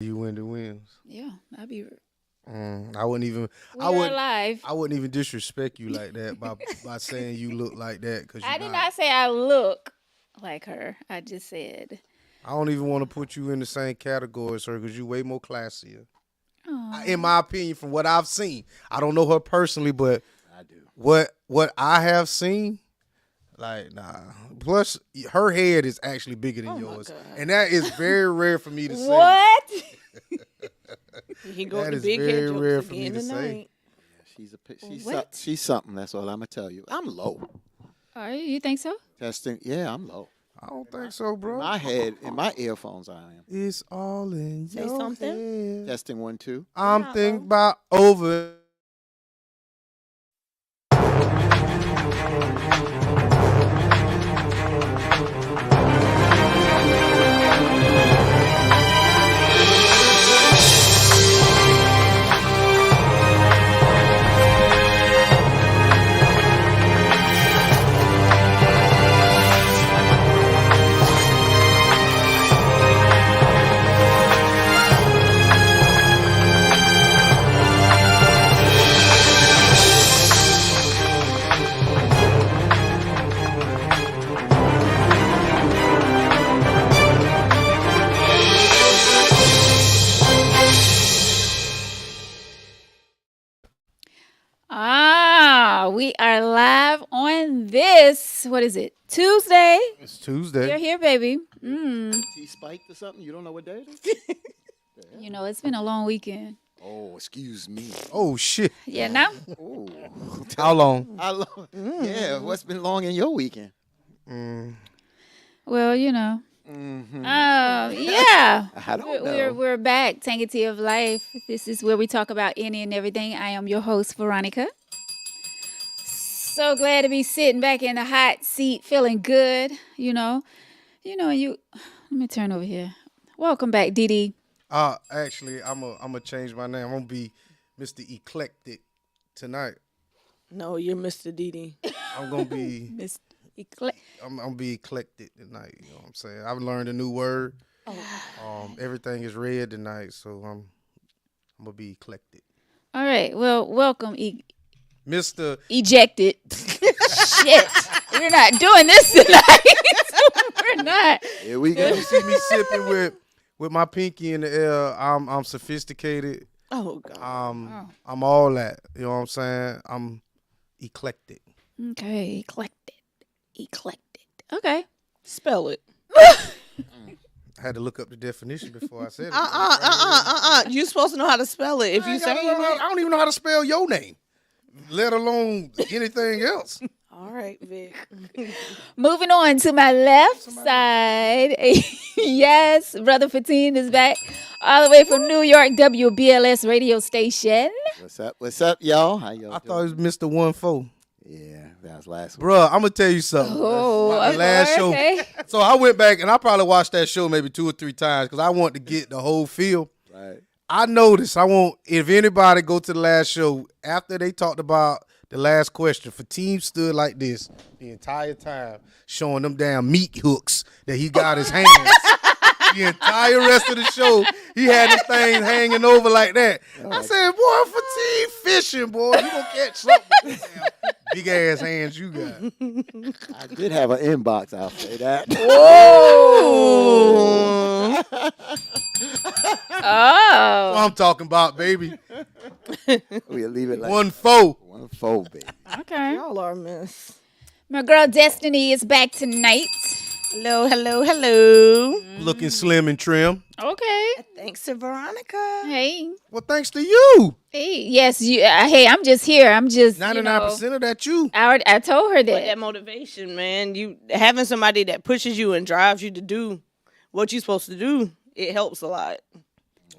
You win the wins. Yeah, I'll be. I wouldn't even. We I are wouldn't. live. I wouldn't even disrespect you like that by saying you look like that because you're I did not. not say I look like her. I just said, I don't even want to put you in the same category as her because you way more classier. In oh, my opinion, from what I've seen, I don't know her personally, but I do. what I have seen, like nah. Plus, her head is actually bigger than Oh my yours, God. and that is very rare for me to say. what? He go That with is the big very head rare jokes for me again to say. tonight. What? She's something. That's all I'm gonna tell you. I'm low. Are you? You think so? Testing. Yeah, I'm low. I don't think so, In bro. my head, in my earphones, I am. It's all in Say your something. head. Testing 1 2. I'm not thinking low. about over. We are live on this. What is it? Tuesday. It's We're Tuesday. here, baby. T spiked or something? You don't know what day it is? You know, it's been a long weekend. Oh, excuse me. Oh shit! Yeah, now? Oh, How long? I love. Yeah, what's been long in your weekend? Well, you know. Mm-hmm. Yeah. I don't We're know. we're back. Sanctity of Life. This is where we talk about any and everything. I am your host, Veronica. So glad to be sitting back in the hot seat, feeling good. You. Let me turn over here. Welcome back, Dee. Actually, I'm gonna change my name. I'm gonna be Mr. Eclectic tonight. No, you're Mr. Didi. I'm gonna be. Miss I'm gonna be eclectic tonight. You know what I'm saying? I've learned a new word. Everything is red tonight, so I'm gonna be eclectic. All right. Well, welcome, Mr. ejected. Shit. We're not doing this tonight. We're not. Here we go. You see me sipping with my pinky in the air. I'm sophisticated. Oh God. I'm all that. You know what I'm saying? I'm eclectic. Okay. Eclectic. Okay. Spell it. I had to look up the definition before I said it. You supposed to know how to spell it. If I you say I it. don't even know how to spell your name, let alone anything else. All right, Vic. Moving on to my left side. Yes, Brother Fatine is back all the way from New York, WBLS radio station. What's up? What's up, y'all? How y'all I thought it doing? was Mr. 1-4. Yeah, that was last week. Bruh, I'm gonna tell you something. Oh, About the last show. okay. So I went back and I probably watched that show maybe 2 or 3 times because I want to get the whole feel. Right. I noticed. I want if anybody go to the last show after they talked about the last question. For team stood like this the entire time, showing them damn meat hooks that he got his hands. The entire rest of the show, he had them things hanging over like that. I said, "Boy, for team fishing, boy, you gonna catch something with them damn big ass hands you got." I did have an inbox. I'll say that. Oh. Oh. I'm talking about, baby. We'll leave it like 1-4. 1-4, baby. Okay. Y'all are a mess. My girl Destiny is back tonight. Hello, hello, hello. Looking slim and trim. Okay. Thanks to Veronica. Hey. Well, thanks to you. Hey. Yes. You. Hey. I'm just here. I'm just. 99% of that you. I told her But that that. motivation, man. You having somebody that pushes you and drives you to do what you're supposed to do, it helps a lot.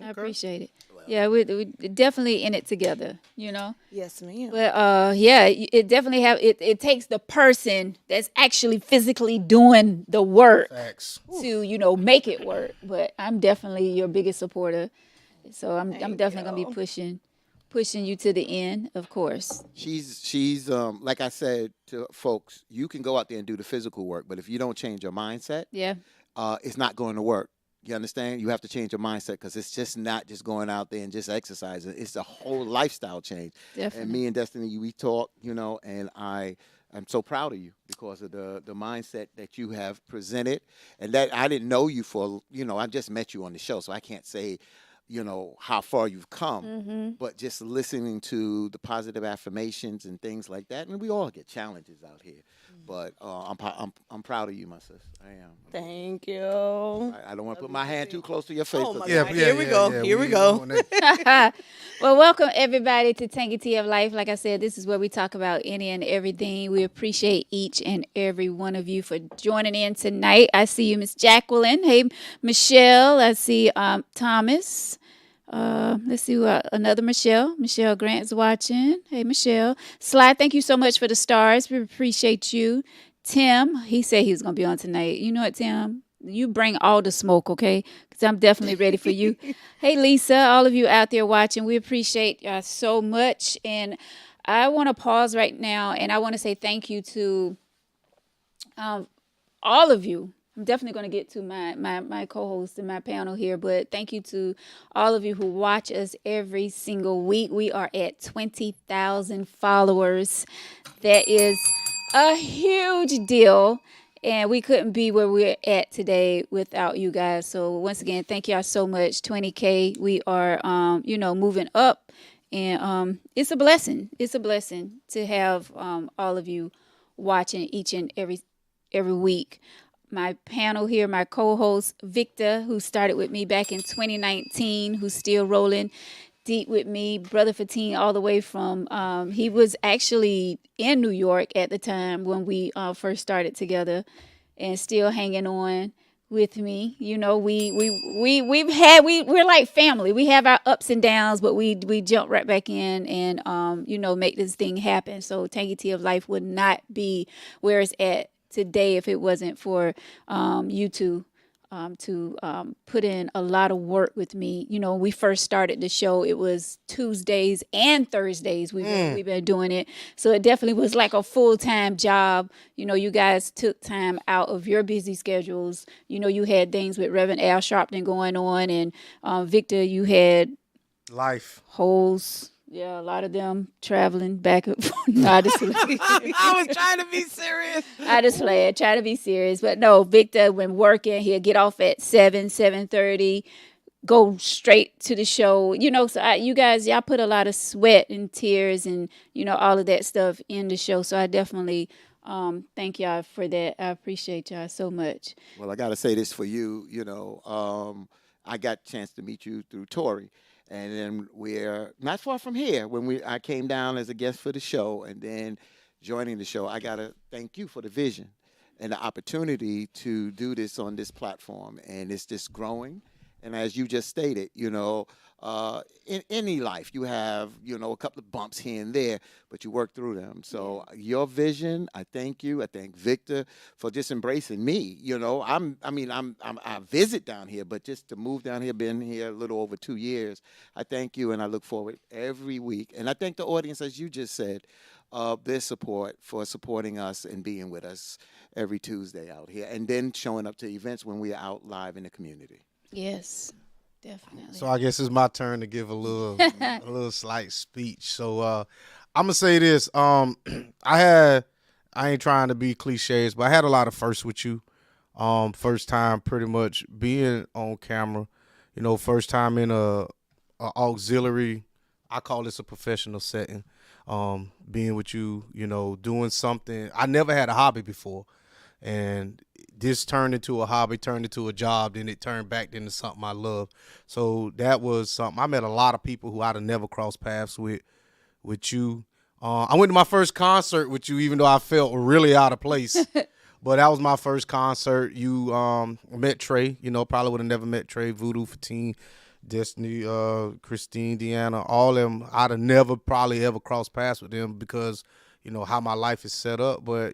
I appreciate it. Yeah, we definitely in it together. You know. Yes, ma'am. But yeah, it definitely have it. It takes the person that's actually physically doing the work Facts. to make it work. But I'm definitely your biggest supporter, so I'm definitely gonna be pushing you to the end, of course. She's like I said to folks, you can go out there and do the physical work, but if you don't change your mindset, Yeah. it's not going to work. You understand? You have to change your mindset because it's just not just going out there and just exercising. It's a whole lifestyle change. And Definitely. me and Destiny, we talk, and I'm so proud of you because of the mindset that you have presented, and that I didn't know you for, I just met you on the show, so I can't say, how far you've come, Mm-hmm. but just listening to the positive affirmations and things like that, and we all get challenges out here, but I'm proud of you, my sis. I am. Thank you. I don't want to put my hand too close to your face. Oh, my 'cause God. Here we go. Here we go. on that. Well, welcome everybody to Tangy Tea of Life. Like I said, this is where we talk about any and everything. We appreciate each and every one of you for joining in tonight. I see you, Miss Jacqueline. Hey, Michelle. I see Thomas. Let's see another Michelle. Michelle Grant's watching. Hey, Michelle. Sly, thank you so much for the stars. We appreciate you. Tim, he said he was going to be on tonight. You know what, Tim? You bring all the smoke, okay? Because I'm definitely ready for you. Hey, Lisa, all of you out there watching, we appreciate y'all so much. And I want to pause right now, and I want to say thank you to all of you. I'm definitely going to get to my co-host and my panel here, but thank you to all of you who watch us every single week. We are at 20,000 followers. That is a huge deal. And we couldn't be where we're at today without you guys. So once again, thank y'all so much. 20K, we are, moving up. And it's a blessing. It's a blessing to have all of you watching each and every week. My panel here, my co-host, Victor, who started with me back in 2019, who's still rolling deep with me. Brother Fatine, all the way from, he was actually in New York at the time when we first started together, and still hanging on with me. We're like family. We have our ups and downs, but we jump right back in and make this thing happen. So Tangy Tea of Life would not be where it's at today if it wasn't for you two to put in a lot of work with me. When we first started the show, it was Tuesdays and Thursdays. We've been doing it. So it definitely was like a full-time job. You guys took time out of your busy schedules. You had things with Reverend Al Sharpton going on, and Victor, you had Life. holes. Yeah, a lot of them traveling back and forth. No, I just I was trying to be serious. I just play. Try to be serious. But no, Victor, when working, he'll get off at 7:30, go straight to the show. So you guys, y'all put a lot of sweat and tears and, all of that stuff in the show. So I definitely thank y'all for that. I appreciate y'all so much. Well, I got to say this for you. I got a chance to meet you through Tori, and then we're not far from here. I came down as a guest for the show, and then joining the show, I got to thank you for the vision and the opportunity to do this on this platform, and it's just growing. And as you just stated, in any life, you have, a couple of bumps here and there, but you work through them. So your vision, I thank you. I thank Victor for just embracing me. I visit down here, but just to move down here, been here a little over 2 years. I thank you, and I look forward every week. And I thank the audience, as you just said, their support for supporting us and being with us every Tuesday out here, and then showing up to events when we are out live in the community. Yes, definitely. So I guess it's my turn to give a little slight speech. So I'm gonna say this. I ain't trying to be cliches, but I had a lot of firsts with you. First time pretty much being on camera. First time in a auxiliary. I call this a professional setting. Being with you, doing something. I never had a hobby before. And this turned into a hobby, turned into a job, then it turned back into something I love. So that was something. I met a lot of people who I'd have never crossed paths with you. I went to my first concert with you, even though I felt really out of place. But that was my first concert. You met Trey, probably would have never met Trey, Voodoo, Fatine, Destiny, Christine, Deanna, all of them. I'd have never probably ever crossed paths with them because, how my life is set up. But,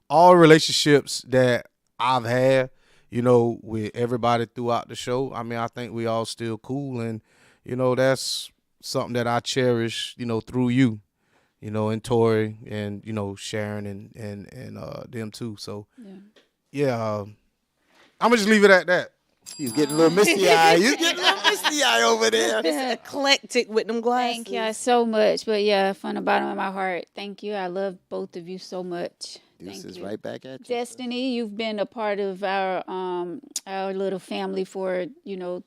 all relationships that I've had, with everybody throughout the show, I think we all still cool. And, that's something that I cherish, through you, and Tori and, Sharon and them too. So, yeah, I'm going to just leave it at that. He's getting a little misty eye. He's getting a little misty eye over there. It's eclectic with them glasses. Thank y'all so much. But yeah, from the bottom of my heart, thank you. I love both of you so much. Thank Deuces you. right back at you. Destiny, you've been a part of our little family for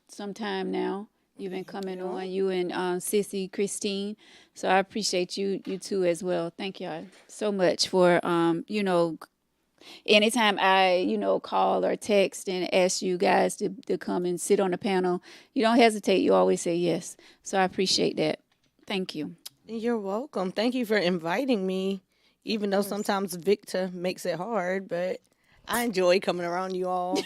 some time now. You've been coming on, you and Sissy Christine. So I appreciate you two as well. Thank y'all so much for anytime I call or text and ask you guys to come and sit on the panel, you don't hesitate. You always say yes. So I appreciate that. Thank you. You're welcome. Thank you for inviting me, even though sometimes Victor makes it hard, but I enjoy coming around you all.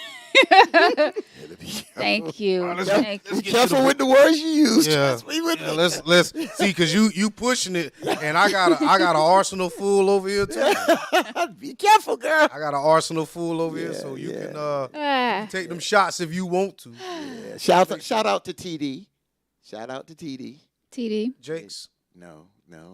Thank you. Thank you. Be careful with the words you use. Yeah. Trust me with it. Let's see, because you pushing it, and I got an arsenal full over here too. Be careful, girl. I got an arsenal full over here, so you yeah. can Ah, take them shots if you want to. Yeah. Shout out to TD. Shout out to TD. TD. Jakes. No,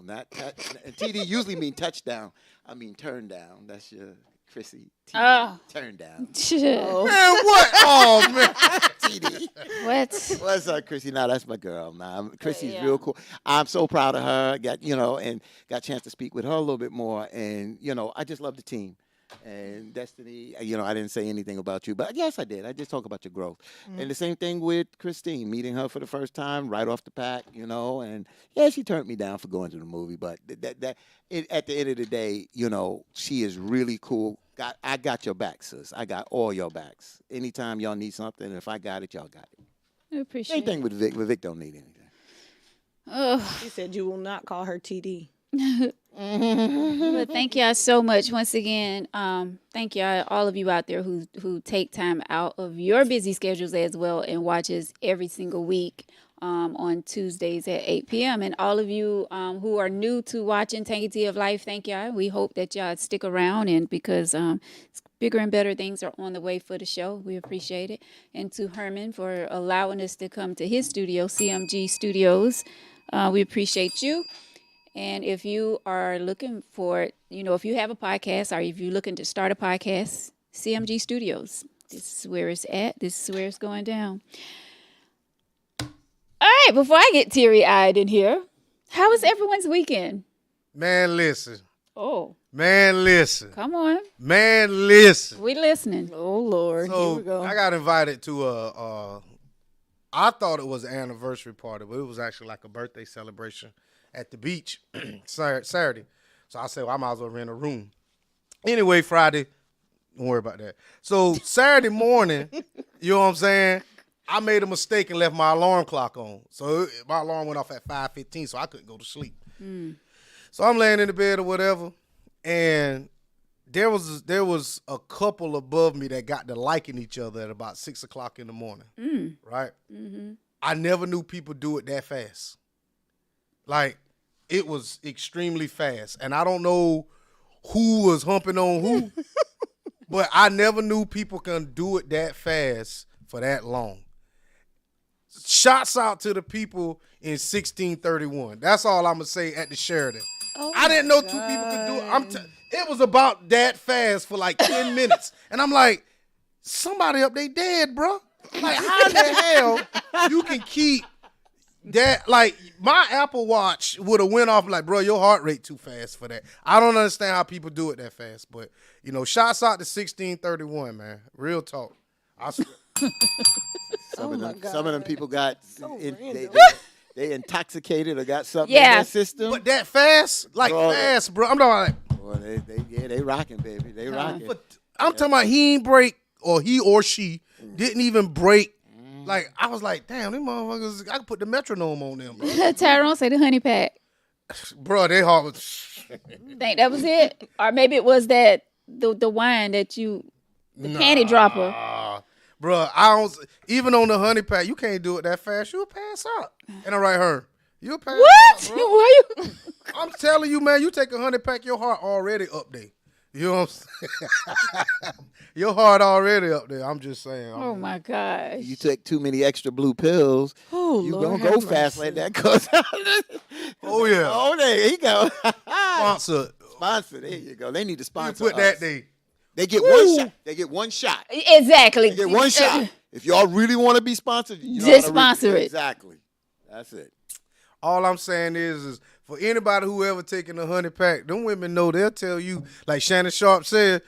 not TD usually mean touchdown. I mean turn down. That's your Chrissy. TD. Oh. Turn down. Oh. Man, what? Oh man. TD. What? What's up, Chrissy? No, that's my girl. Nah, Chrissy's Yeah. real cool. I'm so proud of her. Got and got a chance to speak with her a little bit more. And I just love the team. And Destiny, I didn't say anything about you, but yes, I did. I just talk about your growth. And the same thing with Christine, meeting her for the first time, right off the pack, and yeah, she turned me down for going to the movie, but at the end of the day, she is really cool. I got your back, sis. I got all your backs. Anytime y'all need something, if I got it, y'all got it. I appreciate Same it. thing with Vic. With Vic, don't need anything. Oh, She said you will not call her TD. but thank y'all so much once again. Thank y'all, all of you out there who take time out of your busy schedules as well and watch us every single week on Tuesdays at 8 p.m. And all of you who are new to watching Tankity of Life, thank y'all. We hope that y'all stick around, and because bigger and better things are on the way for the show. We appreciate it. And to Herman for allowing us to come to his studio, CMG Studios. We appreciate you. And if you are looking for, if you have a podcast or if you're looking to start a podcast, CMG Studios. This is where it's at. This is where it's going down. All right, before I get teary-eyed in here, how was everyone's weekend? Man, listen. Oh, Man, listen. come on. Man, listen. We listening. Oh, Lord. Here we So go. I got invited to I thought it was an anniversary party, but it was actually like a birthday celebration at the beach Saturday. So I said, well, I might as well rent a room. Anyway, Friday, don't worry about that. So Saturday morning, you know what I'm saying? I made a mistake and left my alarm clock on. So my alarm went off at 5:15, so I couldn't go to sleep. So I'm laying in the bed or whatever, and there was a couple above me that got to liking each other at about 6 o'clock in the morning. Right? Mm-hmm. I never knew people do it that fast. Like, it was extremely fast. And I don't know who was humping on who, but I never knew people can do it that fast for that long. Shouts out to the people in 1631. That's all I'm going to say at the Sheridan. Oh I didn't know two people could do it. It was about that fast for like 10 minutes. And I'm like, somebody up there dead, bro. Like, how in the hell you can keep that? Like, my Apple Watch would have went off like, bro, your heart rate too fast for that. I don't understand how people do it that fast. But, shouts out to 1631, man. Real talk. I swear. Some of them people got random. they intoxicated or got something in Yeah. their system. But that fast? Like, Bro. fast, bro. I'm talking about, Boy, they rocking, baby. They rocking. but I'm talking about he ain't break, or he or she didn't even break. Like, I was like, damn, them motherfuckers, I could put the metronome on them, bro. Tyrone say the honey pack. Bro, they hard was. Think that was it? Or maybe it was that the wine that the panty dropper. Bro, I don't, even on the honey pack, you can't do it that fast. You'll pass out. And I right her. You'll pass What? out, bro. Why you? I'm telling you, man, you take a honey pack, your heart already up there. You know what I'm saying? Your heart already up there. I'm just saying. Oh my gosh. You take too many extra blue pills, Oh, you Lord, don't go have fast mercy. like that. Cause Oh, yeah. oh, there you go. Sponsor. Sponsor. There you go. They need to You sponsor put that us. there. They get one shot. They get one shot. Exactly. They get one shot. If y'all really want to be sponsored, you know Just how to sponsor it. Exactly. That's it. All I'm saying is for anybody who ever taken a 100-pack, them women know they'll tell you, like Shannon Sharp said,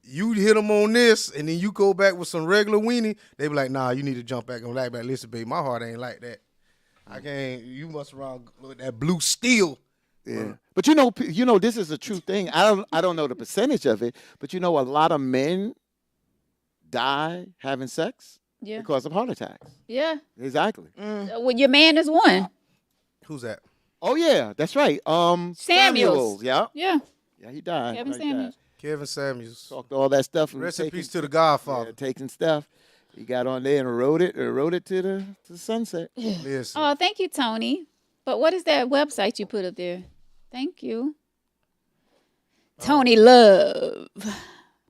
you hit them on this, and then you go back with some regular weenie, they be like, nah, you need to jump back on that. But listen, baby, my heart ain't like that. I can't. You must run with that blue steel. Yeah. But you know, this is a true thing. I don't know the percentage of it, but you know, a lot of men die having sex Yeah. because of heart attacks. Yeah. Exactly. Well, your man is one. Who's that? Oh yeah, that's right. Samuels. Yeah. Yeah. Yeah, he died. Kevin Right, he died. Samuels. Kevin Samuels. Talked all that stuff. and Rest in taking- peace to the Godfather. Yeah, taking stuff. He got on there and wrote it to the sunset. Listen. Oh, thank you, Tony. But what is that website you put up there? Thank you. Tony Love.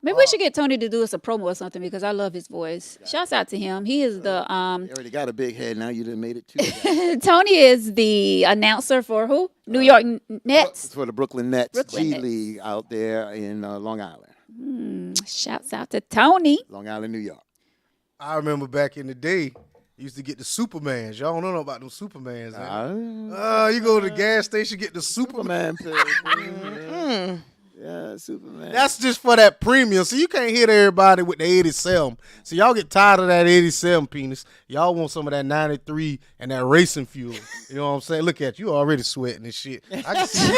Maybe we should get Tony to do us a promo or something because I love his voice. Shouts out to him. He is the He already got a big head. Now you done made it too. Tony is the announcer for who? New York Nets. It's for the Brooklyn Nets Brooklyn G Nets. League out there in Long Island, Shouts out to Tony. Long Island, New York. I remember back in the day, you used to get the Supermans. Y'all don't know about them Supermans. You go to the gas station, get the Superman. Superman. Yeah, Superman. That's just for that premium. So you can't hit everybody with the 87. So y'all get tired of that 87 penis. Y'all want some of that 93 and that racing fuel. You know what I'm saying? Look at you already sweating and shit. I can see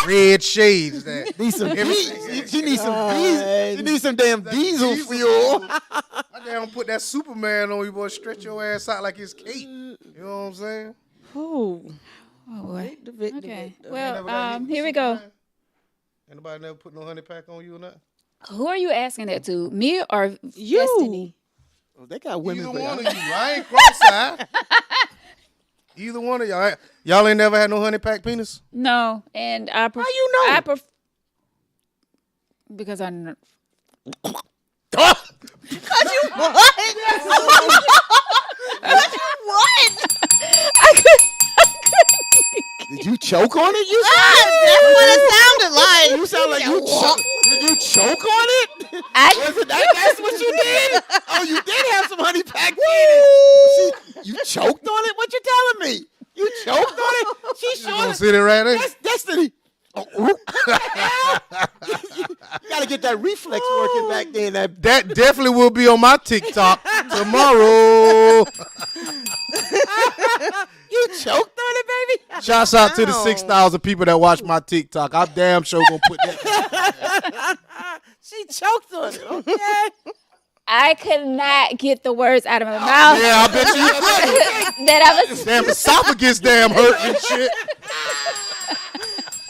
red shades. That need some she needs some diesel. She needs some damn diesel fuel. I damn put that Superman on you, boy. Stretch your ass out like it's cake. You know what I'm saying? Ooh. Oh boy. Victor. Okay. Never got hit Well, with here we go. Superman? Anybody never put no 100-pack on you or not? Who are you asking that to? Me or You. Destiny? Oh, they got women. Either for one of y'all. you. I ain't cross-eyed. Either one of y'all. Y'all ain't never had no 100-pack penis? No. And I prefer. How you know? I because I know. Did you choke on it? You That's what it sounded like. You sound like you choked. Did you choke on it? I That's what you did? Oh, you did have some honey pack penis. You choked on it? What you telling me? You choked on it? She You showing gonna it. sit it right there? That's Destiny. Oh, you gotta get that reflex working back there. That definitely will be on my TikTok tomorrow. You choked on it, baby. Shouts out to the Wow. 6,000 people that watch my TikTok. I'm damn sure gonna put that. She choked on it. Okay. I could not get the words out of my mouth Yeah, I bet you could. that I was. Damn esophagus damn hurt and shit.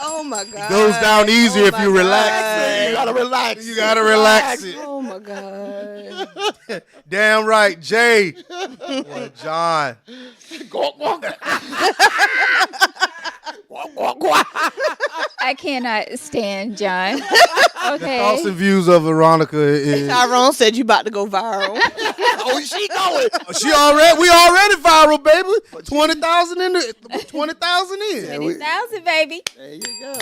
Oh my God. Goes down easier Oh if my you relax. God. You gotta relax. You gotta relax it. Oh my God. Damn right, Jay. Boy, John. Walk, walk. Walk, walk. I cannot stand John. Thoughts Okay. and views of Veronica is Tyrone said you about to go viral. Oh, she going. we already viral, baby. 20,000 in the 20,000 in. 20,000, baby. There you go.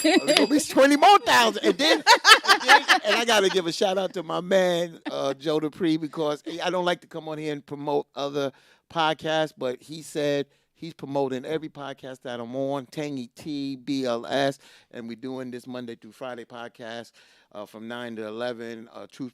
There's gonna be 20 more thousand, and then I gotta give a shout out to my man Joe Dupree because I don't like to come on here and promote other podcasts, but he said he's promoting every podcast that I'm on, Tangy T, BLS, and we're doing this Monday through Friday podcast from 9 to 11, #Truth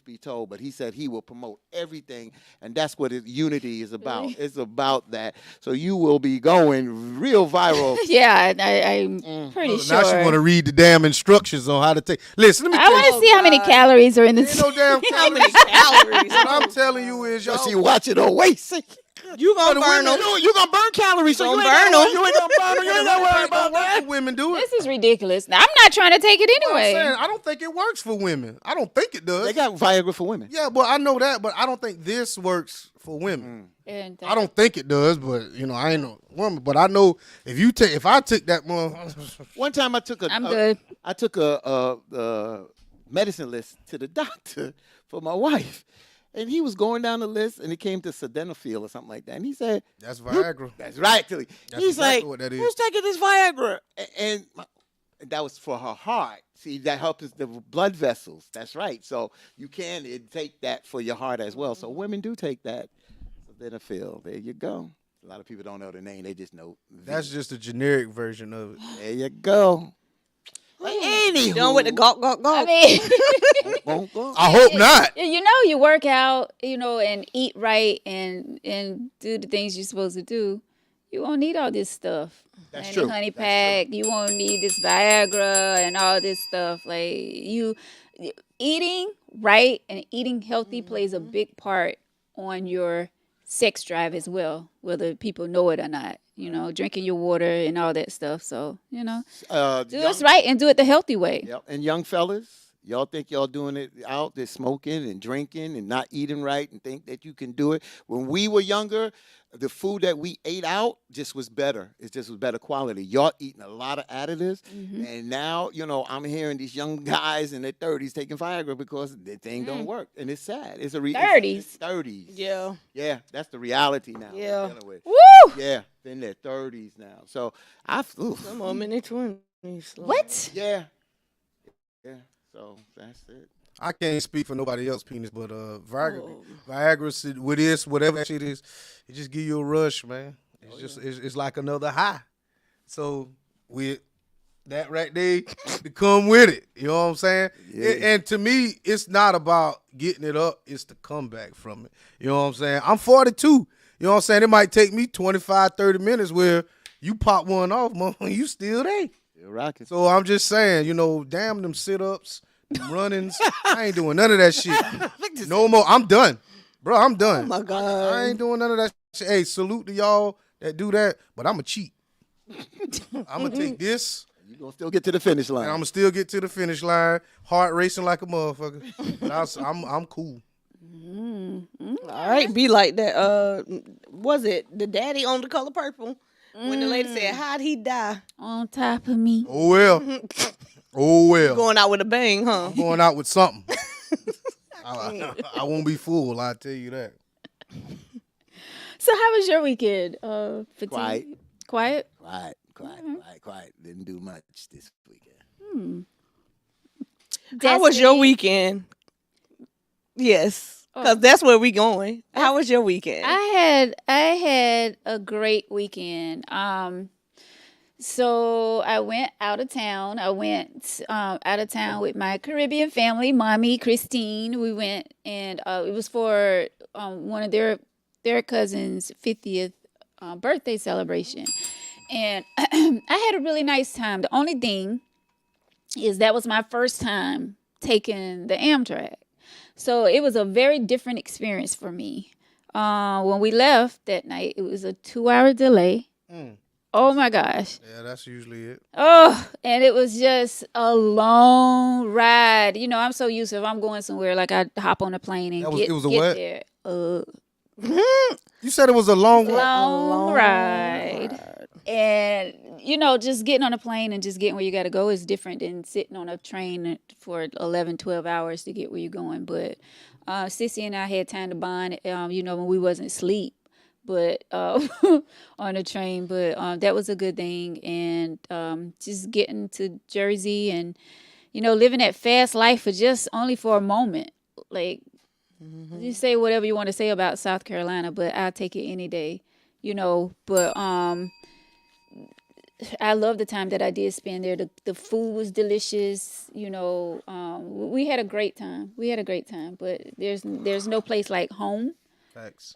Be Told. But he said he will promote everything, and that's what unity is about. It's about that. So you will be going real viral. Yeah, I'm pretty sure. Now she want to read the damn instructions on how to take. Listen, let me I tell want you. to see how many calories are in Ain't this. no damn How many calories. calories? What I'm telling you is, So y'all. she watch it on waste. You gonna the burn women them? You gonna burn calories, so you Gonna ain't burn gonna- 'em. You ain't gonna burn them. You ain't gonna worry about that. Let women do it. This is ridiculous. Now, I'm not trying to take it I'm saying, anyway. I don't think it works for women. I don't think it does. They got Viagra for women. Yeah, but I know that, but I don't think this works for women. And, I don't think it does, but I ain't no woman. But I know if I took that one, One time I took I'm good. I took a medicine list to the doctor for my wife, and he was going down the list, and it came to sildenafil or something like that, and he said, that's Viagra. "That's right, Tilly." That's He's exactly like, what that is. "Who's taking this Viagra?" that was for her heart. See, that helps the blood vessels. That's right. So you can take that for your heart as well. So women do take that sildenafil. There you go. A lot of people don't know the name. They just know V. That's just a generic version of it. There you go. Anywho, Done with the gawk, gawk, gawk. I mean, I hope not. you know, you work out, you know, and eat right and do the things you're supposed to do. You won't need all this stuff. That's and true. Honey That's pack. You won't need this Viagra and all this stuff. Like eating right and eating healthy plays a big part on your sex drive as well, whether people know it or not. You know, drinking your water and all that stuff. So, you know, do what's right and do it the healthy way. Yep. And young fellas, y'all think y'all doing it out there smoking and drinking and not eating right and think that you can do it. When we were younger, the food that we ate out just was better. It just was better quality. Y'all eating a lot of additives. And now, you know, I'm hearing these young guys in their 30s taking Viagra because the thing don't work. And it's sad. It's a 30s? It's 30s. Yeah. Yeah, that's the reality now. we're Yeah. dealing with. Woo! Yeah, in their 30s now. So Some of them in their 20s. What? yeah. Yeah. So that's it. I can't speak for nobody else, penis, but Viagra, Oh. Viagra, with this, whatever that shit is, it just give you a rush, man. It's it's like another high. So with that right there, to come with it, you know what I'm saying? Yeah. And to me, it's not about getting it up; it's the comeback from it. You know what I'm saying? I'm 42. You know what I'm saying? It might take me 25, 30 minutes where you pop one off, motherfucker, you still there. You're rocking. So I'm just saying, you know, damn them sit-ups, them runnings. I ain't doing none of that shit. No more. I'm done. Bro, I'm done. Oh my God. I ain't doing none of that shit. Hey, salute to y'all that do that, but I'm a cheat. I'm going to take this, You're going to still get to the finish line. and I'm going to still get to the finish line, heart racing like a motherfucker. But I'm cool. All right, be like that. Was it the daddy on The Color Purple? When the lady said, "How'd he die?" On top of me. Oh, well. Oh, well. Going out with a bang, huh? I'm going out with something. I won't be fooled, I'll tell you that. So how was your weekend? Fatigue? Quiet. Quiet? Quiet. Didn't do much this weekend. How was your Destiny? weekend? Yes, because that's where we going. How was your weekend? I had a great weekend. So I went out of town. I went out of town with my Caribbean family, Mommy, Christine. We went, and it was for one of their cousins' 50th birthday celebration. And I had a really nice time. The only thing is that was my first time taking the Amtrak. So it was a very different experience for me. When we left that night, it was a 2-hour delay. Oh my gosh. Yeah, that's usually it. Oh, and it was just a long ride. You know, I'm so used to if I'm going somewhere, like I hop on a plane and It was a get what? there. You said it was a long walk. Long ride. And, you know, just getting on a plane and just getting where you got to go is different than sitting on a train for 11, 12 hours to get where you're going. But Sissy and I had time to bond, you know, when we wasn't asleep, but on the train. But that was a good thing. And just getting to Jersey and, you know, living that fast life only for a moment. Like, you say whatever you want to say about South Carolina, but I'll take it any day, you know. But I love the time that I did spend there. The food was delicious, you know. We had a great time. But there's no place like home. Facts.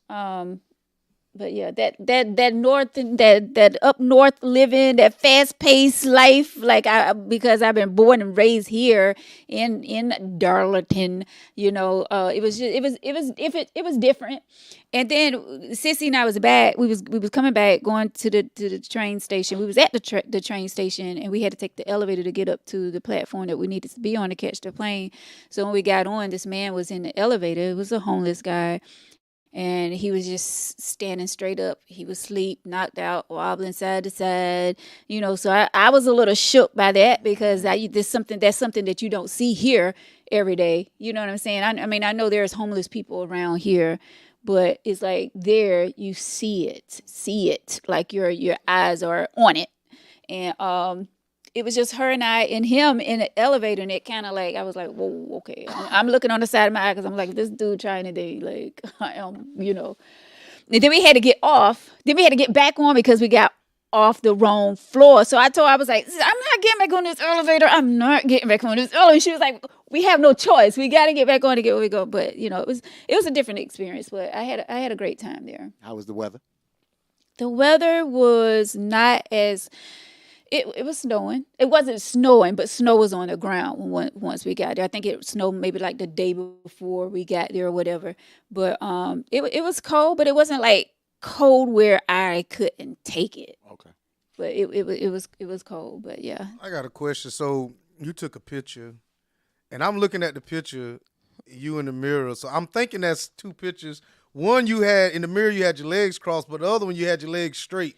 But yeah, that north and that up north living, that fast paced life, like because I've been born and raised here in Darlington, you know, it was different. And then Sissy and I was back. We was coming back, going to the train station. We was at the train station, and we had to take the elevator to get up to the platform that we needed to be on to catch the plane. So when we got on, this man was in the elevator. It was a homeless guy. And he was just standing straight up. He was asleep, knocked out, wobbling side to side. You know, so I was a little shook by that because that's something that you don't see here every day. You know what I'm saying? I mean, I know there's homeless people around here, but it's like there you see it, like your eyes are on it. And it was just her and I and him in the elevator, and it kind of like I was like, whoa, okay. I'm looking on the side of my eye because I'm like, this dude trying today, like I am, And then we had to get off. Then we had to get back on because we got off the wrong floor. So I was like, I'm not getting back on this elevator. I'm not getting back on this elevator. And she was like, we have no choice. We got to get back on to get where we go. But it was a different experience. But I had a great time there. How was the weather? The weather was not as. It was snowing. It wasn't snowing, but snow was on the ground once we got there. I think it snowed maybe like the day before we got there or whatever. But it was cold, but it wasn't like cold where I couldn't take it. Okay. But it was cold. But yeah. I got a question. So you took a picture, and I'm looking at the picture, you in the mirror. So I'm thinking that's two pictures. One you had in the mirror, you had your legs crossed, but the other one you had your legs straight.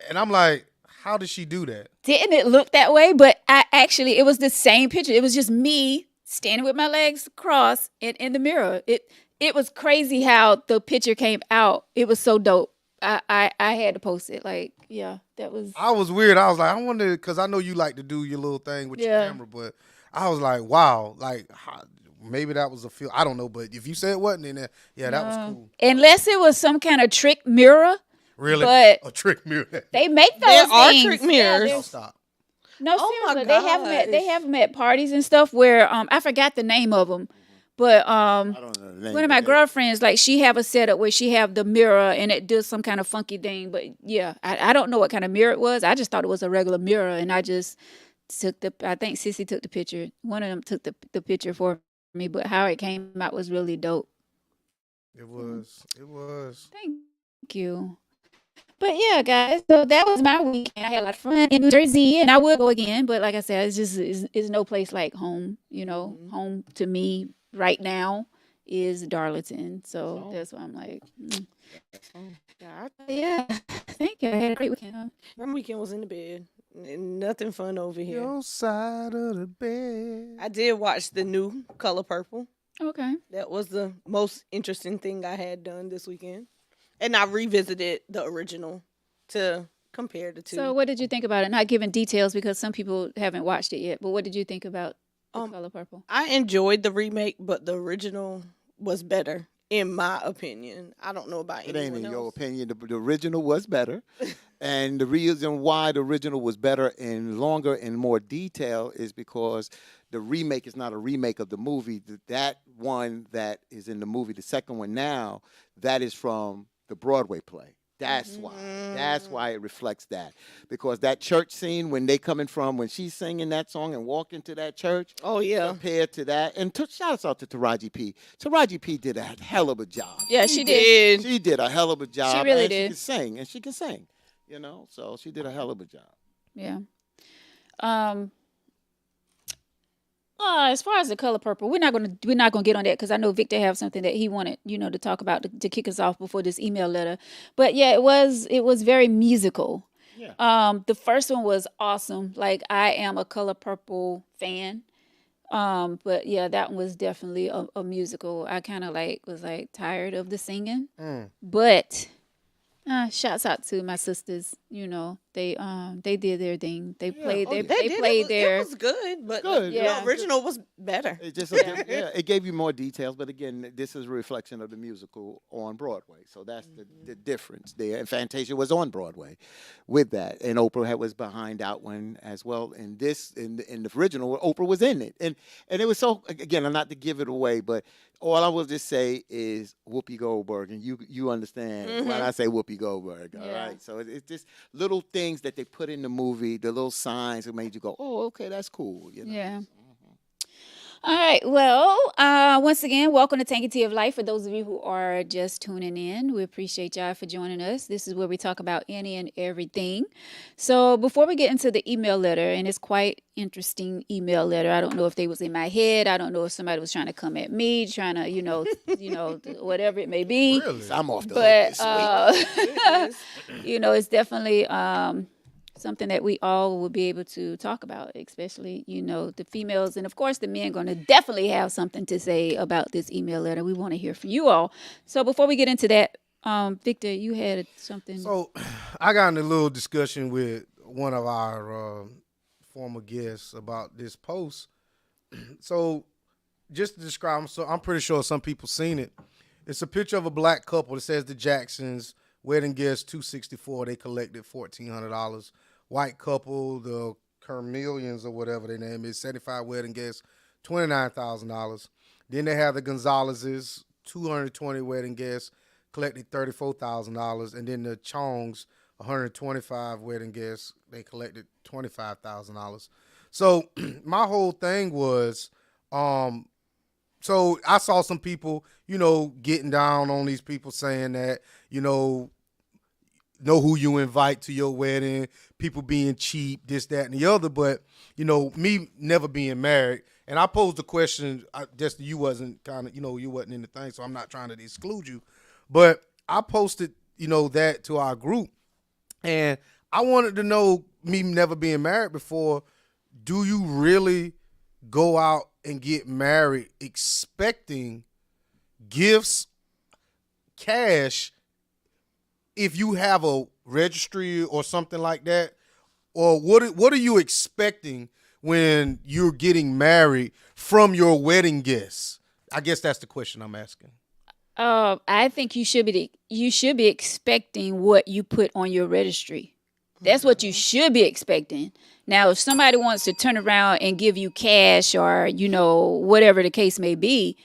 And I'm like, how did she do that? Didn't it look that way? But it was the same picture. It was just me standing with my legs crossed in the mirror. It was crazy how the picture came out. It was so dope. I had to post it. Like, yeah, that was. I was weird. I was like, I wonder, because I know you like to do your little thing with your camera, but I was like, wow, like maybe that was a feel. I don't know, but if you say it wasn't in there, yeah, that was cool. Unless it was some kind of trick mirror. Really? But a trick mirror. They make those There are things. trick mirrors. No, stop. No, Oh my seriously, they have them at parties and stuff where I forgot the name of them, but I don't know the name. one of my girlfriends, like, she have a setup where she have the mirror and it does some kind of funky thing. But yeah, I don't know what kind of mirror it was. I just thought it was a regular mirror, and I just took I think Sissy took the picture. One of them took the picture for me, but how it came out was really dope. It was. Thank you. But yeah, guys, so that was my weekend. I had a lot of fun in New Jersey, and I would go again. But like I said, it's no place like home. Home to me right now is Darlington. So that's why I'm like, yeah. Thank you. I had a great weekend. My weekend was in the bed. Nothing fun over here. Your side of the bed. I did watch the new Color Purple. Okay. That was the most interesting thing I had done this weekend. And I revisited the original to compare the two. So what did you think about it? Not giving details because some people haven't watched it yet, but what did you think about The Color Purple? I enjoyed the remake, but the original was better, in my opinion. I don't know about It anyone ain't in else. your opinion. The original was better. And the reason why the original was better and longer and more detail is because the remake is not a remake of the movie. That one that is in the movie, the second one now, that is from the Broadway play. That's why. That's why it reflects that. Because that church scene when she's singing that song and walk into that church. Oh, yeah. Compared to that. And shout out to Taraji P. Taraji P did a hell of a job. Yeah, she did. She did a hell of a job. She really and did. She can sing. So she did a hell of a job. Yeah. As far as The Color Purple, we're not gonna get on that because I know Victor have something that he wanted, to talk about to kick us off before this email letter. But yeah, it was very musical. Yeah. The first one was awesome. Like, I am a Color Purple fan. But yeah, that one was definitely a musical. I kind of was tired of the singing, but shouts out to my sisters. They did their thing. They played their. They played their. It was good, but Good. Yeah. the original was better. It just it gave you more details, but again, this is a reflection of the musical on Broadway. So that's the difference there. And Fantasia was on Broadway with that, and Oprah was behind that one as well. And this in the original, Oprah was in it, and it was so, again, I'm not to give it away, but all I will just say is Whoopi Goldberg, and you understand when I say Whoopi Goldberg, all right? So it's just little things that they put in the movie, the little signs that made you go, oh, okay, that's cool. Yeah. All right. Well, once again, welcome to Tanky Tea of Life. For those of you who are just tuning in, we appreciate y'all for joining us. This is where we talk about any and everything. So before we get into the email letter, and it's quite interesting email letter. I don't know if they was in my head. I don't know if somebody was trying to come at me, trying to, whatever it may be. Really? I'm off the But hook this week. it's definitely something that we all will be able to talk about, especially, the females. And, of course, the men going to definitely have something to say about this email letter. We want to hear from you all. So before we get into that, Victor, you had something. So I got in a little discussion with one of our former guest about this post. So just to describe, so I'm pretty sure some people seen it. It's a picture of a black couple. It says the Jacksons, wedding guest 264. They collected $1,400. White couple, the Kermillions or whatever their name is, 75 wedding guests, $29,000. Then they have the Gonzalez's, 220 wedding guests, collected $34,000. And then the Chongs, 125 wedding guests, they collected $25,000. So my whole thing was, so I saw some people, getting down on these people saying that, know who you invite to your wedding, people being cheap, this, that, and the other. But, me never being married, and I posed the question, just you wasn't kind of, you wasn't in the thing, so I'm not trying to exclude you. But I posted, that to our group, and I wanted to know, me never being married before, do you really go out and get married expecting gifts, cash, if you have a registry or something like that? Or what are you expecting when you're getting married from your wedding guests? I guess that's the question I'm asking. I think you should be expecting what you put on your registry. That's what you should be expecting. Now, if somebody wants to turn around and give you cash or, whatever the case may be,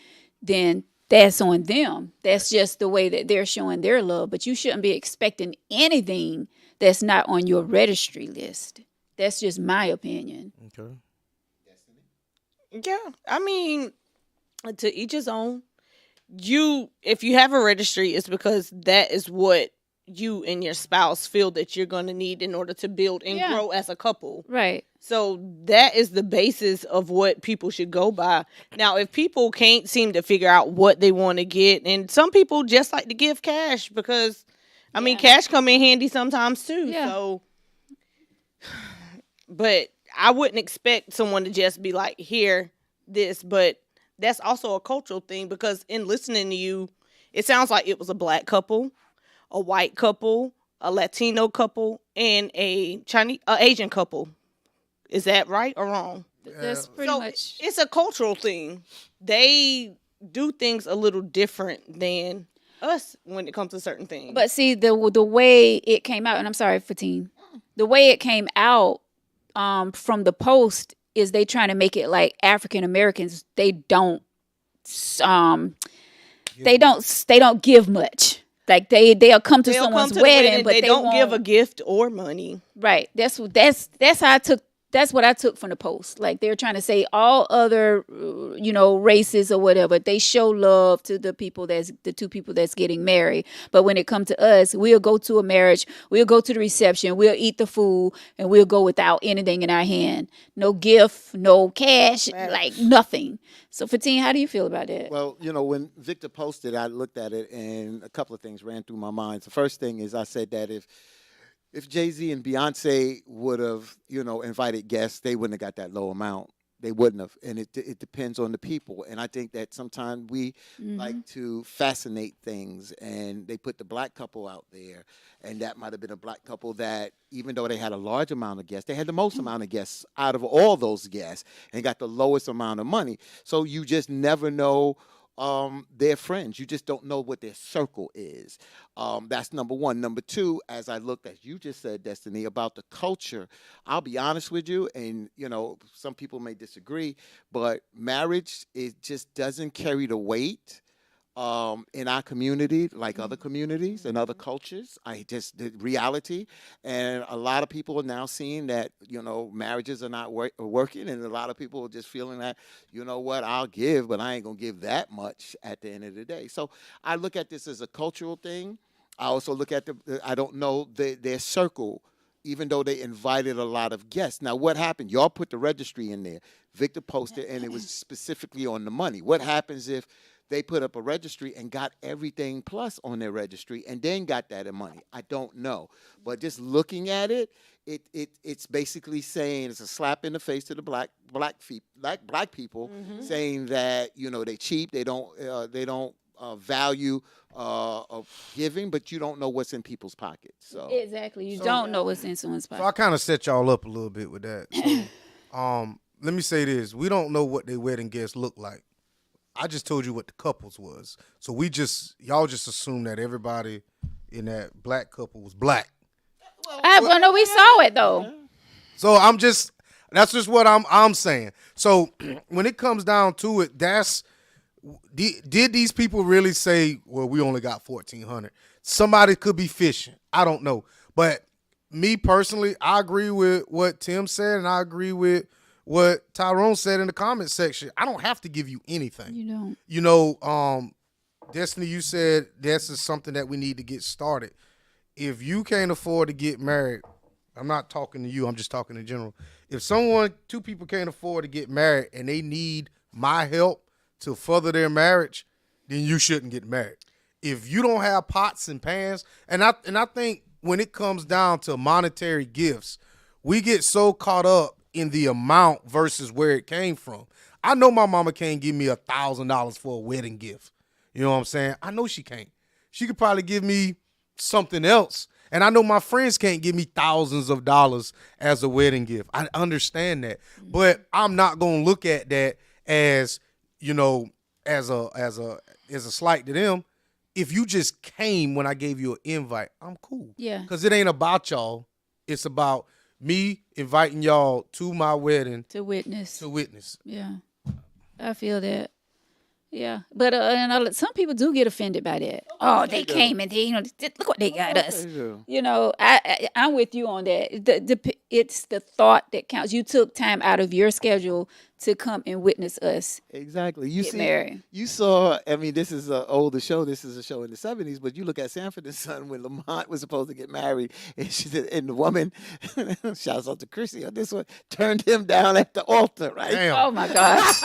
then that's on them. That's just the way that they're showing their love. But you shouldn't be expecting anything that's not on your registry list. That's just my opinion. Okay. Yeah, I mean, to each his own. If you have a registry, it's because that is what you and your spouse feel that you're going to need in order to build and grow as a couple. Right. So that is the basis of what people should go by. Now, if people can't seem to figure out what they want to get, and some people just like to give cash because, I mean, cash come in handy sometimes too. Yeah. So, but I wouldn't expect someone to just be like, here, this, but that's also a cultural thing because in listening to you, it sounds like it was a black couple, a white couple, a Latino couple, and a Asian couple. Is that right or wrong? That's pretty much. It's a cultural thing. They do things a little different than us when it comes to certain things. But see, the way it came out, and I'm sorry, Fatine, the way it came out from the post is they trying to make it like African Americans. They don't give much. Like they'll come to someone's wedding, but they don't give a gift or money. Right. That's how I took. That's what I took from the post. Like they're trying to say all other, races or whatever, they show love to the two people that's getting married. But when it comes to us, we'll go to a marriage, we'll go to the reception, we'll eat the food, and we'll go without anything in our hand. No gift, no cash, like nothing. So Fatine, how do you feel about that? Well, when Victor posted, I looked at it and a couple of things ran through my mind. The first thing is I said that if Jay-Z and Beyonce would have, invited guests, they wouldn't have got that low amount. They wouldn't have. And it depends on the people. And I think that sometimes we like to fascinate things. And they put the black couple out there. And that might have been a black couple that, even though they had a large amount of guests, they had the most amount of guests out of all those guests and got the lowest amount of money. So you just never know their friends. You just don't know what their circle is. That's number one. Number two, as I looked at, you just said, Destiny, about the culture. I'll be honest with you, and some people may disagree, but marriage, it just doesn't carry the weight in our community like other communities and other cultures. The reality, and a lot of people are now seeing that marriages are not working, and a lot of people are just feeling that what, I'll give, but I ain't gonna give that much at the end of the day. So I look at this as a cultural thing. I also look at I don't know their circle, even though they invited a lot of guests. Now, what happened? Y'all put the registry in there. Victor posted, and it was specifically on the money. What happens if they put up a registry and got everything plus on their registry and then got that in money? I don't know. But just looking at it, it's basically saying it's a slap in the face to the black people, saying that they cheap, they don't value of giving, but you don't know what's in people's pockets. So Exactly. You don't know what's in someone's So I pocket. kind of set y'all up a little bit with that. So, let me say this: we don't know what their wedding guests look like. I just told you what the couples was. So y'all just assume that everybody in that black couple was black. Well, no, we saw it though. So that's just what I'm saying. So when it comes down to it, did these people really say, well, we only got 1,400? Somebody could be fishing. I don't know. But me personally, I agree with what Tim said, and I agree with what Tyrone said in the comment section. I don't have to give you anything. You don't. You know, Destiny, you said this is something that we need to get started. If you can't afford to get married, I'm not talking to you, I'm just talking in general. If two people can't afford to get married and they need my help to further their marriage, then you shouldn't get married. If you don't have pots and pans, and I think when it comes down to monetary gifts, we get so caught up in the amount versus where it came from. I know my mama can't give me $1,000 for a wedding gift. You know what I'm saying? I know she can't. She could probably give me something else. And I know my friends can't give me thousands of dollars as a wedding gift. I understand that. But I'm not going to look at that as, you know, as a slight to them. If you just came when I gave you an invite, I'm cool. Yeah. Because it ain't about y'all. It's about me inviting y'all to my wedding To witness. to witness. Yeah. I feel that. Yeah, but some people do get offended by that. Oh, they came and they, look what they got us. You know, I'm with you on that. It's the thought that counts. You took time out of your schedule to come and witness us. Exactly. You Get see, married. you saw. I mean, this is an older show. This is a show in the '70s. But you look at Sanford and Son when Lamont was supposed to get married, and she said, and the woman, shouts out to Chrissy on this one, turned him down at the altar. Right. Damn. Oh my gosh.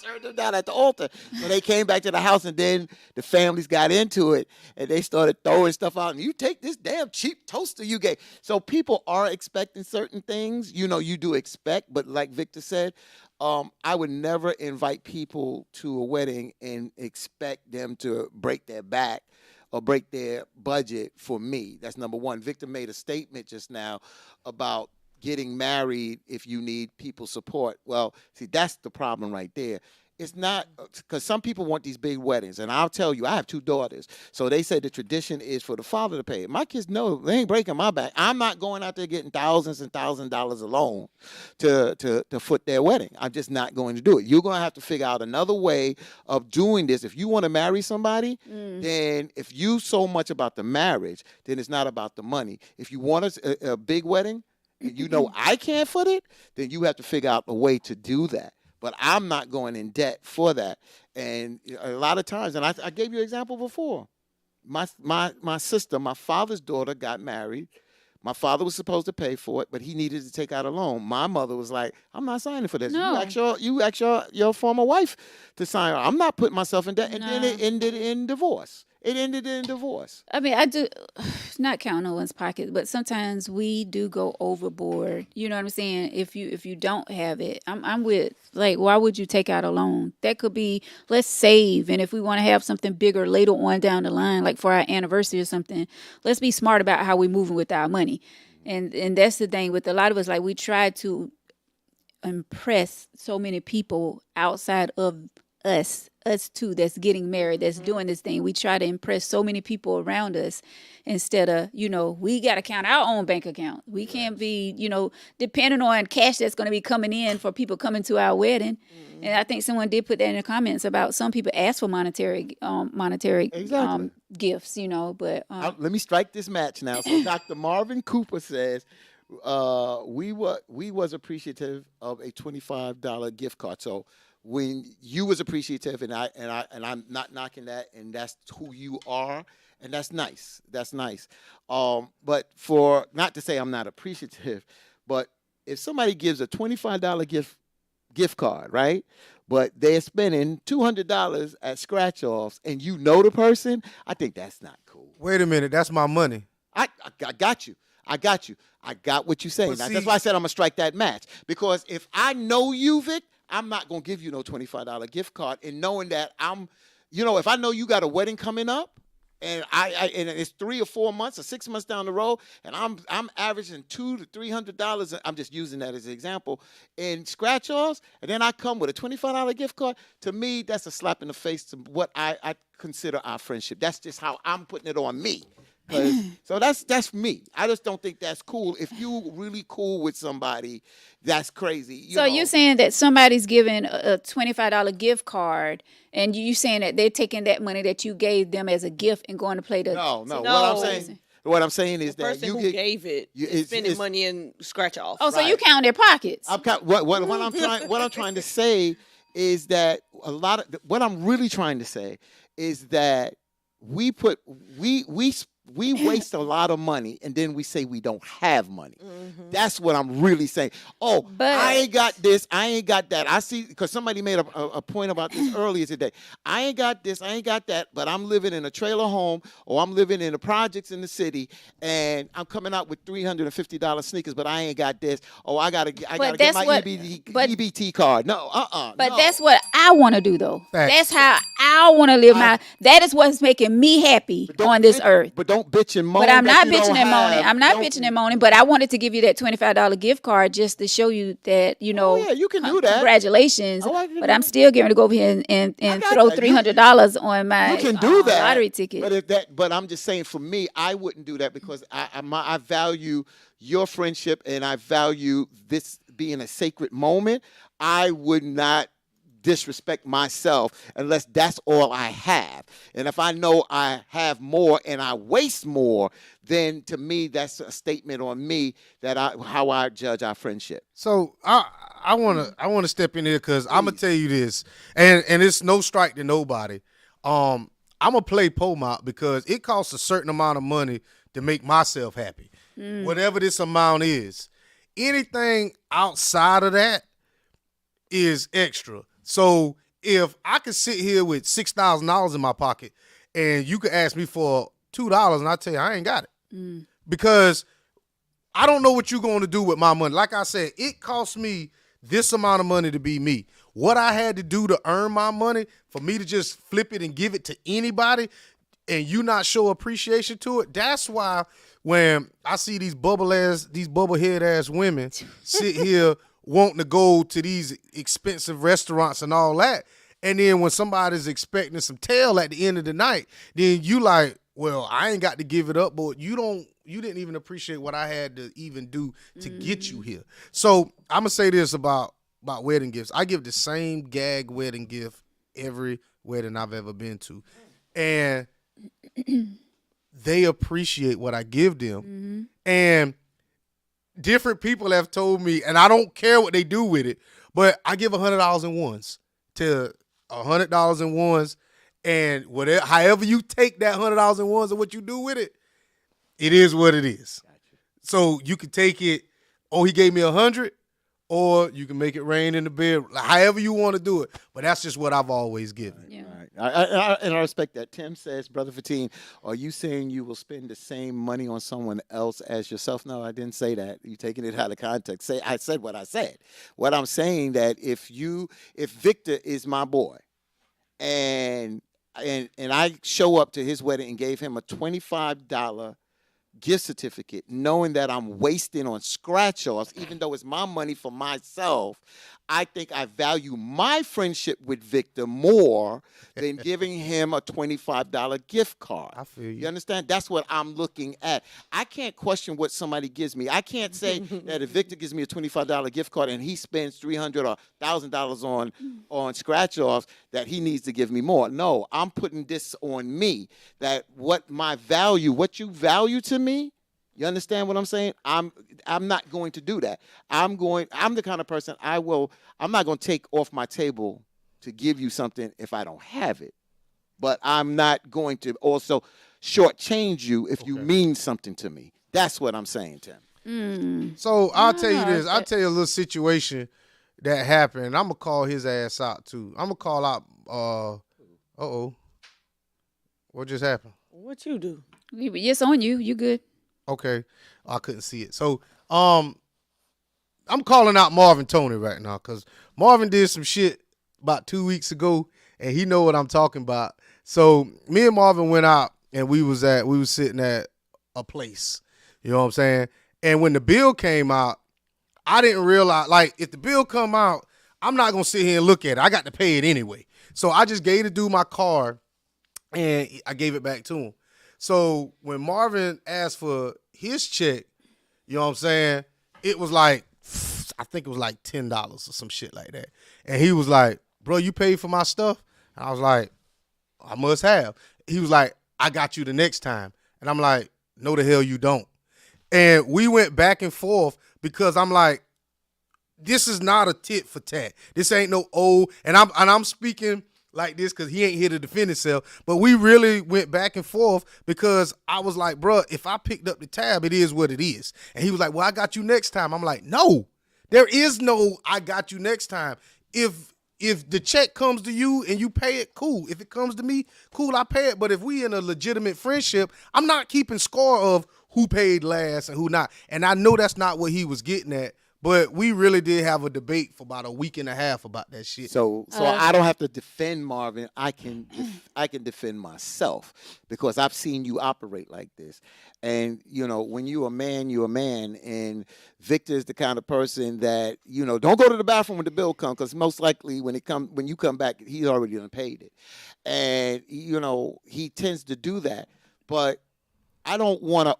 Turned them down at the altar. So they came back to the house, and then the families got into it, and they started throwing stuff out. And you take this damn cheap toaster you gave. So people are expecting certain things. You know, you do expect, but like Victor said, I would never invite people to a wedding and expect them to break their back or break their budget for me. That's number one. Victor made a statement just now about getting married if you need people's support. Well, see, that's the problem right there. It's not, because some people want these big weddings, and I'll tell you, I have 2 daughters, so they say the tradition is for the father to pay it. My kids know they ain't breaking my back. I'm not going out there getting thousands and thousands of dollars alone to foot their wedding. I'm just not going to do it. You're going to have to figure out another way of doing this. If you want to marry somebody, then if you so much about the marriage, then it's not about the money. If you want a big wedding, and you know I can't foot it, then you have to figure out a way to do that. But I'm not going in debt for that. And a lot of times, and I gave you an example before. My sister, my father's daughter, got married. My father was supposed to pay for it, but he needed to take out a loan. My mother was like, I'm not signing for this. No. You ask your former wife to sign. I'm not putting myself in debt. And then it ended in divorce. It ended in divorce. I mean, I do not count no one's pocket, but sometimes we do go overboard. You know what I'm saying? If you don't have it, I'm with, like, why would you take out a loan? That could be, let's save, and if we want to have something bigger later on down the line, like for our anniversary or something, let's be smart about how we're moving with our money. And that's the thing with a lot of us, like, we try to impress so many people outside of us too, that's getting married, that's doing this thing. We try to impress so many people around us instead of, we got to count our own bank account. We can't be, depending on cash that's going to be coming in for people coming to our wedding. And I think someone did put that in the comments about some people ask for monetary Exactly. gifts, but Let me strike this match now. So Dr. Marvin Cooper says, we was appreciative of a $25 gift card. So when you was appreciative, and I'm not knocking that, and that's who you are, and that's nice. That's nice. But for, not to say I'm not appreciative, but if somebody gives a $25 gift card, right? But they're spending $200 at scratch offs, and you know the person, I think that's not cool. Wait a minute, that's my money. I got you. I got what you're saying. Now, that's why I said I'm gonna strike that match, because if I know you, Vic, I'm not going to give you no $25 gift card, and knowing that I'm if I know you got a wedding coming up, and and it's 3 or 4 months or 6 months down the road, and I'm averaging $200 to $300. I'm just using that as an example in scratch offs, and then I come with a $25 gift card. To me, that's a slap in the face to what I consider our friendship. That's just how I'm putting it on me. So that's me. I just don't think that's cool. If you really cool with somebody, that's crazy. You're saying that somebody's giving a $25 gift card, and you saying that they're taking that money that you gave them as a gift and going to play the no. No. What I'm saying is The that person you who gave it is spending it's- money in scratch off. Oh, so you count their pockets. what I'm trying to say is that what I'm really trying to say is that we waste a lot of money, and then we say we don't have money. Mm-hmm. That's what I'm really saying. Oh, But- I ain't got this. I ain't got that. I see, because somebody made a point about this earlier today. I ain't got this. I ain't got that. But I'm living in a trailer home, or I'm living in the projects in the city, and I'm coming out with $350 sneakers, but I ain't got this. Oh, I gotta get that's my what- EBT card. No, But no. that's what I want to do, though. Facts. That's how I want to live my. That is what's making me happy Don't on this bitch- earth. But don't bitch and moan. But I'm that not you don't bitching and moaning. have. I'm not Don't- bitching and moaning. But I wanted to give you that $25 gift card just to show you that yeah, you can do that. Congratulations. Oh, I can But do I'm that. still going to go over here and I got throw that. $300 on my You can do that. lottery ticket. But I'm just saying, for me, I wouldn't do that because I value your friendship, and I value this being a sacred moment. I would not disrespect myself unless that's all I have. And if I know I have more and I waste more, then to me that's a statement on me that how I judge our friendship. So I wanna step in here because I'm gonna tell you this, and it's no strike to nobody. I'm gonna play POMOP because it costs a certain amount of money to make myself happy, whatever this amount is. Anything outside of that is extra. So if I could sit here with $6,000 in my pocket and you could ask me for $2 and I tell you I ain't got it because I don't know what you're going to do with my money. Like I said, it cost me this amount of money to be me. What I had to do to earn my money, for me to just flip it and give it to anybody and you not show appreciation to it, that's why when I see these bubblehead ass women sit here wanting to go to these expensive restaurants and all that, and then when somebody's expecting some tail at the end of the night, then you like, well, I ain't got to give it up, but you didn't even appreciate what I had to even do to get you here. So I'm gonna say this about wedding gifts. I give the same gag wedding gift every wedding I've ever been to, and they appreciate what I give them. And different people have told me, and I don't care what they do with it, but I give $100 in ones to $100 in ones, and whatever, however you take that $100 in ones and what you do with it, it is what it is. So you can take it. Oh, he gave me 100, or you can make it rain in the bed. However you want to do it, but that's just what I've always given. Yeah. And I respect that. Tim says, Brother Fatine, are you saying you will spend the same money on someone else as yourself? No, I didn't say that. You're taking it out of context. I said what I said. What I'm saying that if Victor is my boy, and I show up to his wedding and gave him a $25 gift certificate, knowing that I'm wasting on scratch offs, even though it's my money for myself, I think I value my friendship with Victor more than giving him a $25 gift card. I feel you. You understand? That's what I'm looking at. I can't question what somebody gives me. I can't say that if Victor gives me a $25 gift card and he spends $300 or $1,000 on scratch offs, that he needs to give me more. No, I'm putting this on me. That what you value to me, you understand what I'm saying? I'm not going to do that. I'm the kind of person I'm not going to take off my table to give you something if I don't have it. But I'm not going to also shortchange you if you mean something to me. That's what I'm saying, Tim. So I'll tell you this. I'll tell you a little situation that happened. I'm gonna call his ass out too. I'm gonna call out. What just happened? What you do? It's on you. You good? Okay, I couldn't see it. So I'm calling out Marvin Tony right now because Marvin did some shit about 2 weeks ago, and he know what I'm talking about. So me and Marvin went out, and we was sitting at a place. You know what I'm saying? And when the bill came out, I didn't realize, like, if the bill come out, I'm not gonna sit here and look at it. I got to pay it anyway. So I just gave the dude my card, and I gave it back to him. So when Marvin asked for his check, you know what I'm saying, it was like, I think it was like $10 or some shit like that. And he was like, bro, you paid for my stuff? And I was like, I must have. He was like, I got you the next time. And I'm like, no, the hell you don't. And we went back and forth because I'm like, this is not a tit for tat. This ain't no old. And I'm speaking like this because he ain't here to defend himself. But we really went back and forth because I was like, bro, if I picked up the tab, it is what it is. And he was like, well, I got you next time. I'm like, no, there is no I got you next time. If the check comes to you and you pay it, cool. If it comes to me, cool, I pay it. But if we in a legitimate friendship, I'm not keeping score of who paid last and who not. And I know that's not what he was getting at. But we really did have a debate for about a week and a half about that shit. So I don't have to defend Marvin. I can defend myself because I've seen you operate like this. And you know, when you're a man, you're a man. And Victor is the kind of person that, you know, don't go to the bathroom when the bill comes, because most likely when you come back, he's already done paid it. And you know, he tends to do that. But I don't want to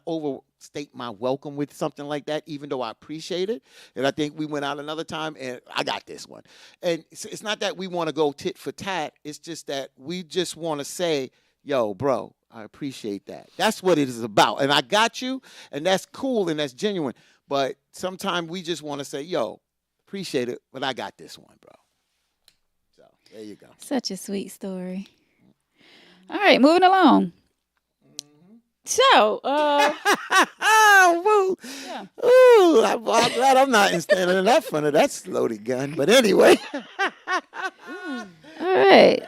overstate my welcome with something like that, even though I appreciate it. And I think we went out another time and I got this one. And it's not that we want to go tit for tat. It's just that we just want to say, yo, bro, I appreciate that. That's what it is about. And I got you, and that's cool and that's genuine. But sometimes we just want to say, yo, appreciate it, but I got this one, bro. So there you go. Such a sweet story. All right, moving along. So, woo. Yeah. Ooh, I'm glad I'm not standing in that front of that loaded gun. But anyway. all right.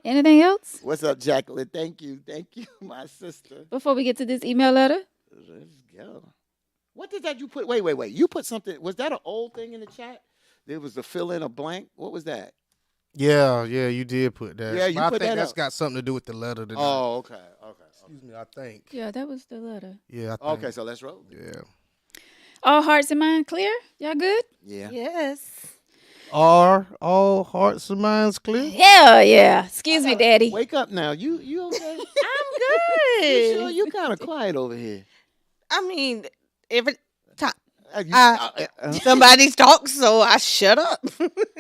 Anything else What's up, Jacqueline? Thank you, my sister. before we get to this email letter? Let's go. What did that you put? Wait. You put something. Was that an old thing in the chat? There was a fill in a blank. What was that? Yeah, you did put that. Yeah, you But I put think that that's up. got something to do with the letter tonight. Oh, okay. Excuse me, I think. Yeah, that was the letter. Yeah, I think. Okay, so let's roll. Yeah. All hearts and mind clear? Y'all good? Yeah. Yes. Are all hearts and minds clear? Hell yeah. Excuse me, Daddy. Wake up now. You okay? I'm You sure? good. You kind of quiet over here. I mean, every time You- somebody talks, so I shut up.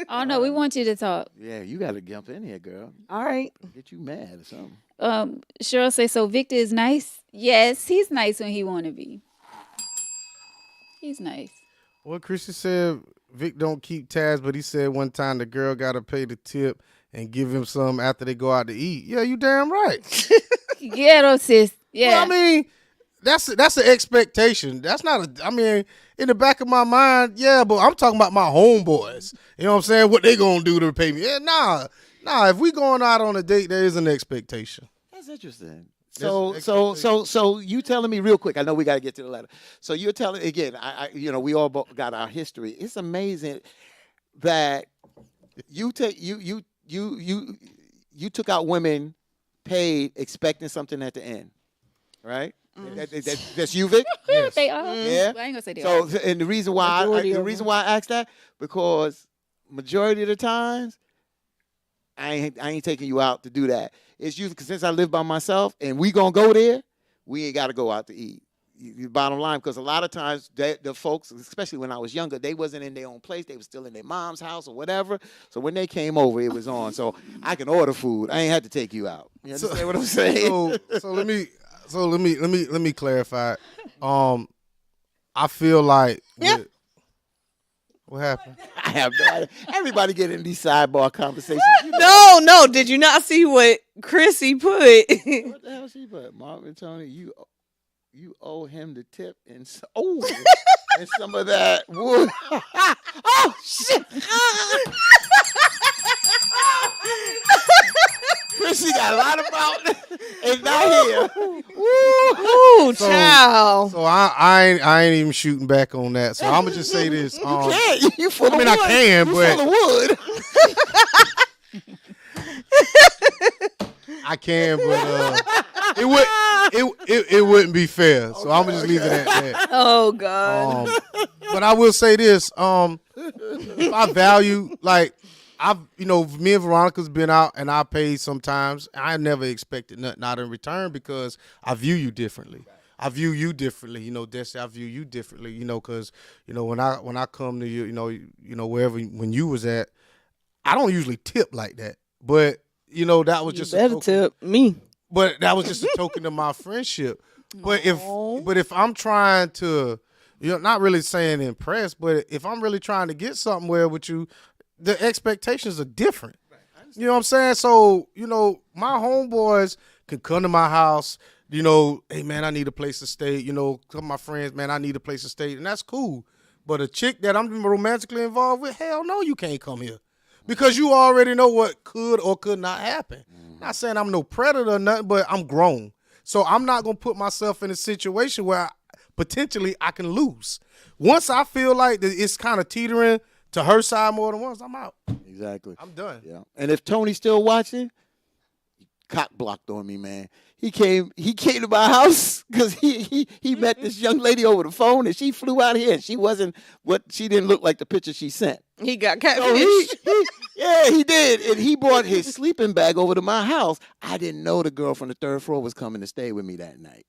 Oh no, we want you to talk. yeah, you got to jump in here, girl. All right. Get you mad or something. Cheryl say, so Victor is nice? Yes, he's nice when he want to be. He's nice. Well, Christian said Vic don't keep tabs, but he said one time the girl got to pay the tip and give him some after they go out to eat. Yeah, you damn right. Ghetto sis. Yeah. Well, I mean, that's an expectation. That's not I mean, in the back of my mind, yeah, but I'm talking about my homeboys. You know what I'm saying? What they gonna do to pay me? Yeah, nah. If we going out on a date, there is an expectation. That's interesting. There's So you telling me real quick? I know we got to get to the letter. So you're telling again. I we all got our history. It's amazing that you took out women paid expecting something at the end, right? That's you, Vic. Yes. They are. Yeah. I ain't gonna say they So are. and the reason why Majority the of reason them. why I asked that because majority of the times I ain't taking you out to do that. It's usually since I live by myself and we gonna go there, we ain't got to go out to eat. Bottom line, because a lot of times the folks, especially when I was younger, they wasn't in their own place. They were still in their mom's house or whatever. So when they came over, it was on. So I can order food. I ain't had to take you out. You understand what I'm saying? So let me clarify. I feel like Yeah. what happened? I have no idea. Everybody get in these sidebar conversations. You know, No. Did you not see what Chrissy put? what the hell she put? Marvin Tony, you owe him the tip and and some of that wood. Oh shit! Chrissy got a lot about and not here. Ooh, So- child. So I ain't even shooting back on that. So I'm gonna just say this. You can't. You full I mean, of I wood. can, you but- full of wood. I can, but it wouldn't be fair. So I'm gonna just leave it at that. Oh God. But I will say this: if I value, like me and Veronica's been out, and I paid sometimes. I never expected nothing out in return because I view you differently. I view you differently, Desi. I view you differently, because when I come to you, wherever when you was at, I don't usually tip like that, but that was just You better tip me. But that was just a token of my friendship. But if I'm trying to, not really saying impress, but if I'm really trying to get somewhere with you, the expectations are different. You know what I'm saying? So, my homeboys can come to my house, hey man, I need a place to stay. Some of my friends, man, I need a place to stay. And that's cool. But a chick that I'm romantically involved with, hell no, you can't come here. Because you already know what could or could not happen. Not saying I'm no predator or nothing, but I'm grown. So I'm not going to put myself in a situation where potentially I can lose. Once I feel like that it's kind of teetering to her side more than once, I'm out. Exactly. I'm done. Yeah. And if Tony's still watching, cock blocked on me, man. He came to my house because he met this young lady over the phone, and she flew out here, and she didn't look like the picture she sent. He got So catfish. he did. And he brought his sleeping bag over to my house. I didn't know the girl from the third floor was coming to stay with me that night.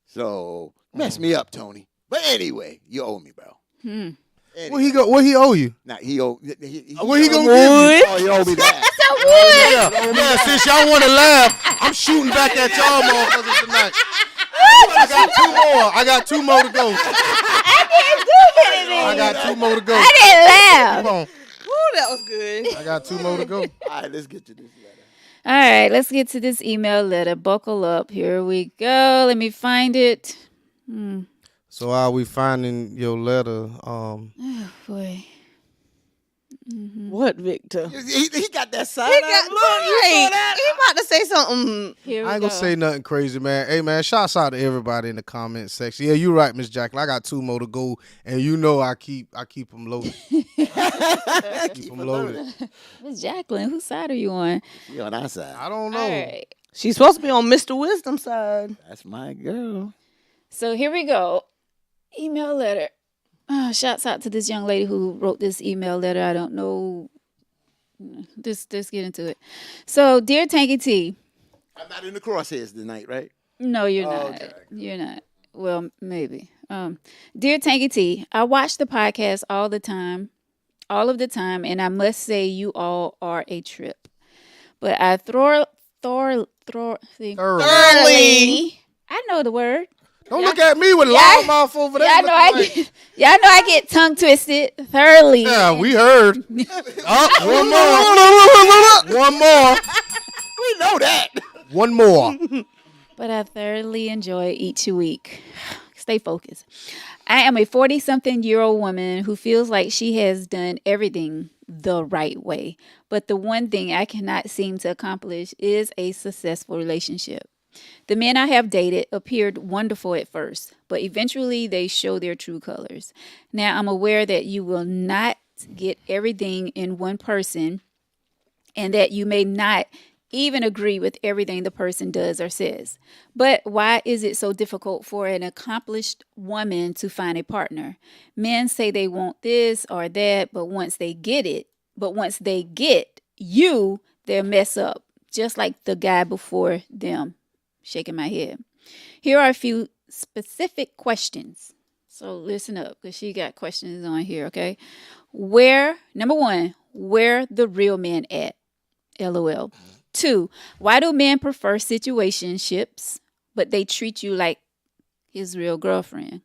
So, mess me up, Tony. But anyway, you owe me, bro. Anyway. What he owe you? Nah, he owe. What he gonna give you? Oh, he owe me that. Yeah, since y'all want to laugh, I'm shooting back at y'all motherfuckers tonight. I got two more to go. I didn't do anything. I got two more to go. I didn't laugh. Come on. Woo, that was good. I got two more to go. All right, let's get to this letter. All right, let's get to this email letter. Buckle up. Here we go. Let me find it. So are we finding your letter? Oh, boy. What, Victor? He got that side. He got right. He about to say something. Here we I ain't go. gonna say nothing crazy, man. Hey, man, shouts out to everybody in the comment section. Yeah, you're right, Miss Jacqueline. I got two more to go, and I keep them loaded. Keep them loaded. Miss Jacqueline, whose side are you on? You on our side. I don't know. All right. She's supposed to be on Mr. Wisdom side. That's my girl. So here we go. Email letter. Shouts out to this young lady who wrote this email letter. I don't know. Just get into it. So, dear Tanky T. I'm not in the crosshairs tonight, right? No, you're not. Okay. You're not. Well, maybe. Dear Tanky T, I watch the podcast all of the time, and I must say you all are a trip. But I thoroughly. I know the word. Don't look at me with loud mouth over there. Y'all know I get tongue twisted thoroughly. Yeah, we heard. One more. We know that. One more. But I thoroughly enjoy each week. Stay focused. I am a 40-something-year-old woman who feels like she has done everything the right way. But the one thing I cannot seem to accomplish is a successful relationship. The men I have dated appeared wonderful at first, but eventually they show their true colors. Now, I'm aware that you will not get everything in one person and that you may not even agree with everything the person does or says. But why is it so difficult for an accomplished woman to find a partner? Men say they want this or that, but once they get you, they'll mess up, just like the guy before them. Shaking my head. Here are a few specific questions. So listen up, because she got questions on here, okay? Number one, where the real men at? LOL. 2, why do men prefer situationships, but they treat you like his real girlfriend? ?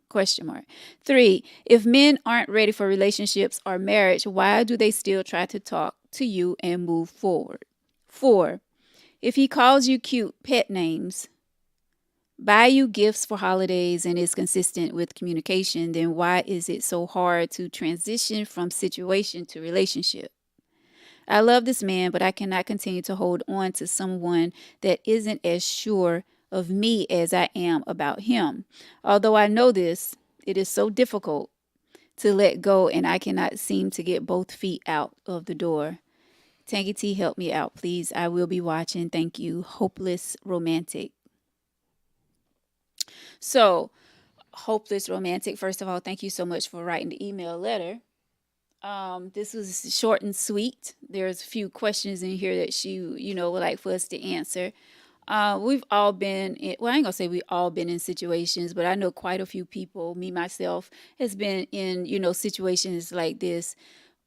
3, if men aren't ready for relationships or marriage, why do they still try to talk to you and move forward? 4, if he calls you cute pet names, buy you gifts for holidays, and is consistent with communication, then why is it so hard to transition from situation to relationship? I love this man, but I cannot continue to hold on to someone that isn't as sure of me as I am about him. Although I know this, it is so difficult to let go, and I cannot seem to get both feet out of the door. Tangy T, help me out, please. I will be watching. Thank you. Hopeless Romantic. So, Hopeless Romantic, first of all, thank you so much for writing the email letter. This was short and sweet. There's a few questions in here that she, would like for us to answer. We've all been in, well, I ain't gonna say we've all been in situations, but I know quite a few people, me myself, has been in, situations like this.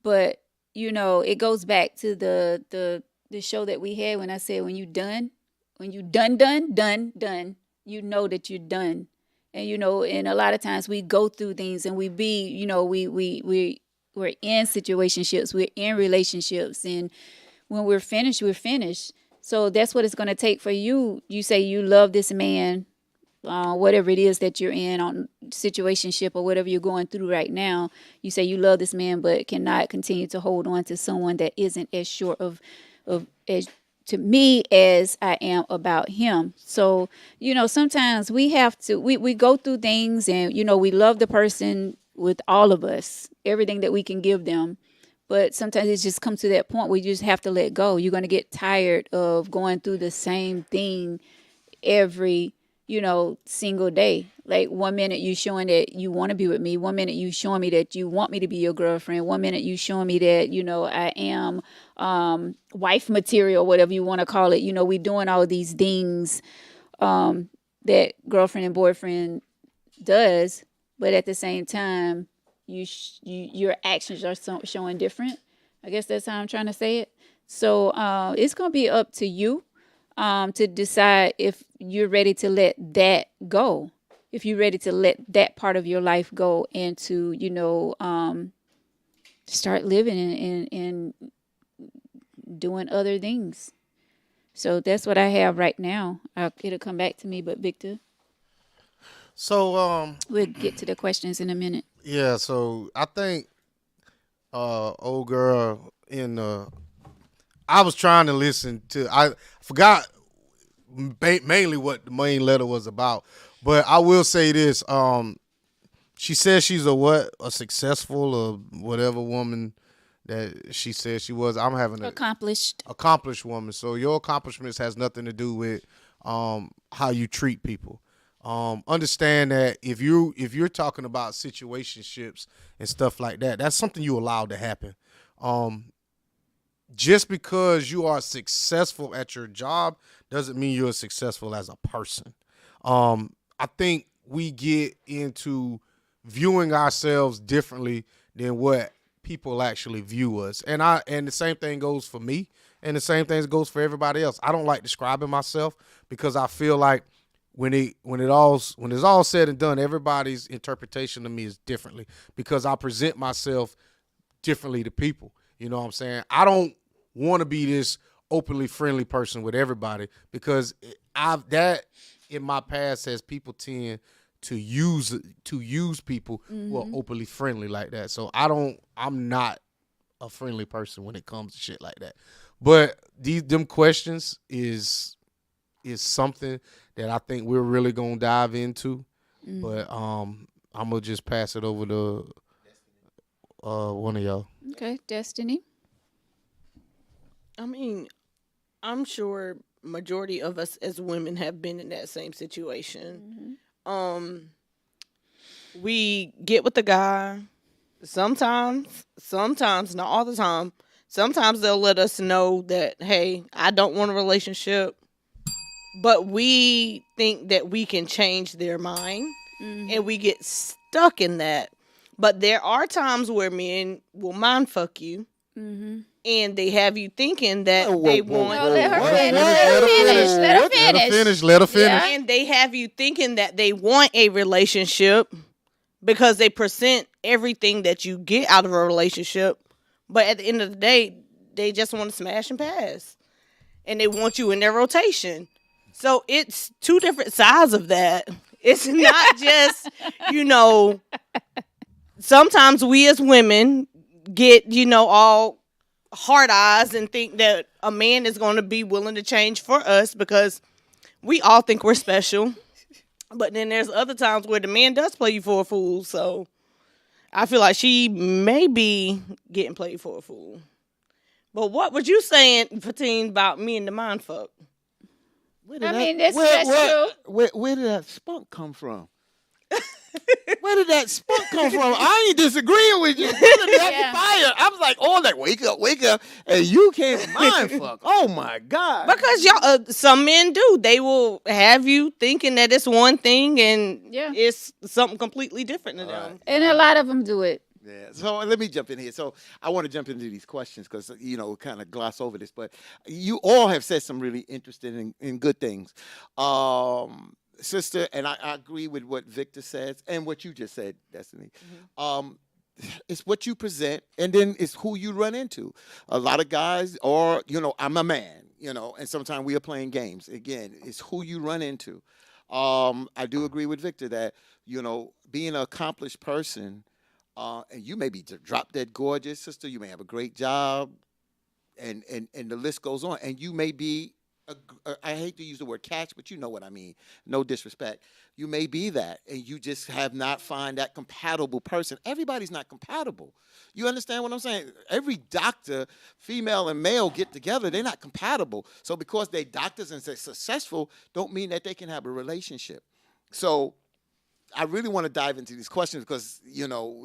But, it goes back to the show that we had when I said when you done, done, you know that you're done. And, and a lot of times we go through things and we're in situationships, we're in relationships, and when we're finished, we're finished. So that's what it's going to take for you. You say you love this man, whatever it is that you're in on situationship or whatever you're going through right now. You say you love this man, but cannot continue to hold on to someone that isn't as short of as to me as I am about him. So, sometimes we have to, we go through things and, we love the person with all of us, everything that we can give them. But sometimes it just comes to that point where you just have to let go. You're going to get tired of going through the same thing every, single day. Like 1 minute you showing that you want to be with me. 1 minute you showing me that you want me to be your girlfriend. 1 minute you showing me that, I am wife material, whatever you want to call it. We doing all these things that girlfriend and boyfriend does. But at the same time, your actions are showing different. I guess that's how I'm trying to say it. So it's going to be up to you to decide if you're ready to let that go. If you're ready to let that part of your life go and to, start living and doing other things. So that's what I have right now. It'll come back to me, but Victor, So we'll get to the questions in a minute. yeah, so I think old girl I was trying to listen to, I forgot mainly what the main letter was about, but I will say this. She says she's a successful or whatever woman that she said she was. I'm having an accomplished woman. So your accomplishments has nothing to do with how you treat people. Understand that if you're talking about situationships and stuff like that, that's something you allow to happen. Just because you are successful at your job doesn't mean you're successful as a person. I think we get into viewing ourselves differently than what people actually view us. And the same thing goes for me, and the same thing goes for everybody else. I don't like describing myself because I feel like when it's all said and done, everybody's interpretation of me is differently because I present myself differently to people. You know what I'm saying? I don't want to be this openly friendly person with everybody because that in my past has people tend to use people who are openly friendly like that. So I'm not a friendly person when it comes to shit like that. But them questions is something that I think we're really gonna dive into. But I'm gonna just pass it over to one of y'all. Okay, Destiny. I mean, I'm sure majority of us as women have been in that same situation. We get with the guy. Sometimes, not all the time. Sometimes they'll let us know that, hey, I don't want a relationship. But we think that we can change their mind. And we get stuck in that. But there are times where men will mind fuck you. And they have you thinking that they want. Let her finish. Let her finish. Yeah. And they have you thinking that they want a relationship because they present everything that you get out of a relationship. But at the end of the day, they just want to smash and pass. And they want you in their rotation. So it's two different sides of that. It's not just, sometimes we as women get, all hard eyes and think that a man is going to be willing to change for us because we all think we're special. But then there's other times where the man does play you for a fool. So I feel like she may be getting played for a fool. But what was you saying, Fatine, about me and the mind fuck? Where I did mean, that's true. Where did that spunk come from? Where did that spunk come from? I ain't disagreeing with you. Where did that Yeah. fire? I was like, oh, like wake up, and you can't mind fuck. Oh my god! Because y'all, some men do. They will have you thinking that it's one thing and Yeah. it's something completely different to them. And a lot of them do it. Yeah. So let me jump in here. So I want to jump into these questions because kind of gloss over this, but you all have said some really interesting and good things. Sister, and I agree with what Victor says and what you just said, Destiny. It's what you present, and then it's who you run into. A lot of guys, or I'm a man, and sometimes we are playing games. Again, it's who you run into. I do agree with Victor that being an accomplished person, and you may be drop dead gorgeous, sister. You may have a great job, and the list goes on, and you may be. I hate to use the word catch, but you know what I mean. No disrespect. You may be that, and you just have not found that compatible person. Everybody's not compatible. You understand what I'm saying? Every doctor, female and male, get together. They're not compatible. So because they're doctors and they're successful, don't mean that they can have a relationship. So I really want to dive into these questions because,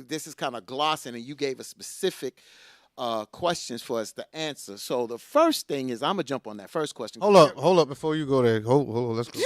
this is kind of glossing, and you gave a specific questions for us to answer. So the first thing is, I'm gonna jump on that first question. Hold up before you go there. Hold, let's go.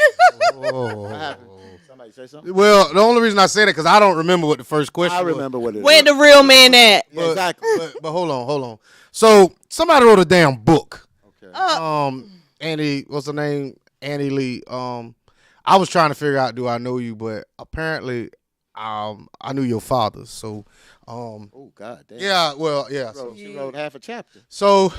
What happened? Somebody say something? Well, the only reason I said it because I don't remember what the first question I was. remember what it is. Where the real man at? Yeah, exactly. But hold on. So somebody wrote a damn book. Okay. Annie, what's her name? Annie Lee. I was trying to figure out, do I know you? But apparently, I knew your father. So, Oh God. Damn. yeah. Well, yeah. She wrote half a chapter. So,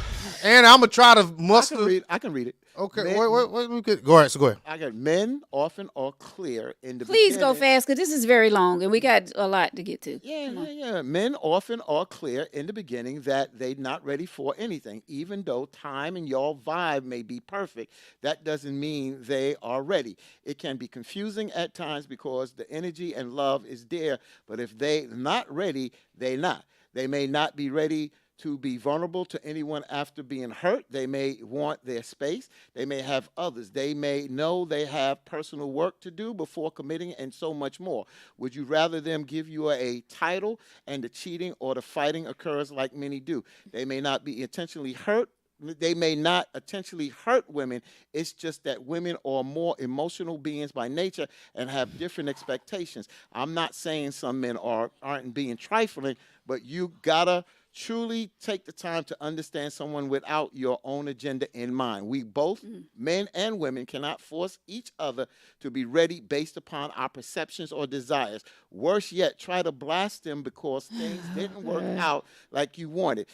and I'm gonna try to muster. I can read it. Okay. Men- Wait. Go ahead. So go ahead. I got men often are clear in the Please go beginning. fast because this is very long and we got a lot to get to. Yeah. Men often are clear in the beginning that they're not ready for anything. Even though time and your vibe may be perfect, that doesn't mean they are ready. It can be confusing at times because the energy and love is there, but if they're not ready, they're not. They may not be ready to be vulnerable to anyone after being hurt. They may want their space. They may have others. They may know they have personal work to do before committing, and so much more. Would you rather them give you a title and the cheating or the fighting occurs like many do? They may not be intentionally hurt. They may not intentionally hurt women. It's just that women are more emotional beings by nature and have different expectations. I'm not saying some men aren't being trifling, but you gotta truly take the time to understand someone without your own agenda in mind. We both, men and women, cannot force each other to be ready based upon our perceptions or desires. Worse yet, try to blast them because things didn't work out like you wanted.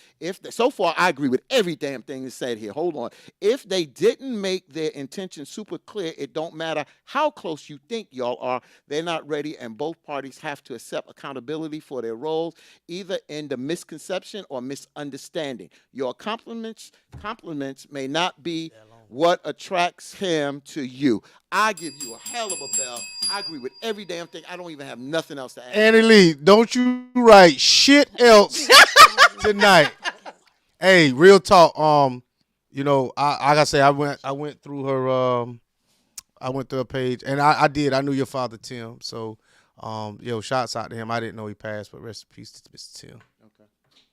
So far, I agree with every damn thing that's said here. Hold on. If they didn't make their intention super clear, it don't matter how close you think y'all are, they're not ready, and both parties have to accept accountability for their roles, either in the misconception or misunderstanding. Your compliments may not be what attracts him to you. I give you a hell of a bell. I agree with every damn thing. I don't even have nothing else to add. Annie Lee, don't you write shit else tonight. Hey, real talk. I gotta say, I went through her. I went through her page, and I did. I knew your father, Tim. So, shouts out to him. I didn't know he passed, but rest in peace to Mr. Tim. Okay.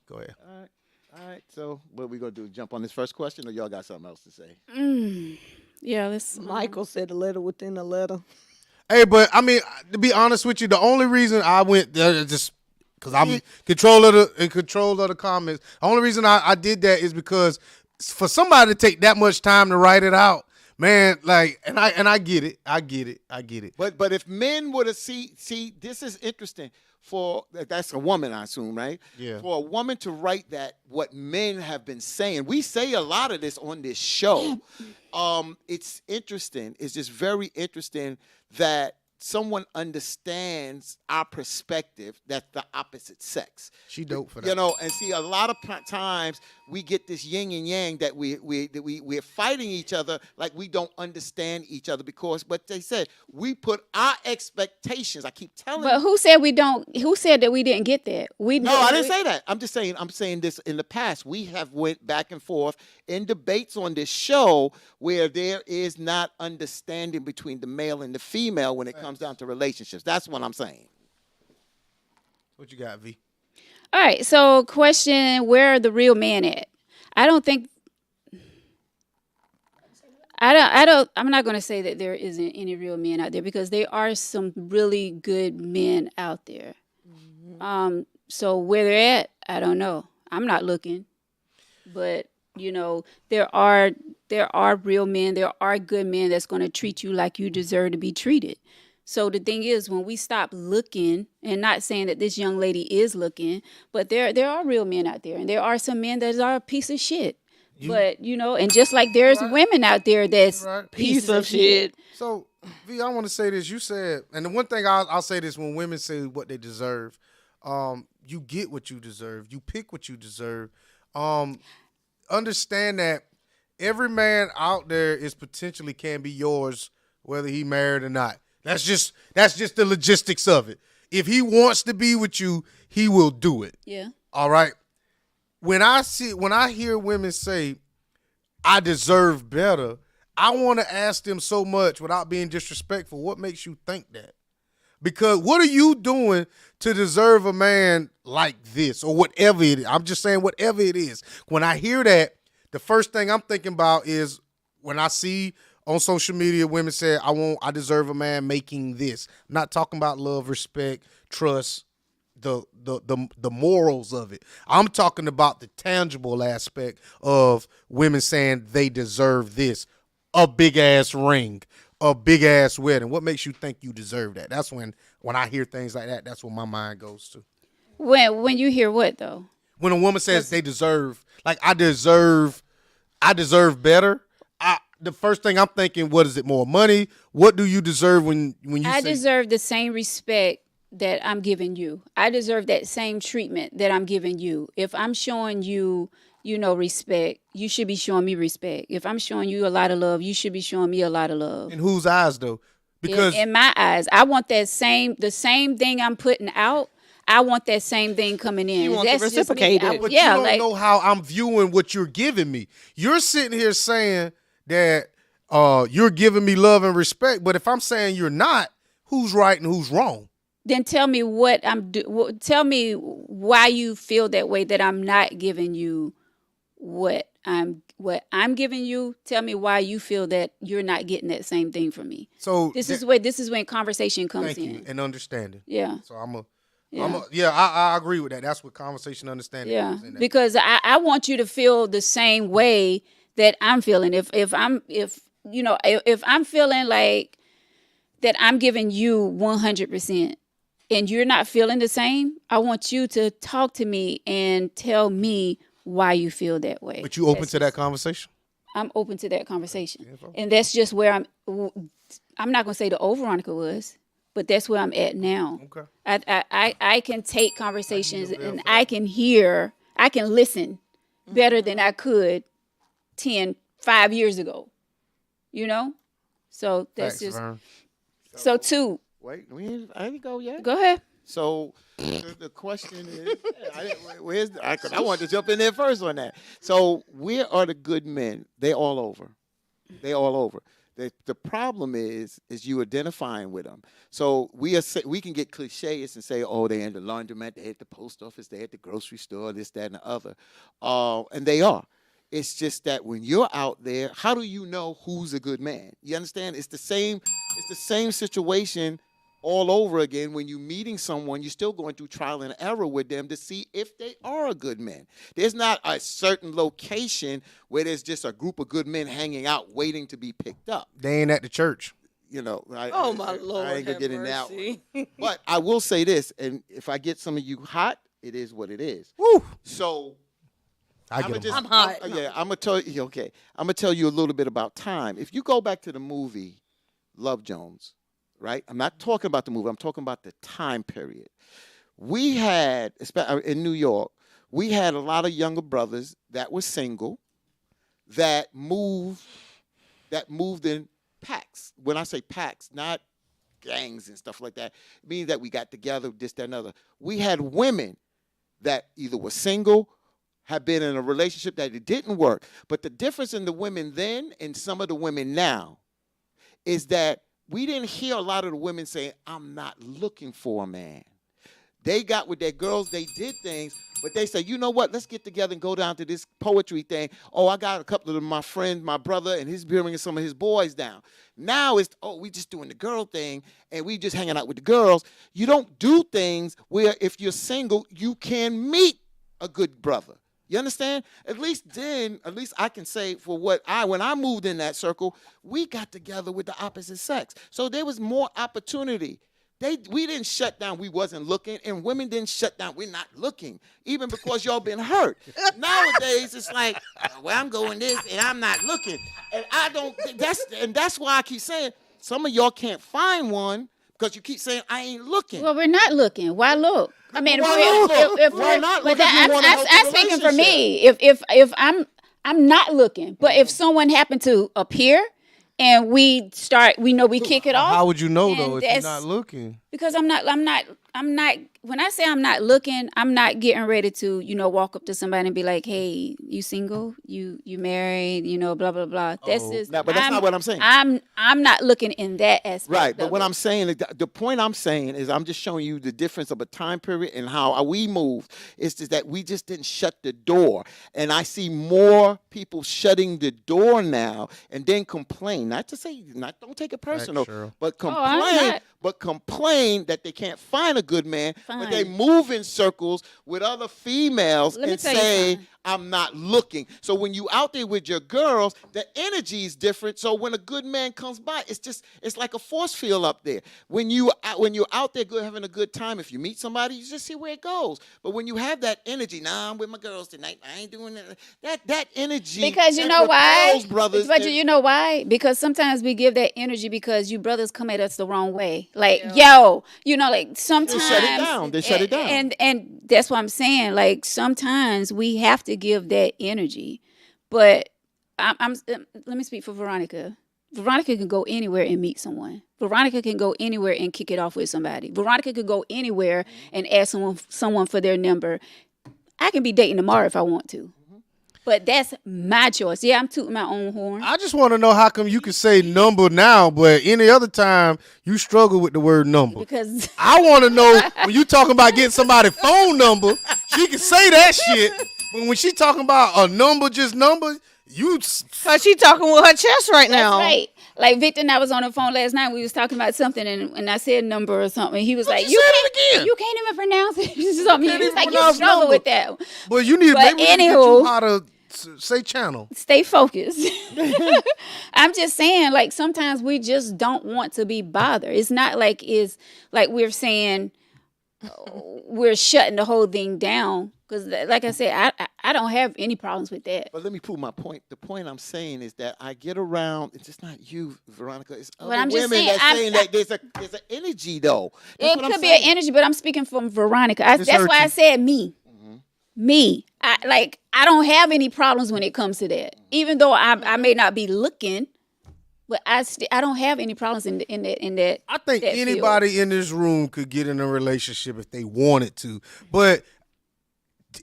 Go ahead. All right. So what we gonna do? Jump on this first question, or y'all got something else to say? Yeah, let's. Michael said a letter within a letter. Hey, but I mean, to be honest with you, the only reason I went there is just because I'm in control of the comments. The only reason I did that is because for somebody to take that much time to write it out, man, like, and I get it. I get it. But if men were to see, this is interesting. That's a woman, I assume, right? Yeah. For a woman to write that, what men have been saying, we say a lot of this on this show. It's interesting. It's just very interesting that someone understands our perspective that's the opposite sex. She dope for that. You know, and see, a lot of times we get this yin and yang that we're fighting each other like we don't understand each other because what they said, we put our expectations. I keep telling But you. who said we don't? Who said that we didn't get that? No, I didn't say that. I'm saying this in the past. We have went back and forth in debates on this show where there is not understanding between the male and the female when it comes down to relationships. That's what I'm saying. What you got, V? All right. So, question: where are the real men at? I don't think. I'm not going to say that there isn't any real men out there because there are some really good men out there. So where they're at, I don't know. I'm not looking, but there are real men. There are good men that's going to treat you like you deserve to be treated. So the thing is, when we stop looking, and not saying that this young lady is looking, but there are real men out there, and there are some men that are a piece of shit. But and just like there's women out there that's Piece of shit. So, V, I want to say this. You said, and the one thing I'll say this: when women say what they deserve, you get what you deserve. You pick what you deserve. Understand that every man out there is potentially can be yours, whether he married or not. That's just the logistics of it. If he wants to be with you, he will do it. Yeah. All right. When I hear women say, I deserve better, I want to ask them so much without being disrespectful, what makes you think that? Because what are you doing to deserve a man like this or whatever it is? I'm just saying whatever it is. When I hear that, the first thing I'm thinking about is when I see on social media women say, I deserve a man making this. I'm not talking about love, respect, trust, the morals of it. I'm talking about the tangible aspect of women saying they deserve this. A big ass ring, a big ass wedding. What makes you think you deserve that? That's when I hear things like that, that's what my mind goes to. When you hear what though? When a woman says they deserve, like I deserve better. The first thing I'm thinking, what is it, more money? What do you deserve when you I say deserve the same respect that I'm giving you. I deserve that same treatment that I'm giving you. If I'm showing you, respect, you should be showing me respect. If I'm showing you a lot of love, you should be showing me a lot of love. in whose eyes though? Because In my eyes, I want the same thing I'm putting out. I want that same thing coming in. You want it That's just me. reciprocated. But Yeah, you don't like know how I'm viewing what you're giving me. You're sitting here saying that you're giving me love and respect, but if I'm saying you're not, who's right and who's wrong? then tell me what tell me why you feel that way, that I'm not giving you what I'm giving you. Tell me why you feel that you're not getting that same thing from me. So This is when conversation comes thank in. you and understanding. Yeah. So Yeah. I agree with that. That's what conversation understanding Yeah, is in that. because I want you to feel the same way that I'm feeling. If I'm feeling like that I'm giving you 100% and you're not feeling the same, I want you to talk to me and tell me why you feel that way. But you open to that conversation? I'm open to that conversation, and that's just where I'm not gonna say the old Veronica was, but that's where I'm at now. Okay. I can take conversations and I can listen better than I could 5 years ago, So that's Facts, just, Vern. so two, Wait, I didn't go yet. go ahead. So the question is, I wanted to jump in there first on that. So where are the good men? They all over. They all over. The problem is you identifying with them. So we can get cliches and say, oh, they're in the laundromat, they're at the post office, they're at the grocery store, this, that, and the other. And they are. It's just that when you're out there, how do you know who's a good man? You understand? It's the same situation all over again. When you're meeting someone, you're still going through trial and error with them to see if they are a good man. There's not a certain location where there's just a group of good men hanging out waiting to be picked up. They ain't at the church. Oh my Lord, I ain't gonna have get in that mercy. one. But I will say this, and if I get some of you hot, it is what it is. Woo! So I get 'em I'm hot. I'm gonna tell you. Okay, I'm gonna tell you a little bit about time. If you go back to the movie Love Jones, right? I'm not talking about the movie. I'm talking about the time period. We had, in New York, we had a lot of younger brothers that were single that moved in packs. When I say packs, not gangs and stuff like that, it means that we got together, this, that, and other. We had women that either were single, had been in a relationship that it didn't work. But the difference in the women then and some of the women now is that we didn't hear a lot of the women saying, I'm not looking for a man. They got with their girls, they did things, but they said, you know what, let's get together and go down to this poetry thing. Oh, I got a couple of my friends, my brother, and he's bringing some of his boys down. Now it's, we just doing the girl thing, and we just hanging out with the girls. You don't do things where if you're single, you can meet a good brother. You understand? At least I can say when I moved in that circle, we got together with the opposite sex. So there was more opportunity. We didn't shut down, we wasn't looking, and women didn't shut down, we're not looking, even because y'all been hurt. Nowadays, it's like, well, I'm going this, and I'm not looking. And that's why I keep saying, some of y'all can't find one, because you keep saying, I ain't looking. Well, we're not looking. Why look? I mean, Why not? But I'm speaking for me. If I'm not looking, but if someone happened to appear, and we know we kick it off. How would you know though if you're that's- not looking? Because I'm not. When I say I'm not looking, I'm not getting ready to, walk up to somebody and be like, "Hey, you single? You married? Blah blah blah." No, but that's not what I'm saying. I'm not looking in that aspect. Right, but what it. I'm saying, the point I'm saying is I'm just showing you the difference of a time period and how we moved. It's just that we just didn't shut the door. And I see more people shutting the door now and then complain. Not to say, don't take it personal, Cheryl. but I'm complain that they can't find a good man, but Fine. they move in circles with other females Let me and tell you say, something. I'm not looking. So when you out there with your girls, the energy is different. So when a good man comes by, it's like a force field up there. When you're out there having a good time, if you meet somebody, you just see where it goes. But when you have that energy, I'm with my girls tonight, I ain't doing that. That energy. Because you it know why? repels brothers. But you know why? Because sometimes we give that energy because you brothers come at us the wrong way. Like, like sometimes shut it down. They shut it down. And that's what I'm saying. Like sometimes we have to give that energy. But let me speak for Veronica. Veronica can go anywhere and meet someone. Veronica can go anywhere and kick it off with somebody. Veronica could go anywhere and ask someone for their number. I can be dating tomorrow if I want to. But that's my choice. Yeah, I'm tooting my own horn. I just want to know how come you can say number now, but any other time you struggle with the word number. Because I want to know when you talking about getting somebody's phone number, she can say that shit. But when she talking about a number, just number, Cause she talking with her chest right now. that's right. Like Victor and I was on the phone last night. We was talking about something, and I said number or something. He was like, you said it again. You can't even pronounce it." Something. can't He's even like, "You pronounce struggle number." with that." But you need But maybe we need to get anywho- you how to say channel. Stay focused. I'm just saying, like sometimes we just don't want to be bothered. It's not like we're saying we're shutting the whole thing down. Because, like I said, I don't have any problems with that. But let me prove my point. The point I'm saying is that I get around. It's just not you, Veronica. It's other I'm just women saying, that saying that there's an energy though. That's It what I'm could be saying. an energy, but I'm speaking from Veronica. It's That's why I hurting. said me. Me. I don't have any problems when it comes to that. Even though I may not be looking, but I don't have any problems in that. I think that field. anybody in this room could get in a relationship if they wanted to. But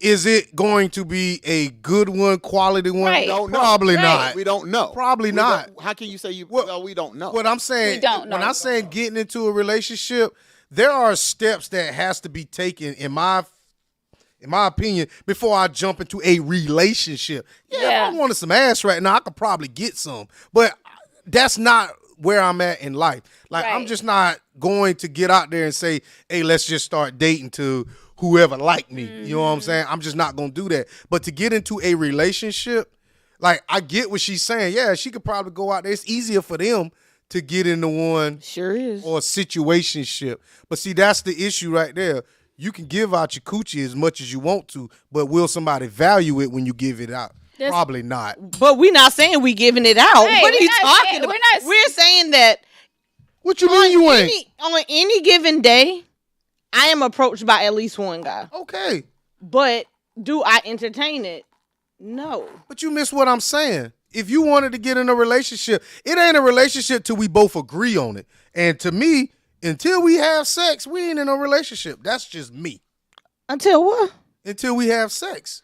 is it going to be a good one, quality one? Right. Don't know. Probably Right. not. We don't know. Probably We not. don't- How can you say you? What- Well, we don't know. What I'm saying, We don't when know. I'm saying getting into a relationship, there are steps that has to be taken in my opinion before I jump into a relationship. Yeah, Yeah. if I wanted some ass right now, I could probably get some, but that's not where I'm at in life. Like I'm Right. just not going to get out there and say, "Hey, let's just start dating to whoever like me." You know what I'm saying? I'm just not gonna do that. But to get into a relationship, like I get what she's saying. Yeah, she could probably go out there. It's easier for them to get into one Sure is. or a situationship. But see, that's the issue right there. You can give out your coochie as much as you want to, but will somebody value it when you give it out? That's- Probably not. But we're not saying we giving it out. Right, what are we're you not talking saying- about? we're not- We're saying that What you mean you ain't? On any given day, I am approached by at least one guy. Okay. But do I entertain it? No. But you miss what I'm saying. If you wanted to get in a relationship, it ain't a relationship till we both agree on it. And to me, until we have sex, we ain't in a relationship. That's just me. Until what? Until we have sex.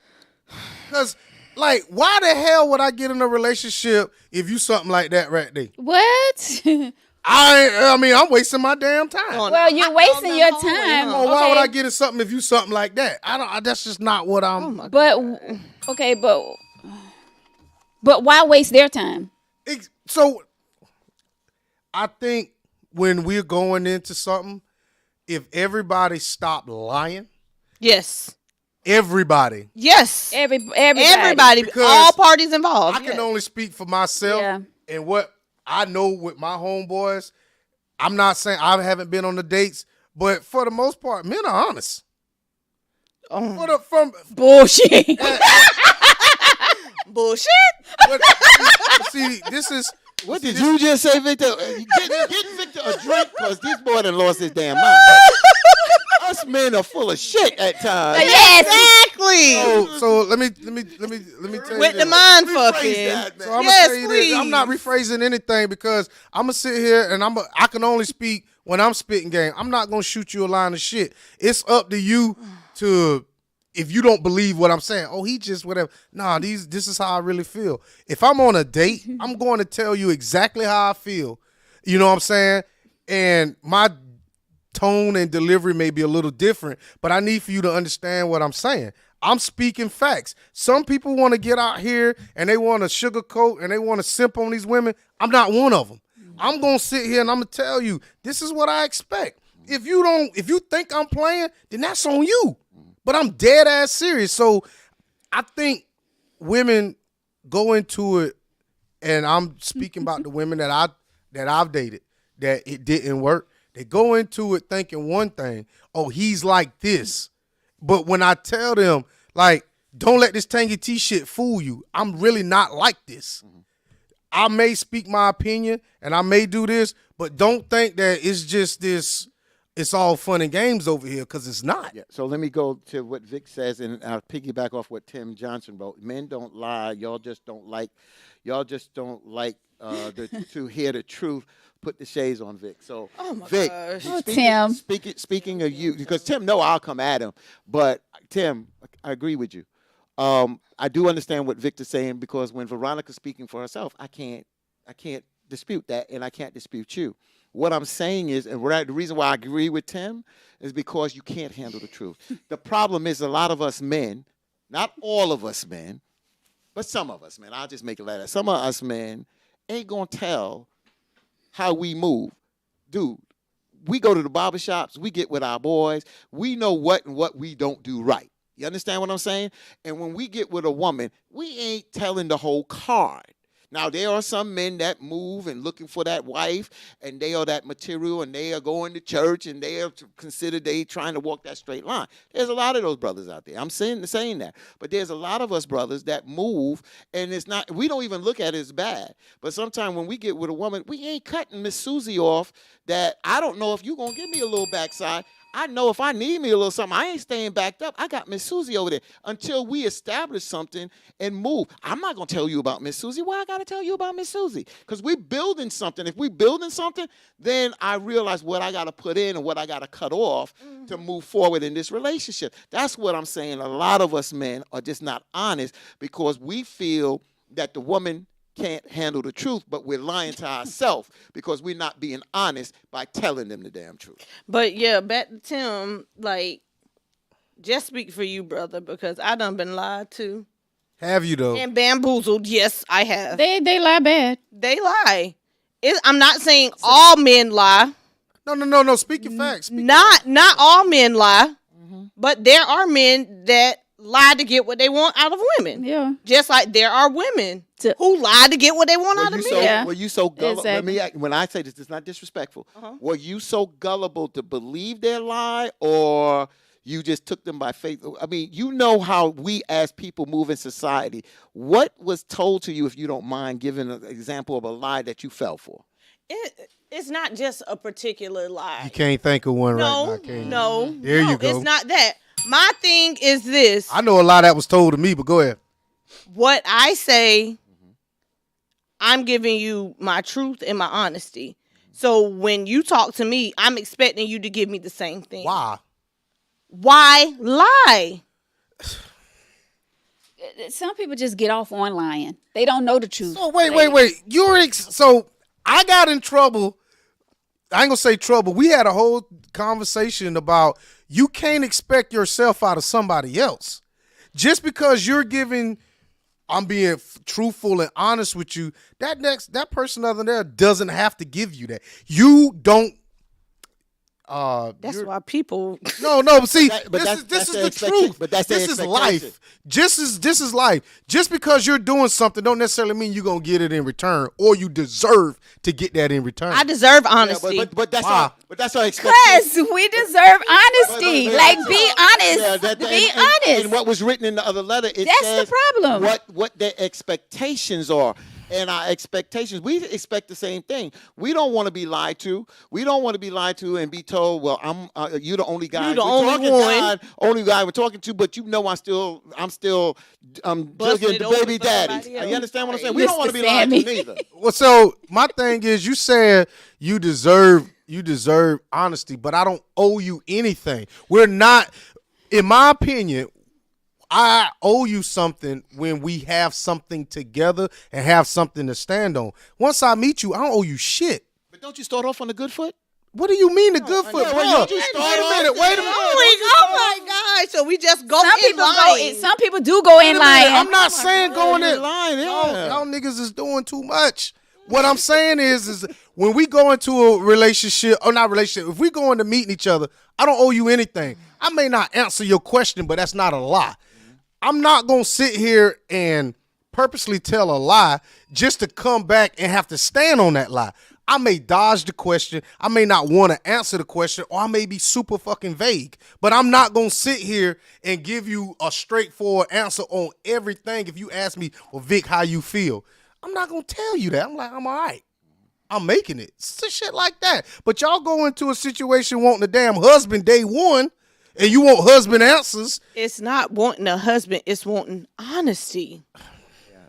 Because, like, why the hell would I get in a relationship if you something like that right there? What? I mean, I'm wasting my damn time. Well, you're wasting your time. Well, why would Okay. I get in something if you something like that? That's just not what I'm. But okay, but why waste their time? So, I think when we're going into something, if everybody stopped lying, Yes. everybody. Yes. Everybody. Because all parties involved. I can only speak for myself Yeah. and what I know with my homeboys. I'm not saying I haven't been on the dates, but for the most part, men are honest. Bullshit. Bullshit. But, see, this is What did you just say, Victor? Get Victor a drink because this boy done lost his damn mind. Us men are full of shit at times. Exactly. So let me tell you With the this. mind Rephrase fucking. that, man. So I'm Yes, gonna tell you please. this. I'm not rephrasing anything because I'm gonna sit here and I can only speak when I'm spitting game. I'm not gonna shoot you a line of shit. It's up to you to, if you don't believe what I'm saying. Oh, he just whatever. Nah, this is how I really feel. If I'm on a date, I'm going to tell you exactly how I feel. You know what I'm saying? And my tone and delivery may be a little different, but I need for you to understand what I'm saying. I'm speaking facts. Some people want to get out here and they want to sugarcoat and they want to simp on these women. I'm not one of them. I'm going to sit here and I'm going to tell you, this is what I expect. If you think I'm playing, then that's on you. But I'm dead ass serious. So I think women go into it, and I'm speaking about the women that I've dated that it didn't work. They go into it thinking one thing, oh, he's like this. But when I tell them, like, don't let this Tangy T shit fool you, I'm really not like this. I may speak my opinion and I may do this, but don't think that it's just this, it's all fun and games over here, because it's not. Yeah. So let me go to what Vic says, and I'll piggyback off what Tim Johnson wrote. Men don't lie. Y'all just don't like to hear the truth. Put the shades on Vic. So, Oh my Vic, gosh. Oh, Tim. Speaking of you, because Tim, no, I'll come at him. But Tim, I agree with you. I do understand what Victor's saying, because when Veronica's speaking for herself, I can't dispute that, and I can't dispute you. What I'm saying is, and the reason why I agree with Tim is because you can't handle the truth. The problem is a lot of us men, not all of us men, but some of us men, I'll just make it like that. Some of us men ain't gonna tell how we move. Dude, we go to the barbershops, we get with our boys, we know what and what we don't do right. You understand what I'm saying? And when we get with a woman, we ain't telling the whole card. Now, there are some men that move and looking for that wife, and they are that material, and they are going to church, and they are considered they trying to walk that straight line. There's a lot of those brothers out there. I'm saying that. But there's a lot of us brothers that move, and it's not, we don't even look at it as bad. But sometimes when we get with a woman, we ain't cutting Miss Susie off that I don't know if you going to give me a little backside. I know if I need me a little something, I ain't staying backed up. I got Miss Susie over there until we establish something and move. I'm not going to tell you about Miss Susie. Why I got to tell you about Miss Susie? Because we're building something. If we're building something, then I realize what I got to put in and what I got to cut off to move forward in this relationship. That's what I'm saying. A lot of us men are just not honest because we feel that the woman can't handle the truth, but we're lying to ourselves because we're not being honest by telling them the damn truth. But yeah, back to Tim, like, just speak for you, brother, because I done been lied to Have you though? and bamboozled. Yes, I have. They lie bad. They lie. I'm not saying all men lie. No. Speak your facts. Not all men lie, but there are men that lie to get what they want out of women. Yeah. Just like there are women who lie to get what they want out of men. Yeah. Were you so gullible? Exactly. When I say this, it's not disrespectful. Were you so gullible to believe their lie, or you just took them by faith? I mean, you know how we as people move in society. What was told to you, if you don't mind giving an example of a lie that you fell for? It's not just a particular lie. You can't think of one right No, now, can you? no. There no, you go. It's not that. My thing is this. I know a lot that was told to me, but go ahead. What I say, I'm giving you my truth and my honesty. So when you talk to me, I'm expecting you to give me the same thing. Why? Why lie? Some people just get off on lying. They don't know the truth. So wait. So I got in trouble. I ain't gonna say trouble. We had a whole conversation about you can't expect yourself out of somebody else. Just because you're giving, I'm being truthful and honest with you, that person other there doesn't have to give you that. You don't. That's why people. No, but see, But this is the the truth. But that's the this is expectation. life. This is life. Just because you're doing something don't necessarily mean you're gonna get it in return, or you deserve to get that in return. I deserve Yeah, honesty. but that's Why? our expectation. Because we deserve honesty. Like, be honest. Yeah, Be and, honest. And what was written in the other letter, it That's says the problem. What their expectations are. And our expectations, we expect the same thing. We don't want to be lied to. We don't want to be lied to and be told, "Well, you're the only guy. You the we're only talking one. God, only guy we're talking to." But you know, I'm still Busting jugging it the open baby for daddy. somebody else. You understand what I'm saying? Right. We don't want to Mr. be lied to Sammy. neither. Well, so my thing is, you said you deserve honesty, but I don't owe you anything. We're not, in my opinion, I owe you something when we have something together and have something to stand on. Once I meet you, I don't owe you shit. But don't you start off on the good foot? What do you mean the good foot, yeah, bro? well, you Wait just a start off minute. there. Wait a minute. Oh my God! So we just go Some in people lying. some people do go Wait in a minute. lying. I'm not saying going you're in lying, yeah. Y'all niggas is doing too much. What I'm saying is when we go into a relationship, or not relationship, if we go into meeting each other, I don't owe you anything. I may not answer your question, but that's not a lie. I'm not going to sit here and purposely tell a lie just to come back and have to stand on that lie. I may dodge the question. I may not want to answer the question, or I may be super fucking vague. But I'm not going to sit here and give you a straightforward answer on everything. If you ask me, well, Vic, how you feel? I'm not going to tell you that. I'm like, I'm all right. I'm making it. It's shit like that. But y'all go into a situation wanting a damn husband day one, and you want husband answers. It's not wanting a husband; it's wanting honesty.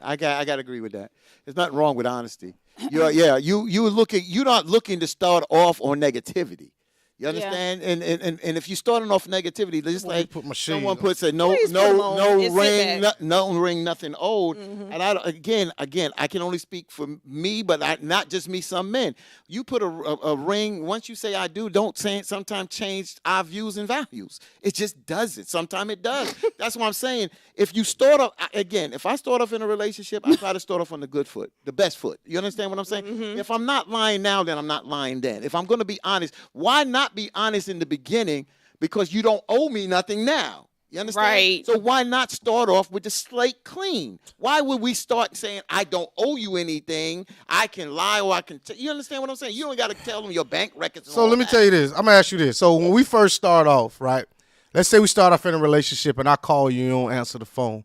I got to agree with that. There's nothing wrong with honesty. You're not looking to start off on negativity. You understand? And if you're starting off negativity, just Why you like put my someone shades puts a no Please put 'em on and sit ring, back. no ring, nothing old. And again, I can only speak for me, but not just me. Some men, you put a ring. Once you say I do, don't say it. Sometimes change our views and values. It just does it. Sometimes it does. That's what I'm saying. If you start off again, if I start off in a relationship, I try to start off on the good foot, the best foot. You understand what I'm saying? If I'm not lying now, then I'm not lying then. If I'm going to be honest, why not be honest in the beginning? Because you don't owe me nothing now. You understand? Right. So why not start off with the slate clean? Why would we start saying, I don't owe you anything, I can lie, or I can you understand what I'm saying? You don't got to tell them your bank records. So let me tell you this. I'm going to ask you this. So when we first start off, right, let's say we start off in a relationship and I call you and you don't answer the phone.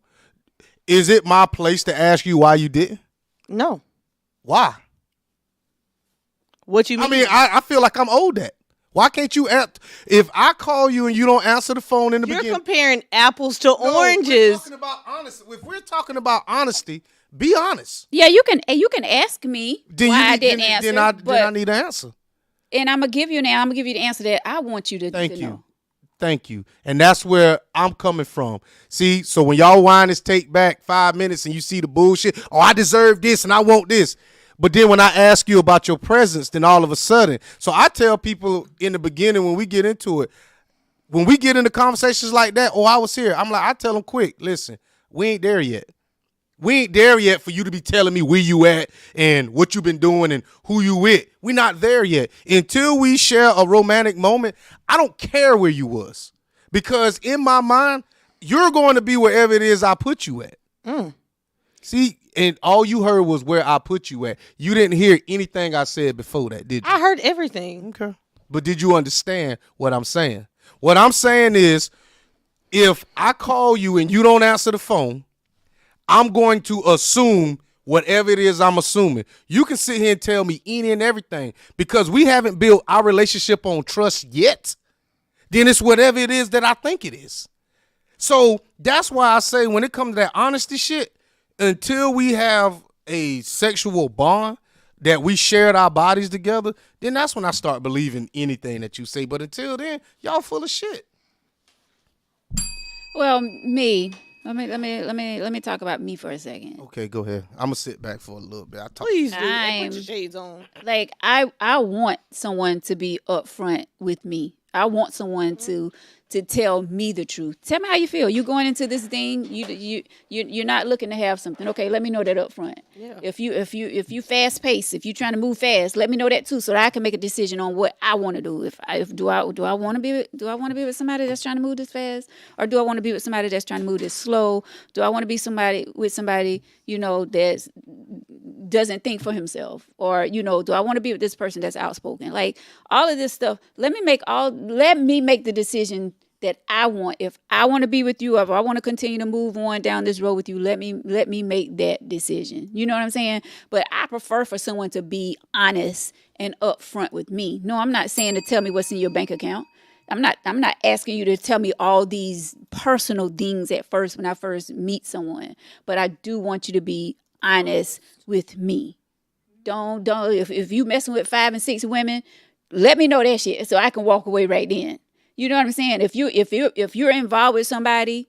Is it my place to ask you why you didn't? No. Why? What you mean? I mean, I feel like I'm owed that. Why can't you if I call you and you don't answer the phone in the You're beginning? comparing apples to No, oranges. We're talking about honesty. If we're talking about honesty, be honest. Yeah, you can ask me Then why you I need- didn't then- answer. Then I but, need an answer. and I'm gonna give you the answer that I want you to, Thank to you. know. Thank you. And that's where I'm coming from. See, so when y'all wind this take back 5 minutes and you see the bullshit, oh, I deserve this and I want this. But then when I ask you about your presence, then all of a sudden, so I tell people in the beginning when we get into it, when we get into conversations like that, oh, I was here. I'm like, I tell them quick, listen, we ain't there yet. We ain't there yet for you to be telling me where you at and what you been doing and who you with. We not there yet. Until we share a romantic moment, I don't care where you was. Because in my mind, you're going to be wherever it is I put you at. See, and all you heard was where I put you at. You didn't hear anything I said before that, did you? I heard everything. Okay. But did you understand what I'm saying? What I'm saying is, if I call you and you don't answer the phone, I'm going to assume whatever it is I'm assuming. You can sit here and tell me any and everything because we haven't built our relationship on trust yet. Then it's whatever it is that I think it is. So that's why I say when it comes to that honesty shit, until we have a sexual bond that we shared our bodies together, then that's when I start believing anything that you say. But until then, y'all full of shit. Well, me. Let me talk about me for a second. Okay, go ahead. I'm gonna sit back for a little bit. Please do. Put I'm- your shades on. Like I want someone to be upfront with me. I want someone to tell me the truth. Tell me how you feel. You going into this thing, you're not looking to have something. Okay, let me know that up front. Yeah. If you fast paced, if you're trying to move fast, let me know that too, so that I can make a decision on what I want to do. Do I want to be with somebody that's trying to move this fast, or do I want to be with somebody that's trying to move this slow? Do I want to be with somebody that doesn't think for himself, or do I want to be with this person that's outspoken? Like all of this stuff. Let me make the decision that I want. If I want to be with you, or if I want to continue to move on down this road with you, let me make that decision. You know what I'm saying? But I prefer for someone to be honest and upfront with me. No, I'm not saying to tell me what's in your bank account. I'm not asking you to tell me all these personal things at first when I first meet someone. But I do want you to be honest with me. Don't if you messing with 5 and 6 women, let me know that shit so I can walk away right then. You know what I'm saying? If you're involved with somebody,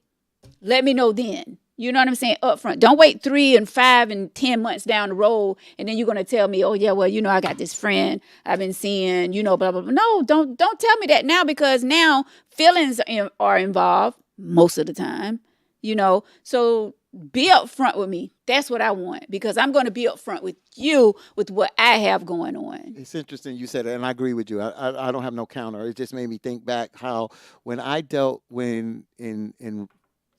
let me know then. You know what I'm saying? Up front. Don't wait 3 and 5 and 10 months down the road and then you're gonna tell me, oh yeah, well, I got this friend I've been seeing, blah blah blah. No, don't tell me that now, because now feelings are involved most of the time. So be upfront with me. That's what I want, because I'm going to be upfront with you with what I have going on. It's interesting you said it, and I agree with you. I don't have no counter. It just made me think back how when I dealt in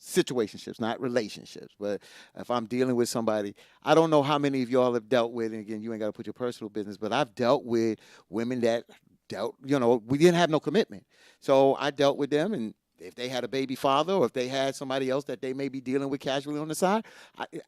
situationships, not relationships, but if I'm dealing with somebody, I don't know how many of y'all have dealt with, and again, you ain't got to put your personal business, but I've dealt with women that we didn't have no commitment. So I dealt with them, and if they had a baby father or if they had somebody else that they may be dealing with casually on the side,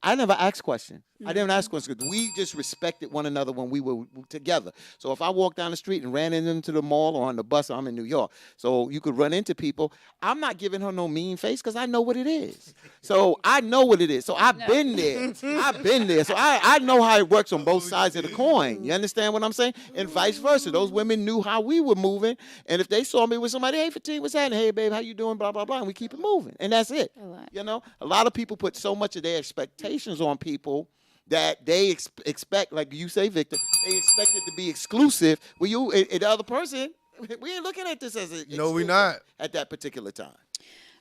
I never asked questions. I didn't ask questions because we just respected one another when we were together. So if I walked down the street and ran into the mall or on the bus, I'm in New York, so you could run into people, I'm not giving her no mean face because I know what it is. So I know what it is. So I've been there. So I know how it works on both sides of the coin. You understand what I'm saying? And vice versa. Those women knew how we were moving. And if they saw me with somebody, hey, Fatine, what's happening? Hey, babe, how you doing? Blah, blah, blah. And we keep it moving. And that's it. A lot of people put so much of their expectations on people that they expect, like you say, Victor, they expect it to be exclusive. Well, you and the other person, we ain't looking at this as a No, we not. at that particular time.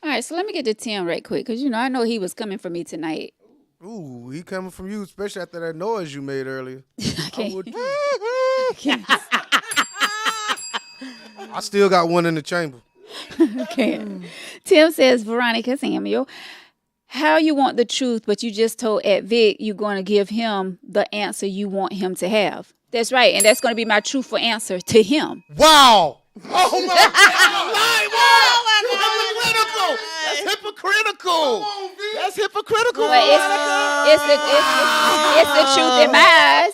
All right, so let me get to Tim right quick, because I know he was coming for me tonight. Ooh, he coming from you, especially after that noise you made earlier. Okay. I still got one in the chamber. Okay. Tim says, Veronica Samuel, how you want the truth, but you just told Ed Vic you're going to give him the answer you want him to have. That's right, and that's going to be my truthful answer to him. Wow. Oh my God! That's hypocritical. That's hypocritical. But it's the truth in my eyes.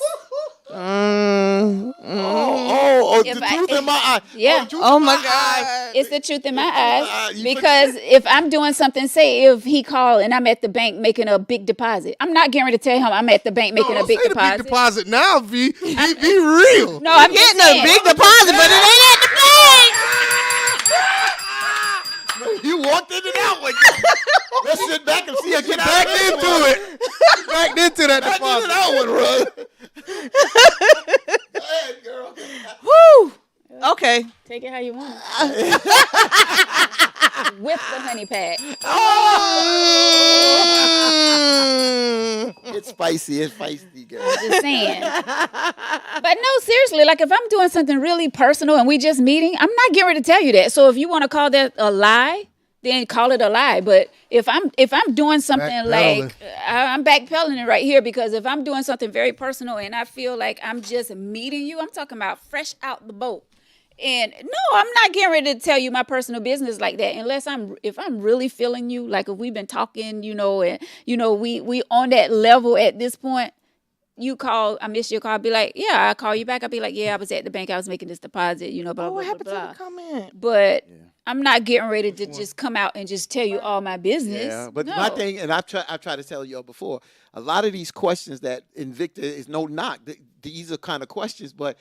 The truth in my eye. Yeah. Oh my God. It's the truth in my eyes. Because if I'm doing something, say if he called and I'm at the bank making a big deposit, I'm not getting ready to tell him I'm at the bank making a big deposit. Big deposit now, V. Be real. No, I'm Getting saying, a big deposit, but it ain't at the bank. You walked in and out like let's sit back and see her get Back into it. Back into that Back into deposit. that one, Rud. Go ahead, girl. Woo. Okay. take it how you want. With the honey pack. It's feisty, girl. Just saying. But no, seriously, like if I'm doing something really personal and we just meeting, I'm not getting ready to tell you that. So if you want to call that a lie, then call it a lie. But if I'm doing something like I'm backpedaling it right here, because if I'm doing something very personal and I feel like I'm just meeting you, I'm talking about fresh out the boat. And no, I'm not getting ready to tell you my personal business like that unless if I'm really feeling you, like if we've been talking, and we on that level at this point, you call, I missed your call, be like, yeah, I'll call you back. I'll be like, yeah, I was at the bank. I was making this deposit, blah, Oh, blah, what blah, happened blah. to the comment? But I'm not getting ready to just come out and just tell you all my business. Yeah, but No. my thing, and I've tried to tell y'all before, a lot of these questions that Invicta is no knock. These are kind of questions, but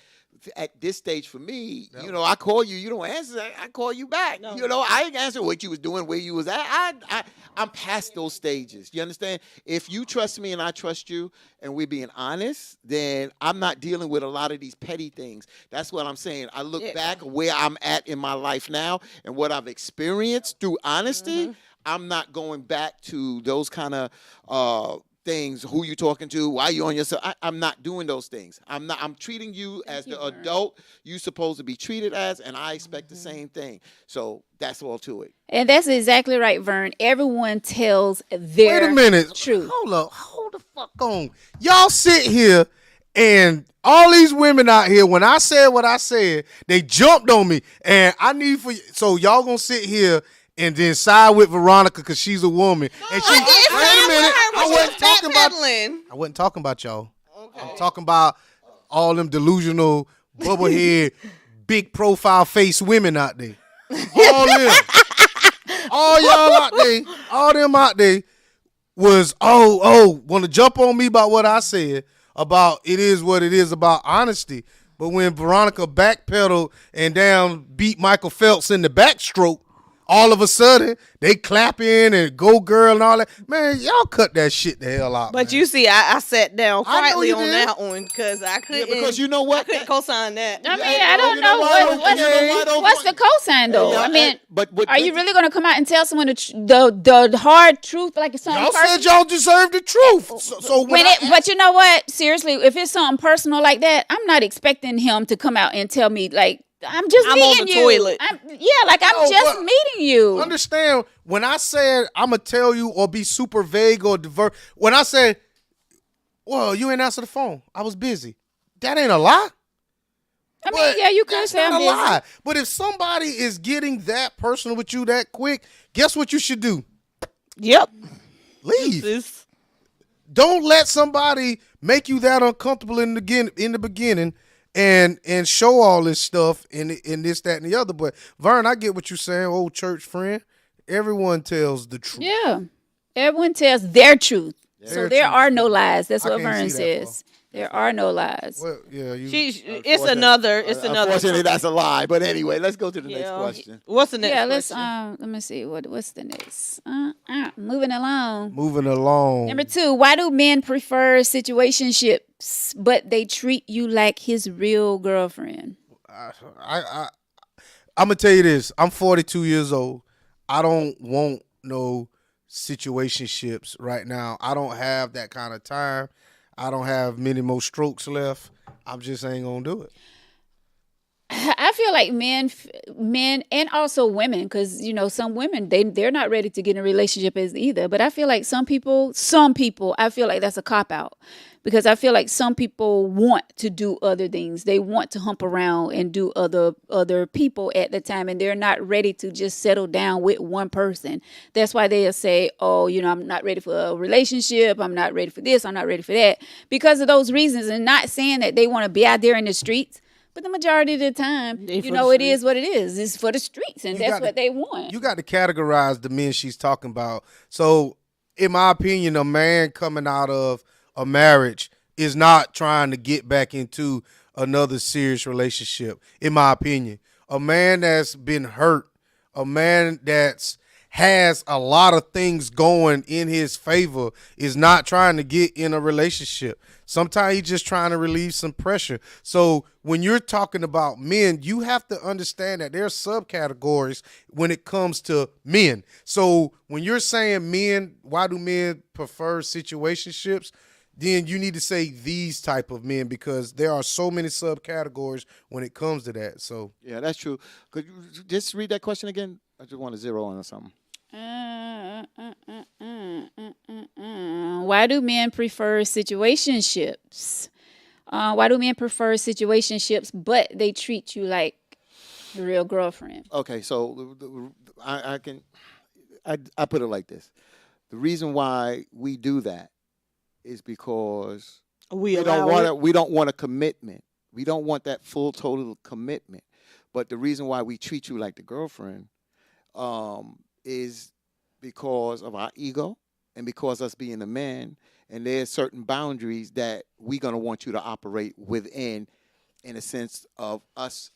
at this stage for me, I call you, you don't answer, I call you back. No. I ain't answer what you was doing, where you was at. I'm past those stages. You understand? If you trust me and I trust you, and we're being honest, then I'm not dealing with a lot of these petty things. That's what I'm saying. I look back where I'm at in my life now and what I've experienced through honesty. I'm not going back to those kind of things. Who you talking to? Why you on yourself? I'm not doing those things. I'm treating you as the adult you supposed to be treated as, and I expect the same thing. So that's all to it. And that's exactly right, Vern. Everyone tells their Wait a minute. truth. Hold up. Hold the fuck on. Y'all sit here and all these women out here, when I said what I said, they jumped on me. And I need for you. So y'all gonna sit here and then side with Veronica because she's a woman. And she, I didn't wait a side with minute. her, but I she wasn't was talking about. backpedaling. I wasn't talking about y'all. I'm talking about all them delusional, bubblehead, big profile face women out there. All them. All y'all out there, all them out there was, want to jump on me about what I said about it is what it is about honesty. But when Veronica backpedaled and down beat Michael Phelps in the backstroke, all of a sudden they clapping and go girl and all that. Man, y'all cut that shit the hell out. But man. you see, I sat down I know quietly you on did. that one because I couldn't. because you know what? I couldn't co-sign that. I mean, Yeah, I don't you know know why what's, don't- you know why don't- what's the cosign though. Yeah, I mean, but are you really going to come out and tell someone the hard truth like it's something Y'all personal? said y'all deserve the truth. So when But you know what? Seriously, if it's something personal like that, I'm not expecting him to come out and tell me like I'm just I'm on meeting the you. toilet. I'm No, just but meeting you. understand when I said I'm gonna tell you or be super vague or divert. When I say, "Well, you ain't answer the phone. I was busy." That ain't a lie. I mean, yeah, you could That's say I'm not a busy. lie. But if somebody is getting that personal with you that quick, guess what you should do? Yep. Leave. This- Don't let somebody make you that uncomfortable in the beginning and show all this stuff in this, that, and the other. But Vern, I get what you're saying, old church friend. Everyone tells the truth. Yeah, everyone tells their truth. So Their there truth. are no lies. That's I what can't Vern see that, says. There are no lies. Well, yeah, you. It's another. Unfortunately, that's a lie. But anyway, let's go to the next question. What's the next Yeah, let's question? let me see what's the next. Moving along. Moving along. Number 2, why do men prefer situationships, but they treat you like his real girlfriend? I'm gonna tell you this. I'm 42 years old. I don't want no situationships right now. I don't have that kind of time. I don't have many more strokes left. I'm just ain't gonna do it. I feel like men and also women, because some women they're not ready to get in a relationship as either. But I feel like some people, I feel like that's a cop out, because I feel like some people want to do other things. They want to hump around and do other people at the time, and they're not ready to just settle down with one person. That's why they'll say, "Oh, I'm not ready for a relationship. I'm not ready for this. I'm not ready for that," because of those reasons. And not saying that they want to be out there in the streets. But the majority of the time, it is what it is. It's for the streets, and that's what they want. You got to categorize the men she's talking about. So, in my opinion, a man coming out of a marriage is not trying to get back into another serious relationship, in my opinion. A man that's been hurt, a man that's has a lot of things going in his favor is not trying to get in a relationship. Sometimes he's just trying to relieve some pressure. So when you're talking about men, you have to understand that there are subcategories when it comes to men. So when you're saying men, why do men prefer situationships? Then you need to say these type of men, because there are so many subcategories when it comes to that. So Yeah, that's true. Could you just read that question again? I just want to zero on or something. Why do men prefer situationships? Why do men prefer situationships, but they treat you like the real girlfriend? Okay, so I put it like this: the reason why we do that is because We We don't want a commitment. We don't want that full total commitment. But the reason why we treat you like the girlfriend is because of our ego and because us being a man. And there's certain boundaries that we're gonna want you to operate within, in a sense of us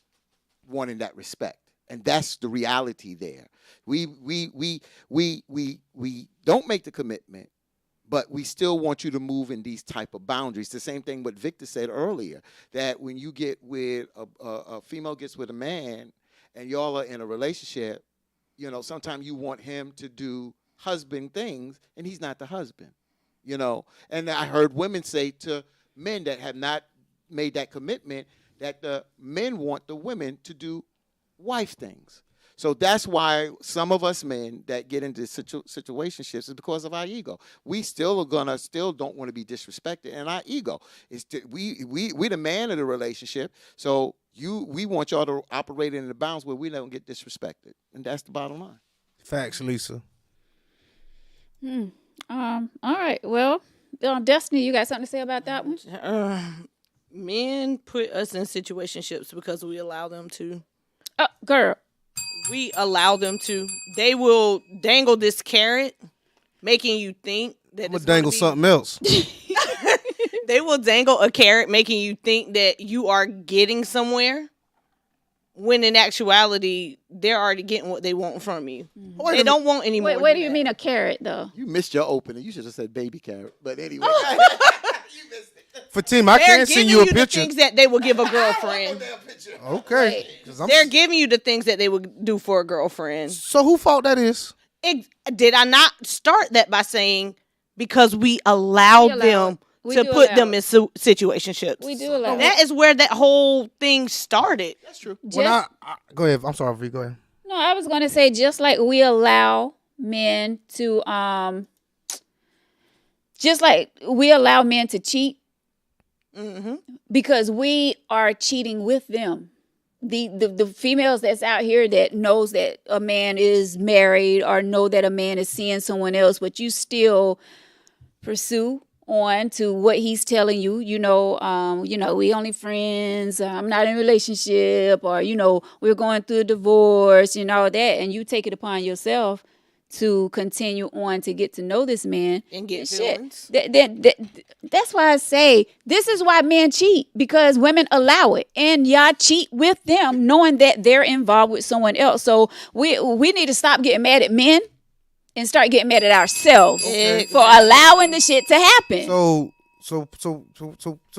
wanting that respect. And that's the reality there. We don't make the commitment, but we still want you to move in these type of boundaries. The same thing what Victor said earlier, that when you get with a female gets with a man and y'all are in a relationship, you know, sometimes you want him to do husband things and he's not the husband, you know. And I heard women say to men that have not made that commitment that the men want the women to do wife things. So that's why some of us men that get into situationships is because of our ego. We still don't want to be disrespected, and our ego is we the man of the relationship. So we want y'all to operate in the bounds where we don't get disrespected, and that's the bottom line. Facts, Lisa. All right. Well, Destiny, you got something to say about that one? Men put us in situationships because we allow them to. Oh, girl. We allow them to. They will dangle this carrot, making you think that I'm gonna dangle something else. They will dangle a carrot, making you think that you are getting somewhere, when in actuality, they're already getting what they want from you. They don't want any more. Wait, do you mean a carrot, though? You missed your opening. You should have said baby carrot. But anyway. You missed it. For team, I can't send you a picture. They're giving you the things that they will give a girlfriend. Okay. They're giving you the things that they would do for a girlfriend. So who fault that is? Did I not start that by saying because we allow them to put them in situationships? We do allow that. Is where that whole thing started. That's true. Go ahead. I'm sorry, V. Go ahead. No, I was going to say just like we allow men to cheat. Mm-hmm. Because we are cheating with them. The females that's out here that knows that a man is married or know that a man is seeing someone else, but you still pursue on to what he's telling you, we only friends, I'm not in a relationship, or, we're going through a divorce, that, and you take it upon yourself to continue on to get to know this man and get feelings. That's why I say this is why men cheat, because women allow it, and y'all cheat with them knowing that they're involved with someone else. So we need to stop getting mad at men and start getting mad at ourselves for allowing the shit to happen. So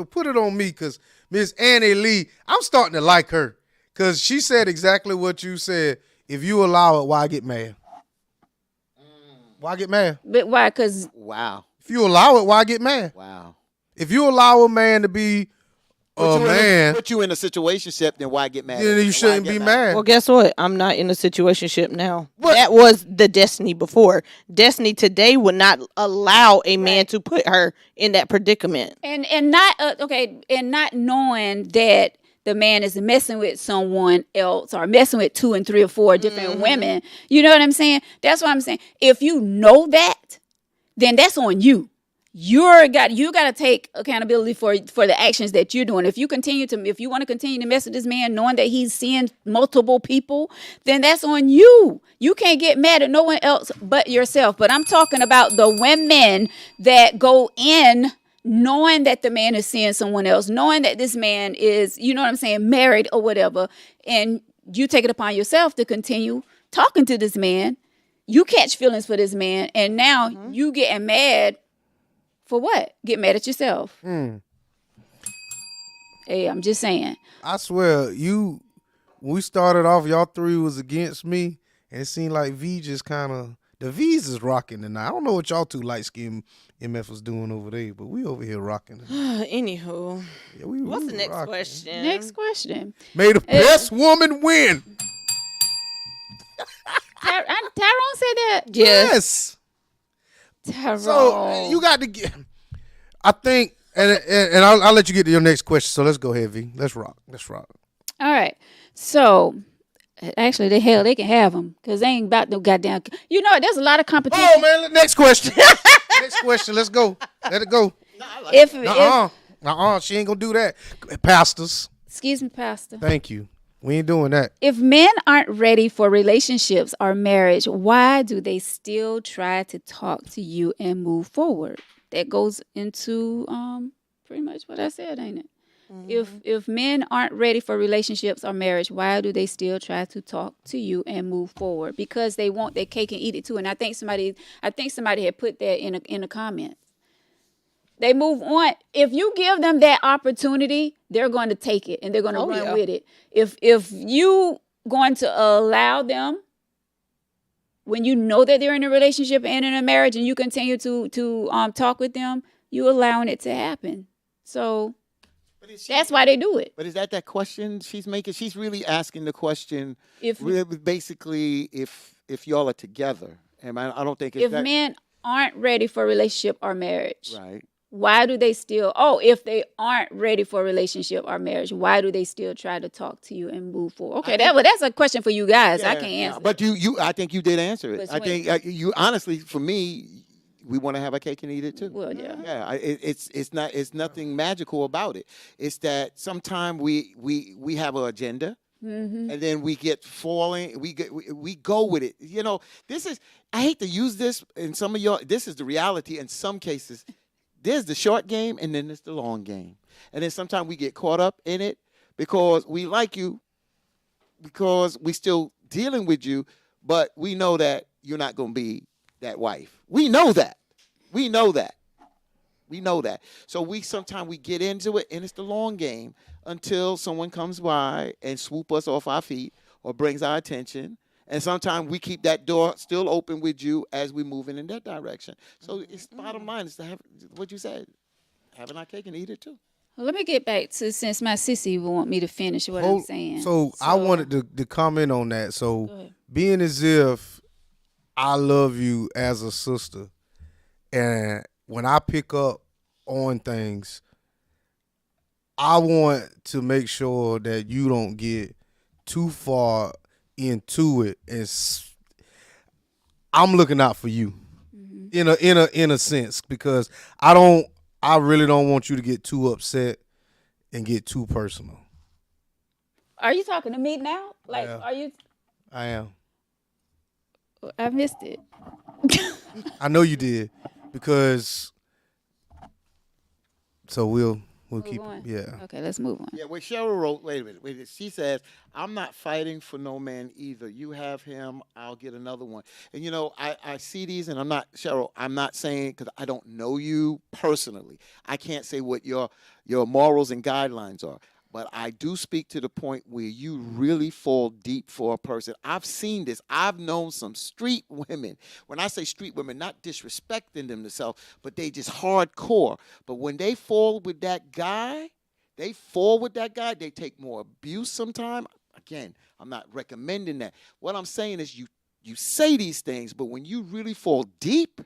put it on me, because Miss Annie Lee, I'm starting to like her, because she said exactly what you said. If you allow it, why get mad? Why get mad? But why? Because wow. If you allow it, why get mad? Wow. If you allow a man to be put you in a situationship, then why get mad? Then you shouldn't be mad. Well, guess what? I'm not in a situationship now. What? That was the Destiny before. Destiny today would not allow a man to put her in that predicament. And not knowing that the man is messing with someone else or messing with 2 and 3 or 4 different women. You know what I'm saying? That's what I'm saying. If you know that, then that's on you. You got to take accountability for the actions that you're doing. If you want to continue to mess with this man knowing that he's seeing multiple people, then that's on you. You can't get mad at no one else but yourself. But I'm talking about the women that go in knowing that the man is seeing someone else, knowing that this man is, married or whatever, and you take it upon yourself to continue talking to this man. You catch feelings for this man, and now you getting mad for what? Get mad at yourself. Hey, I'm just saying. I swear, when we started off, y'all 3 was against me, and it seemed like V just kind of, the V's is rocking tonight. I don't know what y'all 2 light-skinned MF was doing over there, but we over here rocking. Anywho, yeah, what's the next rocking. question? Next question. May the best woman win. Tyrone said that? Yes. Tyrone. So you got to get. I think, and I'll let you get to your next question. So let's go ahead, V. Let's rock. All right. So actually, they can have them because they ain't about no goddamn. There's a lot of competition. Oh man, next question. Next question. Let's go. Let it go. She ain't gonna do that. Pastors, Excuse me, Pastor. thank you. We ain't doing that. If men aren't ready for relationships or marriage, why do they still try to talk to you and move forward? That goes into pretty much what I said, ain't it? If men aren't ready for relationships or marriage, why do they still try to talk to you and move forward? Because they want their cake and eat it too. And I think somebody had put that in a comment. They move on. If you give them that opportunity, they're going to take it and they're going to run with it. If you going to allow them, when you know that they're in a relationship and in a marriage, and you continue to talk with them, you allowing it to happen. So that's why they do it. But is that question she's making? She's really asking the question. If Basically, if y'all are together, and I don't think it's if men aren't ready for a relationship or marriage, right. why do they still? If they aren't ready for a relationship or marriage, why do they still try to talk to you and move forward? Okay, that's a question for you guys. I can't answer. But I think you did answer it. But I think you honestly, for me, we want to have our cake and eat it too. Well, yeah. Yeah, it's nothing magical about it. It's that sometimes we have an agenda. Mm-hmm. And then we get falling. We go with it. You know, I hate to use this in some of y'all. This is the reality in some cases. There's the short game and then there's the long game. And then sometimes we get caught up in it because we like you, because we still dealing with you, but we know that you're not going to be that wife. We know that. We know that. We know that. So sometimes we get into it and it's the long game until someone comes by and swoop us off our feet or brings our attention. And sometimes we keep that door still open with you as we're moving in that direction. So it's bottom line is to have what you said, having our cake and eat it too. Well, let me get back to, since my sissy want me to finish what I'm saying. So I wanted to comment on that. So being as if I love you as a sister, and when I pick up on things, I want to make sure that you don't get too far into it, and I'm looking out for you in a sense, because I really don't want you to get too upset and get too personal. Are you talking to me now? Like, are you? I am. I missed it. I know you did, because so we'll keep on. Yeah. Okay, let's move on. Yeah, wait, Cheryl wrote, wait a minute. She says, I'm not fighting for no man either. You have him, I'll get another one. And, you know, I see these, and I'm not saying, because I don't know you personally. I can't say what your morals and guidelines are. But I do speak to the point where you really fall deep for a person. I've seen this. I've known some street women. When I say street women, not disrespecting them themselves, but they just hardcore. But when they fall with that guy, they take more abuse sometimes. Again, I'm not recommending that. What I'm saying is you say these things, but when you really fall deep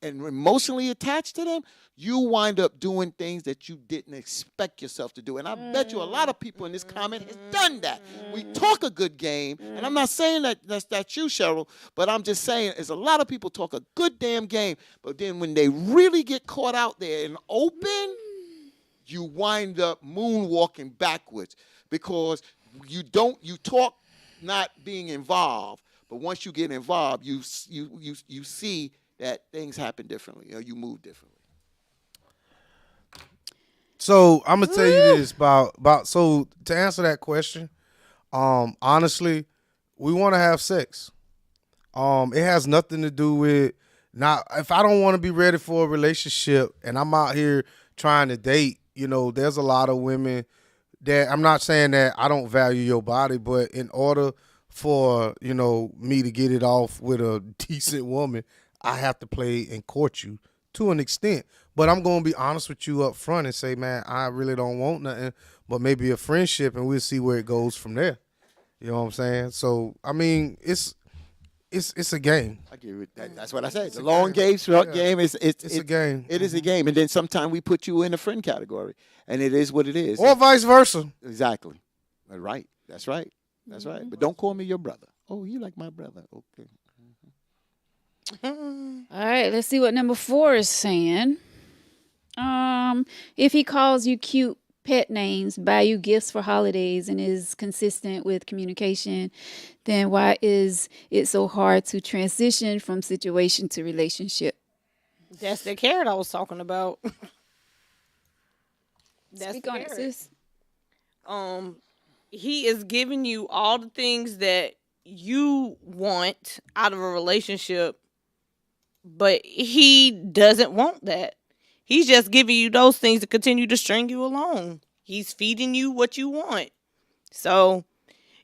and emotionally attached to them, you wind up doing things that you didn't expect yourself to do. And I bet you a lot of people in this comment has done that. We talk a good game, and I'm not saying that's you, Cheryl, but I'm just saying there's a lot of people talk a good damn game, but then when they really get caught out there and open, you wind up moonwalking backwards, because you talk not being involved, but once you get involved, you see that things happen differently, or you move differently. So I'm gonna tell you this about so to answer that question, honestly, we want to have sex. It has nothing to do with if I don't want to be ready for a relationship and I'm out here trying to date. You know, there's a lot of women that, I'm not saying that I don't value your body, but in order for me to get it off with a decent woman, I have to play and court you to an extent. But I'm going to be honest with you up front and say, man, I really don't want nothing but maybe a friendship, and we'll see where it goes from there. You know what I'm saying? So, I mean, it's a game. I give it that's what I said. The long game, short game, it's a game. It is a game. And then sometimes we put you in the friend category, and it is what it is. Or vice versa. Exactly. Right. That's right. That's right. But don't call me your brother. Oh, you like my brother. Okay. All right, let's see what number 4 is saying. If he calls you cute pet names, buy you gifts for holidays, and is consistent with communication, then why is it so hard to transition from situation to relationship? That's the carrot I was talking about. That's Speak the on it, carrot. sis. He is giving you all the things that you want out of a relationship, but he doesn't want that. He's just giving you those things to continue to string you along. He's feeding you what you want. So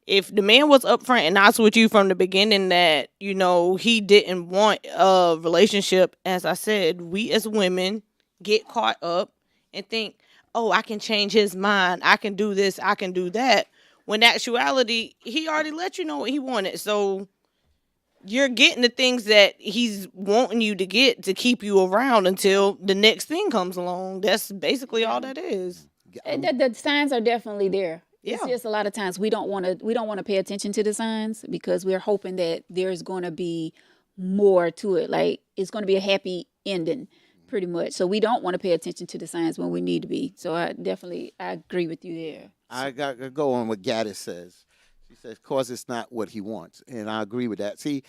if the man was upfront and honest with you from the beginning that, he didn't want a relationship, as I said, we as women get caught up and think, oh, I can change his mind. I can do this. I can do that. When in actuality, he already let you know what he wanted. So you're getting the things that he's wanting you to get to keep you around until the next thing comes along. That's basically all that is. The signs are definitely there. It's Yeah. just a lot of times we don't want to pay attention to the signs because we're hoping that there's going to be more to it. Like it's going to be a happy ending, pretty much. So we don't want to pay attention to the signs when we need to be. So I agree with you there. I got to go on what Gaddis says. She says, "Cause it's not what he wants," and I agree with that. See,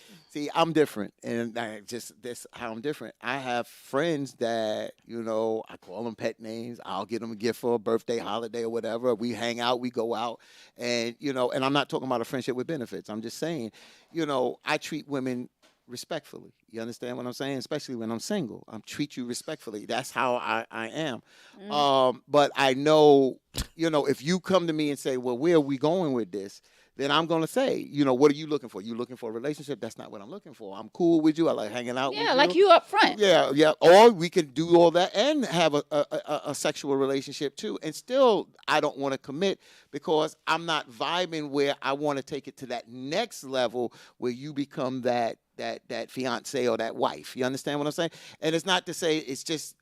I'm different, and that's how I'm different. I have friends that I call them pet names. I'll get them a gift for a birthday, holiday, or whatever. We hang out, we go out, and and I'm not talking about a friendship with benefits. I'm just saying, I treat women respectfully. You understand what I'm saying? Especially when I'm single, I treat you respectfully. That's how I am. But I know, if you come to me and say, "Well, where are we going with this?" then I'm going to say, what are you looking for? You looking for a relationship? That's not what I'm looking for. I'm cool with you. I like hanging out with you. Yeah, like you up front. Yeah. Or we can do all that and have a sexual relationship too. And still, I don't want to commit because I'm not vibing where I want to take it to that next level where you become that fiance or that wife. You understand what I'm saying? And it's not to say it's just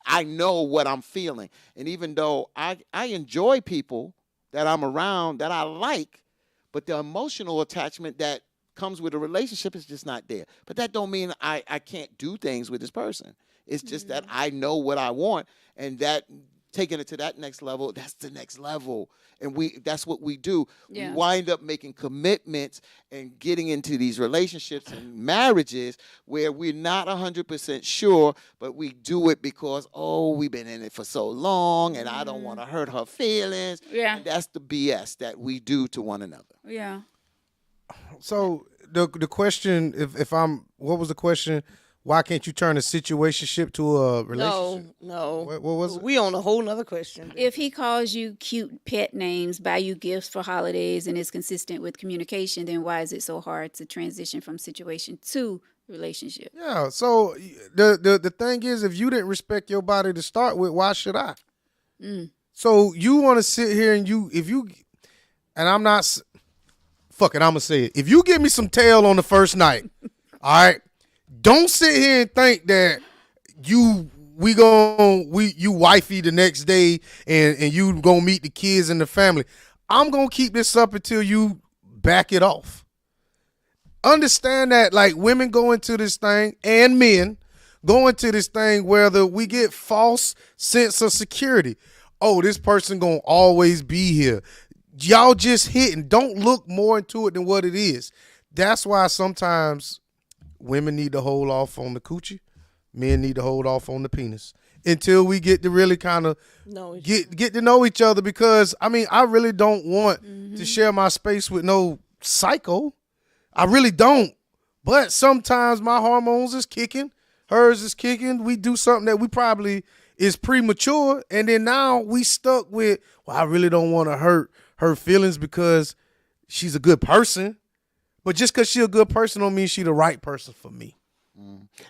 I know what I'm feeling. And even though I enjoy people that I'm around that I like, but the emotional attachment that comes with a relationship is just not there. But that don't mean I can't do things with this person. It's just that I know what I want, and that taking it to that next level, that's the next level. And that's what we do. Yeah. We wind up making commitments and getting into these relationships and marriages where we're not 100% sure, but we do it because, we've been in it for so long and I don't want to hurt her feelings. Yeah. And that's the BS that we do to one another. Yeah. So the question, what was the question? Why can't you turn a situationship to a relationship? No. What was it? We on a whole nother question. If he calls you cute pet names, buy you gifts for holidays, and is consistent with communication, then why is it so hard to transition from situation to relationship? Yeah. So the thing is, if you didn't respect your body to start with, why should I? So you want to sit here and and I'm not. Fuck it, I'm gonna say it. If you give me some tail on the first night, all right. Don't sit here and think that you wifey the next day and you gonna meet the kids and the family. I'm gonna keep this up until you back it off. Understand that like women go into this thing and men go into this thing whether we get false sense of security. Oh, this person gonna always be here. Y'all just hitting. Don't look more into it than what it is. That's why sometimes women need to hold off on the coochie. Men need to hold off on the penis until we get to really kind of get to know each other. Because I really don't want to share my space with no psycho. I really don't. But sometimes my hormones is kicking, hers is kicking. We do something that we probably is premature, and then now we stuck with. Well, I really don't want to hurt her feelings because she's a good person. But just because she's a good person don't mean she's the right person for me.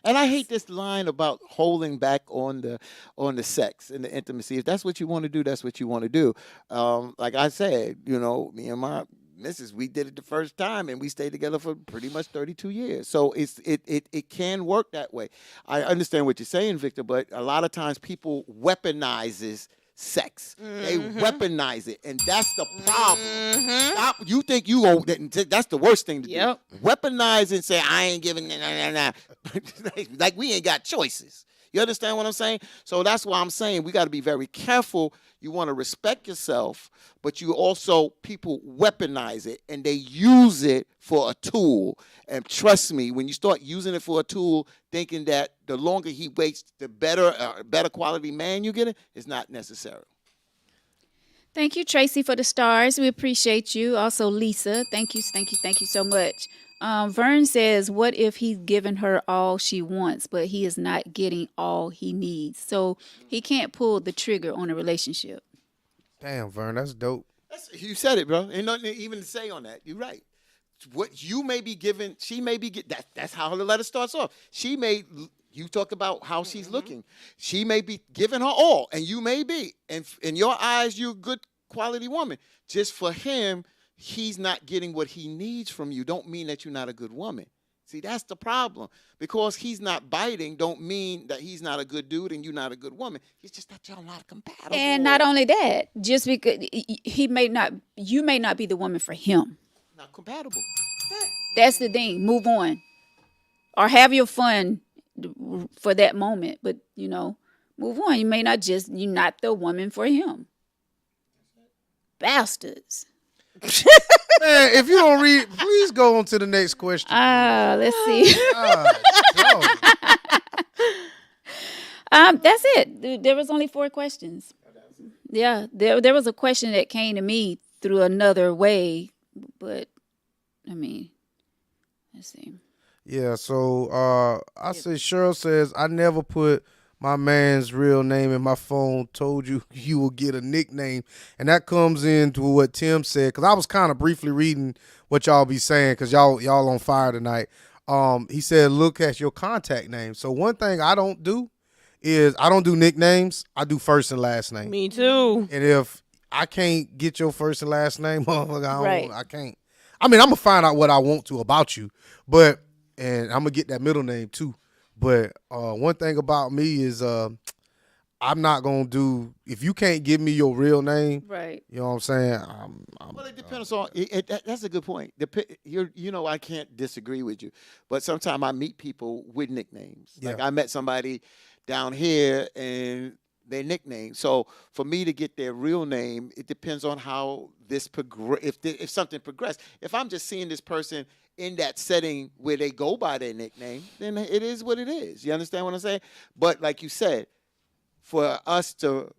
And I hate this line about holding back on the sex and the intimacy. If that's what you want to do, that's what you want to do. Like I said, me and my missus, we did it the first time, and we stayed together for pretty much 32 years. So it can work that way. I understand what you're saying, Victor, but a lot of times people weaponizes sex. They weaponize it, and that's the problem. Stop. You think that's the worst thing to do. Weaponize and say, I ain't giving, like we ain't got choices. You understand what I'm saying? So that's why I'm saying we got to be very careful. You want to respect yourself, but you also, people weaponize it and they use it for a tool. And trust me, when you start using it for a tool, thinking that the longer he waits, the better quality man you get, it's not necessary. Thank you, Tracy, for the stars. We appreciate you. Also, Lisa, thank you so much. Vern says, what if he's given her all she wants, but he is not getting all he needs? So he can't pull the trigger on a relationship. Damn, Vern, that's dope. You said it, bro. Ain't nothing even to say on that. You're right. What you may be given, she may be that's how the letter starts off. You talk about how she's looking. She may be giving her all, and you may be. And in your eyes, you're a good quality woman. Just for him, he's not getting what he needs from you. Don't mean that you're not a good woman. See, that's the problem. Because he's not biting, don't mean that he's not a good dude and you're not a good woman. It's just that y'all not compatible. And not only that, just because you may not be the woman for him. Not compatible. That's the thing. Move on. Or have your fun for that moment, but move on. You're not the woman for him. Bastards. Man, if you don't read, please go on to the next question. Let's see. No. That's it. There was only 4 questions. Yeah, there was a question that came to me through another way, but I mean, let's see. Yeah, so I say Cheryl says, I never put my man's real name in my phone, told you you will get a nickname. And that comes into what Tim said, because I was kind of briefly reading what y'all be saying, because y'all on fire tonight. He said, look at your contact name. So one thing I don't do is I don't do nicknames. I do first and last name. Me too. And if I can't get your first and last name, Right. I can't. I mean, I'm going to find out what I want to about you, and I'm going to get that middle name too. But one thing about me is I'm not going to do, if you can't give me your real name, Right. you know what I'm saying? Well, it depends on. That's a good point. I can't disagree with you, but sometimes I meet people with nicknames. Like Yeah. I met somebody down here and their nickname. So for me to get their real name, it depends on how this if something progressed. If I'm just seeing this person in that setting where they go by their nickname, then it is what it is. You understand what I'm saying? But like you said, for us to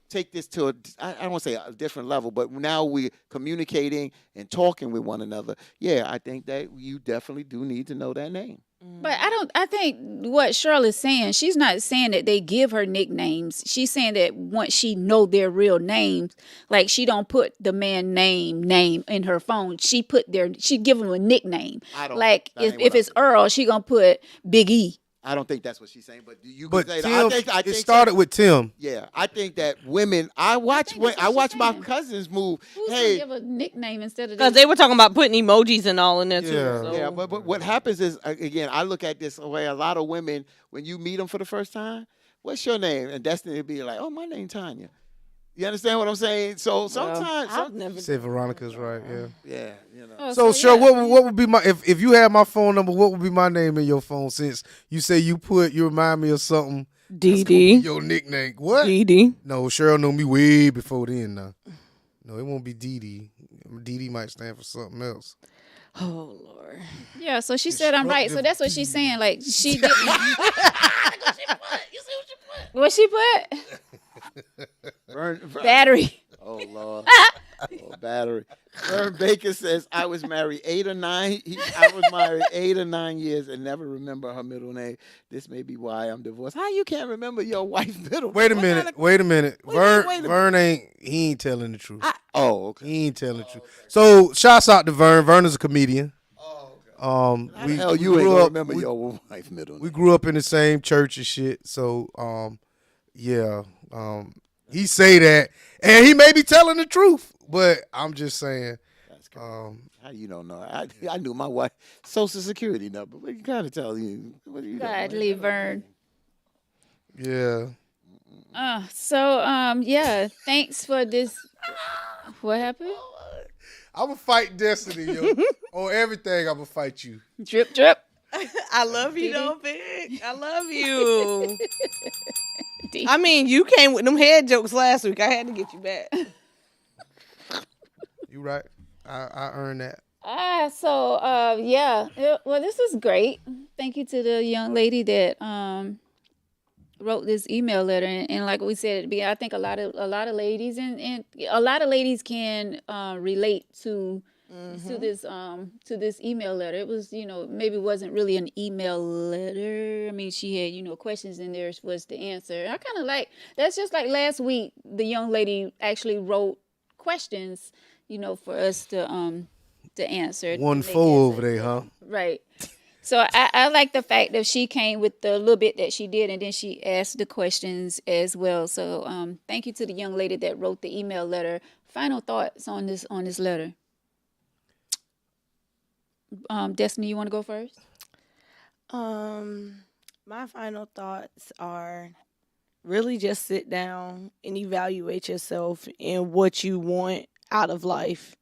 take this to I don't want to say a different level, but now we're communicating and talking with one another. Yeah, I think that you definitely do need to know that name. But I think what Cheryl is saying, she's not saying that they give her nicknames. She's saying that once she know their real names, like she don't put the man name in her phone. She give him a nickname. Like if it's Earl, she gonna put Big E. I don't think that's what she's saying, but you But can say Tim, that. I think it started with Tim. Yeah, I think that women. I watch my cousins move. Who's Hey, gonna give a nickname instead of Because they were talking about putting emojis and all in there too. Yeah. So. yeah, but what happens is again, I look at this way. A lot of women, when you meet them for the first time, what's your name? And Destiny would be like, oh, my name's Tanya. You understand what I'm saying? So sometimes, I've never. Say Veronica's right, yeah. yeah, you know. Oh, So, yeah. Cheryl, what would be my if you had my phone number? What would be my name in your phone? Since you say you remind me of something. Dee Dee. Your nickname? What? Dee Dee. No, Cheryl know me way before then. Now, no, it won't be Dee Dee. Dee Dee might stand for something else. Oh Lord. Yeah, so she said I'm right. So that's what she's saying. Like she didn't. What she put? Vern, Battery. oh Lord. Oh, battery. Vern Baker says I was married 8 or 9 years and never remember her middle name. This may be why I'm divorced. How you can't remember your wife's middle name? Wait a What minute. kind of- Wait a minute. Wait a minute. Vern he ain't telling the truth. okay. He ain't telling the truth. So shouts out to Vern. Vern is a comedian. Oh, okay. How the hell you ain't gonna remember your wife's middle name? We grew up in the same church and shit. So yeah. He say that, and he may be telling the truth, but I'm just saying. That's crazy. How you don't know? I knew my wife's Social Security number. What you gotta tell you? What do you Godly Vern. Yeah. Yeah. Thanks for this. What happened? I'm gonna fight Destiny, yo. On everything, I'm gonna fight you. Drip, drip. I love you, Dee though, Vic. I love you. D. I mean, you came with them head jokes last week. I had to get you back. You right. I earned that. Well, this was great. Thank you to the young lady that wrote this email letter, and like we said at the beginning, I think a lot of ladies and a lot of ladies can relate to this email letter. It was, maybe wasn't really an email letter. I mean, she had, questions in there was the answer. I kind of like that's just like last week. The young lady actually wrote questions, for us to answer. 1-4 over there, huh? Right. So I like the fact that she came with the little bit that she did, and then she asked the questions as well. So thank you to the young lady that wrote the email letter. Final thoughts on this letter. Destiny, you want to go first? My final thoughts are really just sit down and evaluate yourself and what you want out of life.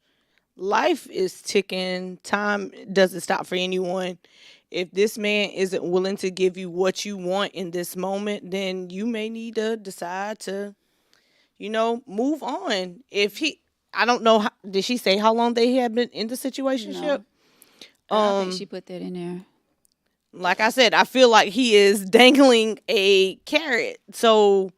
Life is ticking. Time doesn't stop for anyone. If this man isn't willing to give you what you want in this moment, then you may need to decide to, move on. I don't know, did she say how long they had been in the situationship? No. I don't think she put that in there. Like I said, I feel like he is dangling a carrot. So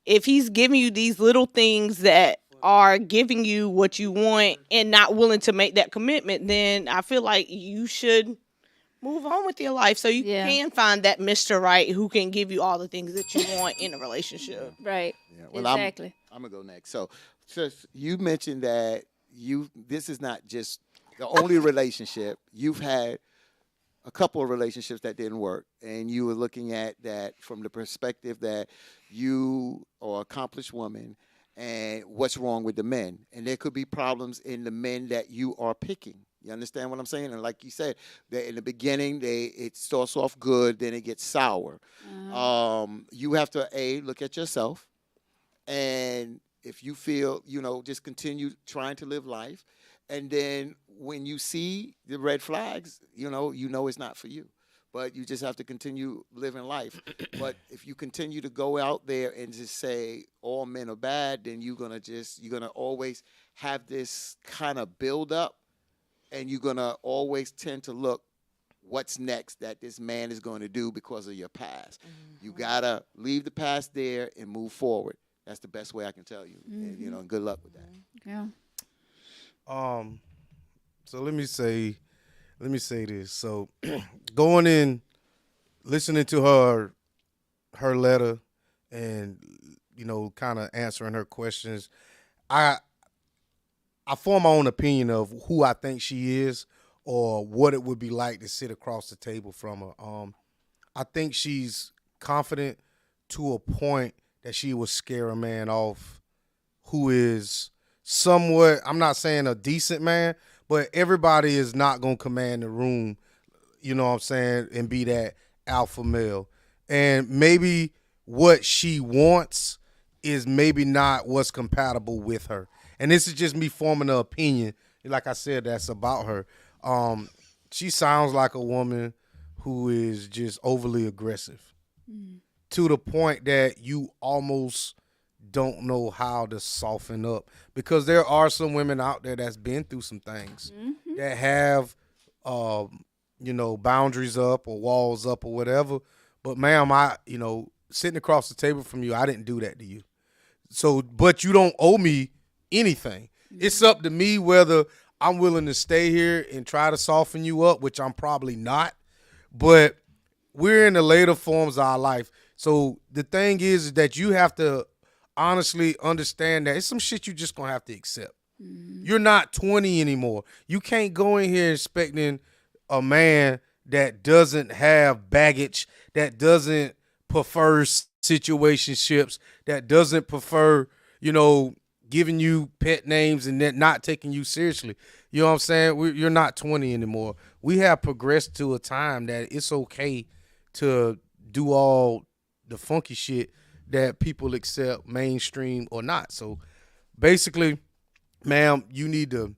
if he's giving you these little things that are giving you what you want and not willing to make that commitment, then I feel like you should move on with your life so you can find that Mr. Right who can give you all the things that you want in a relationship. Right. Yeah, well, exactly. I'm gonna go next. So you mentioned that this is not just the only relationship. You've had a couple of relationships that didn't work, and you were looking at that from the perspective that you are an accomplished woman, and what's wrong with the men, and there could be problems in the men that you are picking. You understand what I'm saying? And like you said, in the beginning, it starts off good, then it gets sour. You have to look at yourself, and if you feel, just continue trying to live life, and then when you see the red flags, it's not for you. But you just have to continue living life. But if you continue to go out there and just say all men are bad, then you're gonna always have this kind of build up, and you're gonna always tend to look what's next that this man is going to do because of your past. Mm-hmm. You gotta leave the past there and move forward. That's the best way I can tell you. Mm-hmm. And, good luck with that. Yeah. So let me say this. So going in, listening to her letter, and kind of answering her questions, I form my own opinion of who I think she is or what it would be like to sit across the table from her. I think she's confident to a point that she will scare a man off who is somewhat, I'm not saying a decent man, but everybody is not going to command the room, you know what I'm saying, and be that alpha male. And maybe what she wants is maybe not what's compatible with her. And this is just me forming an opinion, like I said, that's about her. She sounds like a woman who is just overly aggressive to the point that you almost don't know how to soften up, because there are some women out there that's been through some things that have, boundaries up or walls up or whatever. But ma'am, sitting across the table from you, I didn't do that to you. So, but you don't owe me anything. It's up to me whether I'm willing to stay here and try to soften you up, which I'm probably not. But we're in the later forms of our life. So the thing is that you have to honestly understand that it's some shit you just gonna have to accept. You're not 20 anymore. You can't go in here expecting a man that doesn't have baggage, that doesn't prefer situationships, that doesn't prefer, giving you pet names and then not taking you seriously. You know what I'm saying? You're not 20 anymore. We have progressed to a time that it's okay to do all the funky shit that people accept, mainstream or not. So basically, ma'am, you need to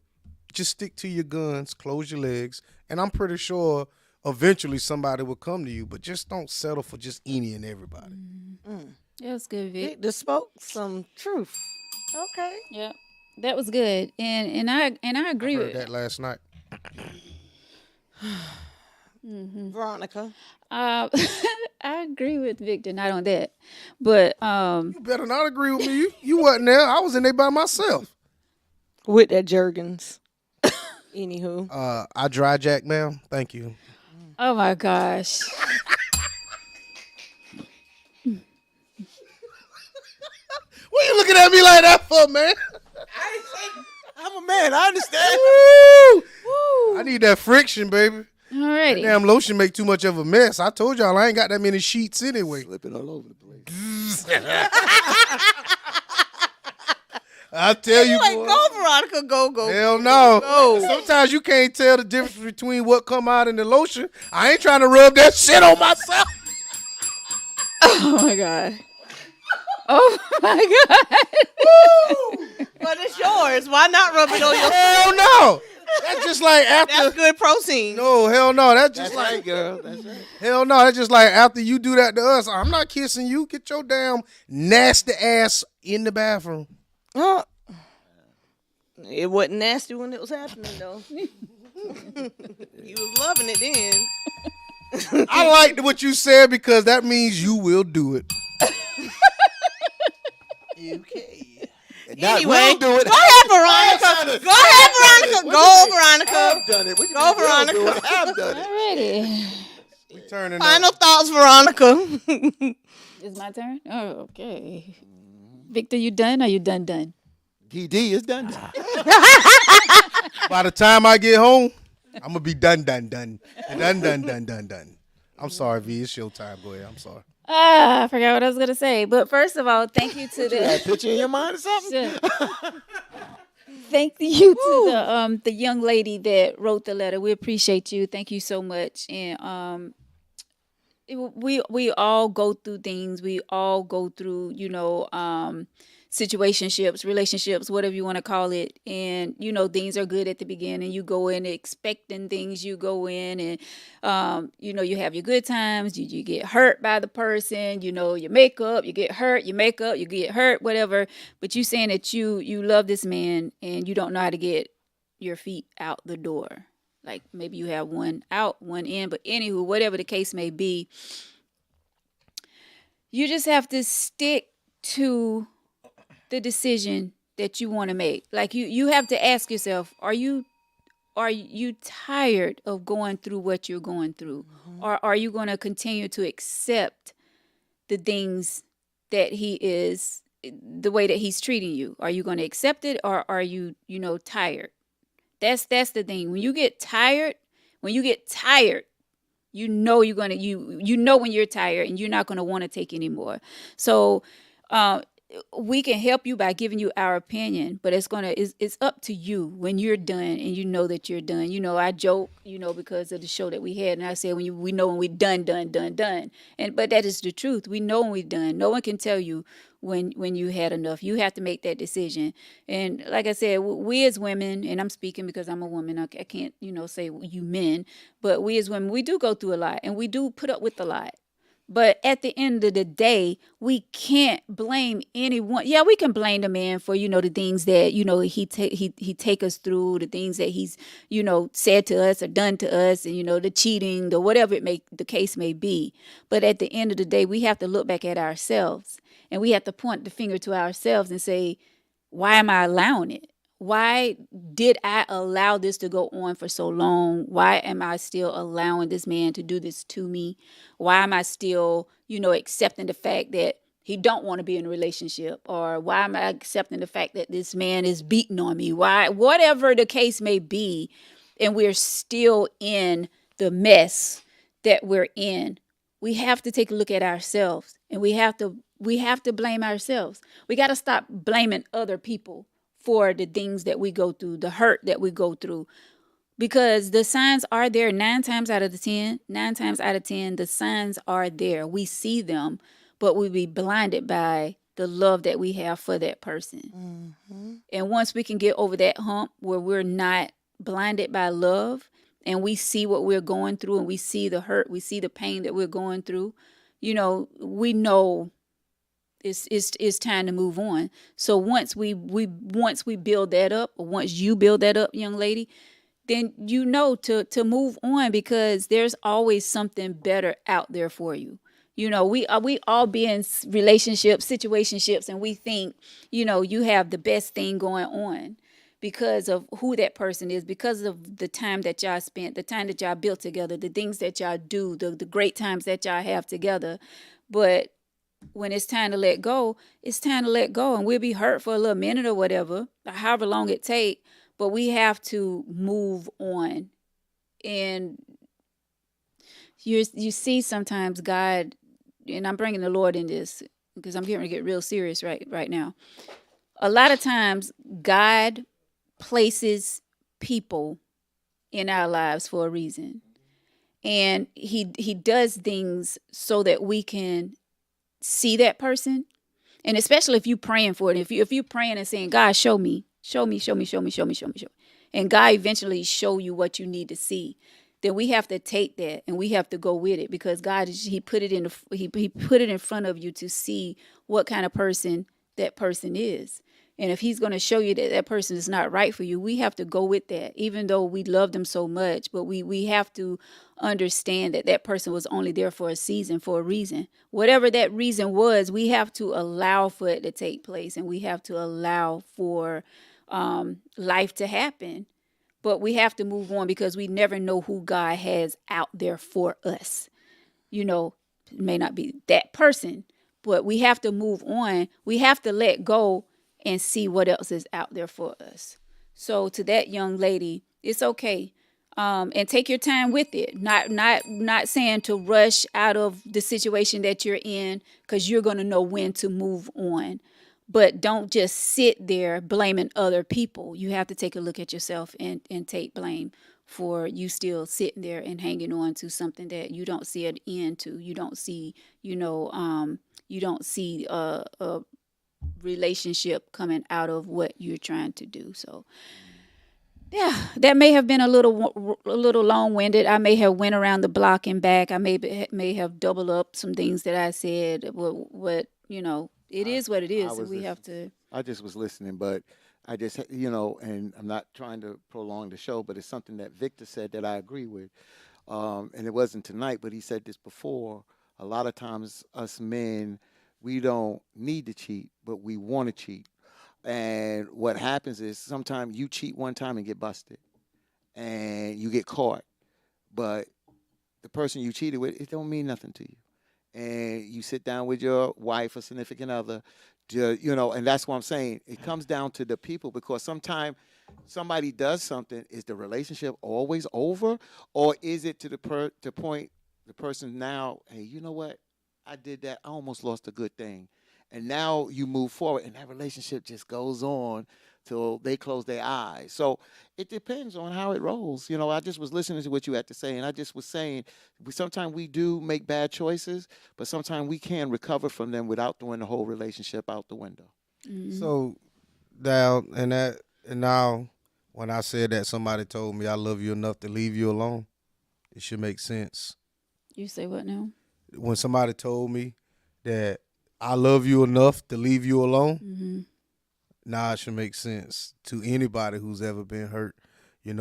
just stick to your guns, close your legs, and I'm pretty sure eventually somebody will come to you. But just don't settle for just any and everybody. That was good, Vic. Victor spoke some truth. Okay. Yep. That was good. And I agree Heard with that last night. Veronica. I agree with Victor, not on that. But You better not agree with me. You wasn't there. I was in there by myself. With that Jergens. Anywho. I dry jack, ma'am. Thank you. oh my gosh. What you looking at me like that for, man? I'm a man. I understand. Woo! I need that friction, baby. Alrighty. Damn lotion make too much of a mess. I told y'all I ain't got that many sheets anyway. Slipping all over the place. I tell you, Like, boy. go, Veronica. Go. Hell no. Go. Sometimes you can't tell the difference between what come out in the lotion. I ain't trying to rub that shit on myself. Oh my god. Oh my god. But it's yours. Why not rub it on your Hell no. That's just like after. That's good protein. No, hell no. That's just That's like right, girl. That's right. hell no. That's just like after you do that to us. I'm not kissing you. Get your damn nasty ass in the bathroom. It wasn't nasty when it was happening, though. You was loving it then. I liked what you said because that means you will do it. Okay. Anyway, we'll do it. go ahead, Veronica. Go ahead, Veronica. Go, Veronica. I've done it. Go, Veronica. We'll do it. I've done it. Alrighty. We turning Final up. thoughts, Veronica. It's my turn? Oh, okay. Victor, you done? Or you done? DD is done. By the time I get home, I'm gonna be done. I'm sorry, V. It's your time. Go ahead. I'm sorry. I forgot what I was gonna say. But first of all, thank you to That the picture in your mind or something? thank you to the young lady that wrote the letter. We appreciate you. Thank you so much. And we all go through things. We all go through, situationships, relationships, whatever you want to call it. And, things are good at the beginning. You go in expecting things. You go in and, you have your good times. You get hurt by the person. You make up, you get hurt, you make up, you get hurt, whatever. But you saying that you love this man and you don't know how to get your feet out the door. Like maybe you have one out, one in. But anywho, whatever the case may be, you just have to stick to the decision that you want to make. Like you have to ask yourself, are you tired of going through what you're going through? Or are you going to continue to accept the things that he is, the way that he's treating you? Are you going to accept it, or are you, tired? That's the thing. When you get tired, you know you're gonna you know when you're tired and you're not gonna want to take anymore. So we can help you by giving you our opinion, but it's up to you when you're done and you know that you're done. I joke, because of the show that we had, and I said we know when we're done. But that is the truth. We know when we're done. No one can tell you when you had enough. You have to make that decision. And like I said, we as women, and I'm speaking because I'm a woman, I can't, say you men, but we as women, we do go through a lot and we do put up with a lot. But at the end of the day, we can't blame anyone. Yeah, we can blame the man for, the things that, he take us through, the things that he's, said to us or done to us, and, the cheating, the whatever the case may be. But at the end of the day, we have to look back at ourselves and we have to point the finger to ourselves and say, why am I allowing it? Why did I allow this to go on for so long? Why am I still allowing this man to do this to me? Why am I still, accepting the fact that he don't want to be in a relationship? Or why am I accepting the fact that this man is beating on me? Why, whatever the case may be, and we're still in the mess that we're in, we have to take a look at ourselves, and we have to blame ourselves. We got to stop blaming other people for the things that we go through, the hurt that we go through, because the signs are there 9 times out of 10, the signs are there. We see them, but we be blinded by the love that we have for that person. And once we can get over that hump where we're not blinded by love and we see what we're going through, and we see the hurt, we see the pain that we're going through, we know it's time to move on. So once we build that up, or once you build that up, young lady, then to move on, because there's always something better out there for you. We all be in relationships, situationships, and we think, you have the best thing going on because of who that person is, because of the time that y'all spent, the time that y'all built together, the things that y'all do, the great times that y'all have together. But when it's time to let go, it's time to let go. And we'll be hurt for a little minute or whatever, or however long it take, but we have to move on. And you see sometimes God, and I'm bringing the Lord in this because I'm getting to get real serious right now. A lot of times God places people in our lives for a reason. And he does things so that we can see that person. And especially if you're praying for it, if you're praying and saying, God, show me. And God eventually show you what you need to see. Then we have to take that and we have to go with it, because God, he put it in front of you to see what kind of person that person is. And if he's going to show you that that person is not right for you, we have to go with that, even though we love them so much. But we have to understand that that person was only there for a season, for a reason. Whatever that reason was, we have to allow for it to take place, and we have to allow for life to happen. But we have to move on, because we never know who God has out there for us. It may not be that person, but we have to move on. We have to let go and see what else is out there for us. So to that young lady, it's okay. And take your time with it. Not saying to rush out of the situation that you're in, because you're going to know when to move on. But don't just sit there blaming other people. You have to take a look at yourself and take blame for you still sitting there and hanging on to something that you don't see an end to. You don't see, a relationship coming out of what you're trying to do. So yeah, that may have been a little long-winded. I may have went around the block and back. I may have doubled up some things that I said. What it is what it is. We have to. I just was listening, but I just, and I'm not trying to prolong the show, but it's something that Victor said that I agree with. And it wasn't tonight, but he said this before. A lot of times us men, we don't need to cheat, but we want to cheat. And what happens is sometimes you cheat one time and get busted and you get caught. But the person you cheated with, it don't mean nothing to you. And you sit down with your wife or significant other, and that's what I'm saying. It comes down to the people, because sometimes somebody does something. Is the relationship always over? Or is it to the point the person now, hey, you know what? I did that. I almost lost a good thing. And now you move forward, and that relationship just goes on till they close their eyes. So it depends on how it rolls. I just was listening to what you had to say, and I just was saying sometimes we do make bad choices, but sometimes we can recover from them without throwing the whole relationship out the window. Mm-hmm. So now, now when I said that, somebody told me I love you enough to leave you alone, it should make sense. You say what now? When somebody told me that I love you enough to leave you alone, mm-hmm. Now it should make sense to anybody who's ever been hurt. We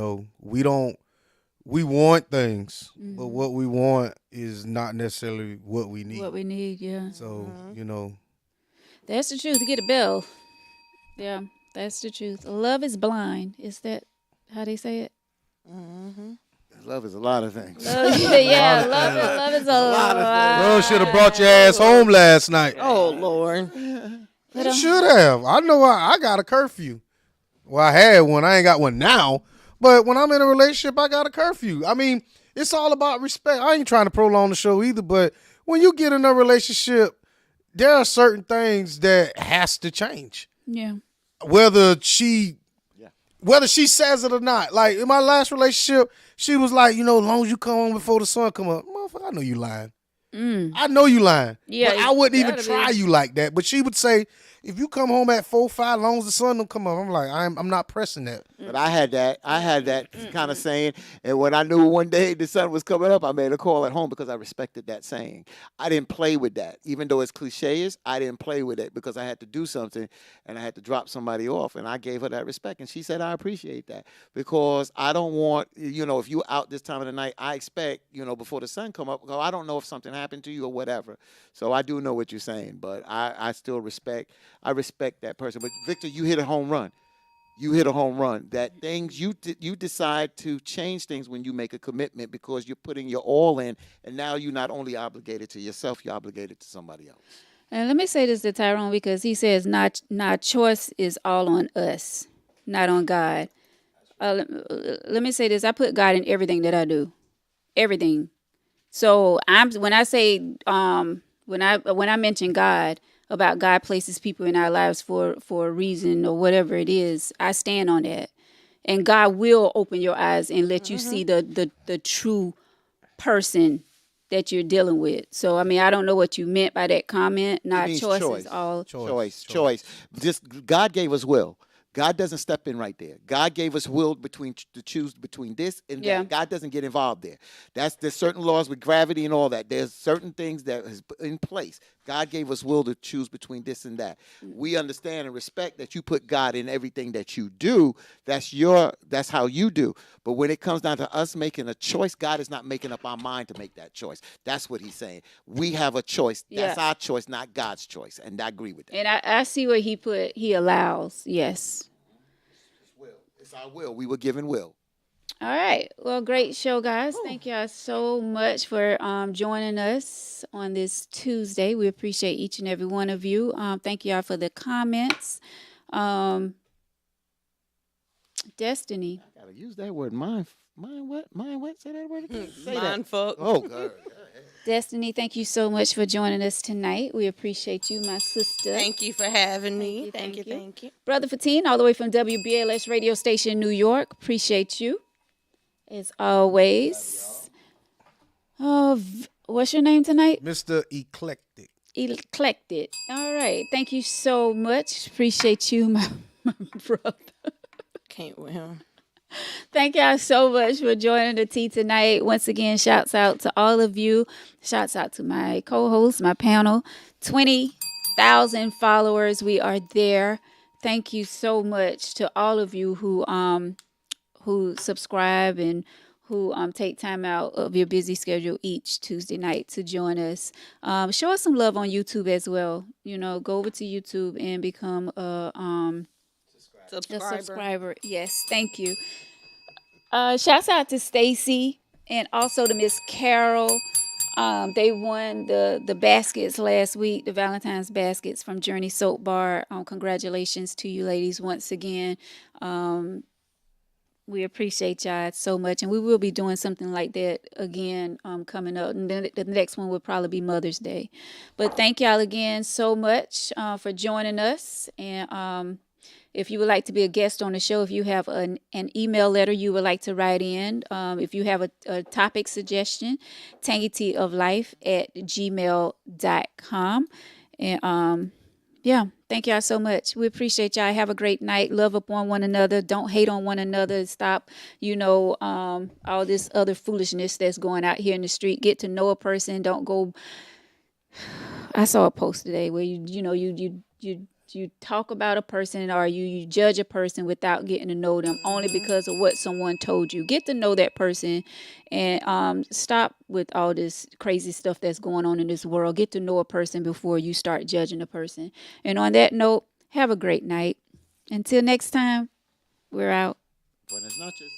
want things, mm-hmm. but what we want is not necessarily what we need. What we need, yeah. So, That's the truth. Get a bell. Yeah, that's the truth. Love is blind. Is that how they say it? Mm-hmm. Love is a lot of things. Love is a lot of things. Love should have brought your ass home last night. Oh, Lord. It should have. I know I got a curfew. Well, I had one. I ain't got one now. But when I'm in a relationship, I got a curfew. I mean, it's all about respect. I ain't trying to prolong the show either, but when you get in a relationship, there are certain things that has to change. Yeah. Whether she says it or not. Like in my last relationship, she was like, as long as you come home before the sun come up. Motherfucker, I know you lying. I know you lying. Yeah, but I wouldn't even gotta try be. you like that. But she would say, if you come home at 4, 5, long as the sun don't come up, I'm like, I'm not pressing that. But I had that kind of saying, and when I knew one day the sun was coming up, I made a call at home because I respected that saying. I didn't play with that, even though it's cliche. I didn't play with it because I had to do something, and I had to drop somebody off, and I gave her that respect, and she said, I appreciate that because I don't want, if you out this time of the night, I expect, before the sun come up, I don't know if something happened to you or whatever. So I do know what you're saying, but I still respect that person. But Victor, you hit a home run. You hit a home run. That things you decide to change things when you make a commitment because you're putting your all in, and now you're not only obligated to yourself, you're obligated to somebody else. And let me say this to Tyrone because he says not choice is all on us, not on God. Let me say this: I put God in everything that I do, everything. So when I say when I mention God, about God places people in our lives for a reason or whatever it is, I stand on that. And God will open your eyes and let you see the true person that you're dealing with. So, I mean, I don't know what you meant by that comment. Not means choice choice. is all. Choice. Just God gave us will. God doesn't step in right there. God gave us will to choose between this and Yeah. that. God doesn't get involved there. There's certain laws with gravity and all that. There's certain things that is in place. God gave us will to choose between this and that. We understand and respect that you put God in everything that you do. That's how you do. But when it comes down to us making a choice, God is not making up our mind to make that choice. That's what he's saying. We have a choice. That's Yeah. our choice, not God's choice. And I agree with that. And I see where he put, he allows. Yes. It's our will. We were given will. All right. Well, great show, guys. Thank y'all so much for joining us on this Tuesday. We appreciate each and every one of you. Thank y'all for the comments. Destiny. I gotta use that word. Mind what? Say that word again. Say that. Mind fuck. Oh, God. Destiny, thank you so much for joining us tonight. We appreciate you, my sister. Thank you for having me. Thank you. Thank you. Brother Fatine, all the way from WBLS radio station, New York. Appreciate you, as always. Oh, what's your name tonight? Mr. Eclectic. Eclectic. All right. Thank you so much. Appreciate you, my brother. Can't with him. Thank y'all so much for joining the tea tonight. Once again, shouts out to all of you. Shouts out to my co-host, my panel. 20,000 followers. We are there. Thank you so much to all of you who subscribe and who take time out of your busy schedule each Tuesday night to join us. Show us some love on YouTube as well. Go over to YouTube and become a subscriber. Yes, thank you. Shouts out to Stacy and also to Miss Carol. They won the baskets last week, the Valentine's baskets from Journey Soap Bar. Congratulations to you ladies once again. We appreciate y'all so much, and we will be doing something like that again coming up. And then the next one will probably be Mother's Day. But thank y'all again so much for joining us. And if you would like to be a guest on the show, if you have an email letter you would like to write in, if you have a topic suggestion, tangyteaoflife@gmail.com. And yeah, thank y'all so much. We appreciate y'all. Have a great night. Love upon one another. Don't hate on one another. Stop, all this other foolishness that's going out here in the street. Get to know a person. Don't go. I saw a post today where you talk about a person or you judge a person without getting to know them only because of what someone told you. Get to know that person and stop with all this crazy stuff that's going on in this world. Get to know a person before you start judging a person. And on that note, have a great night. Until next time, we're out. Buenas noches.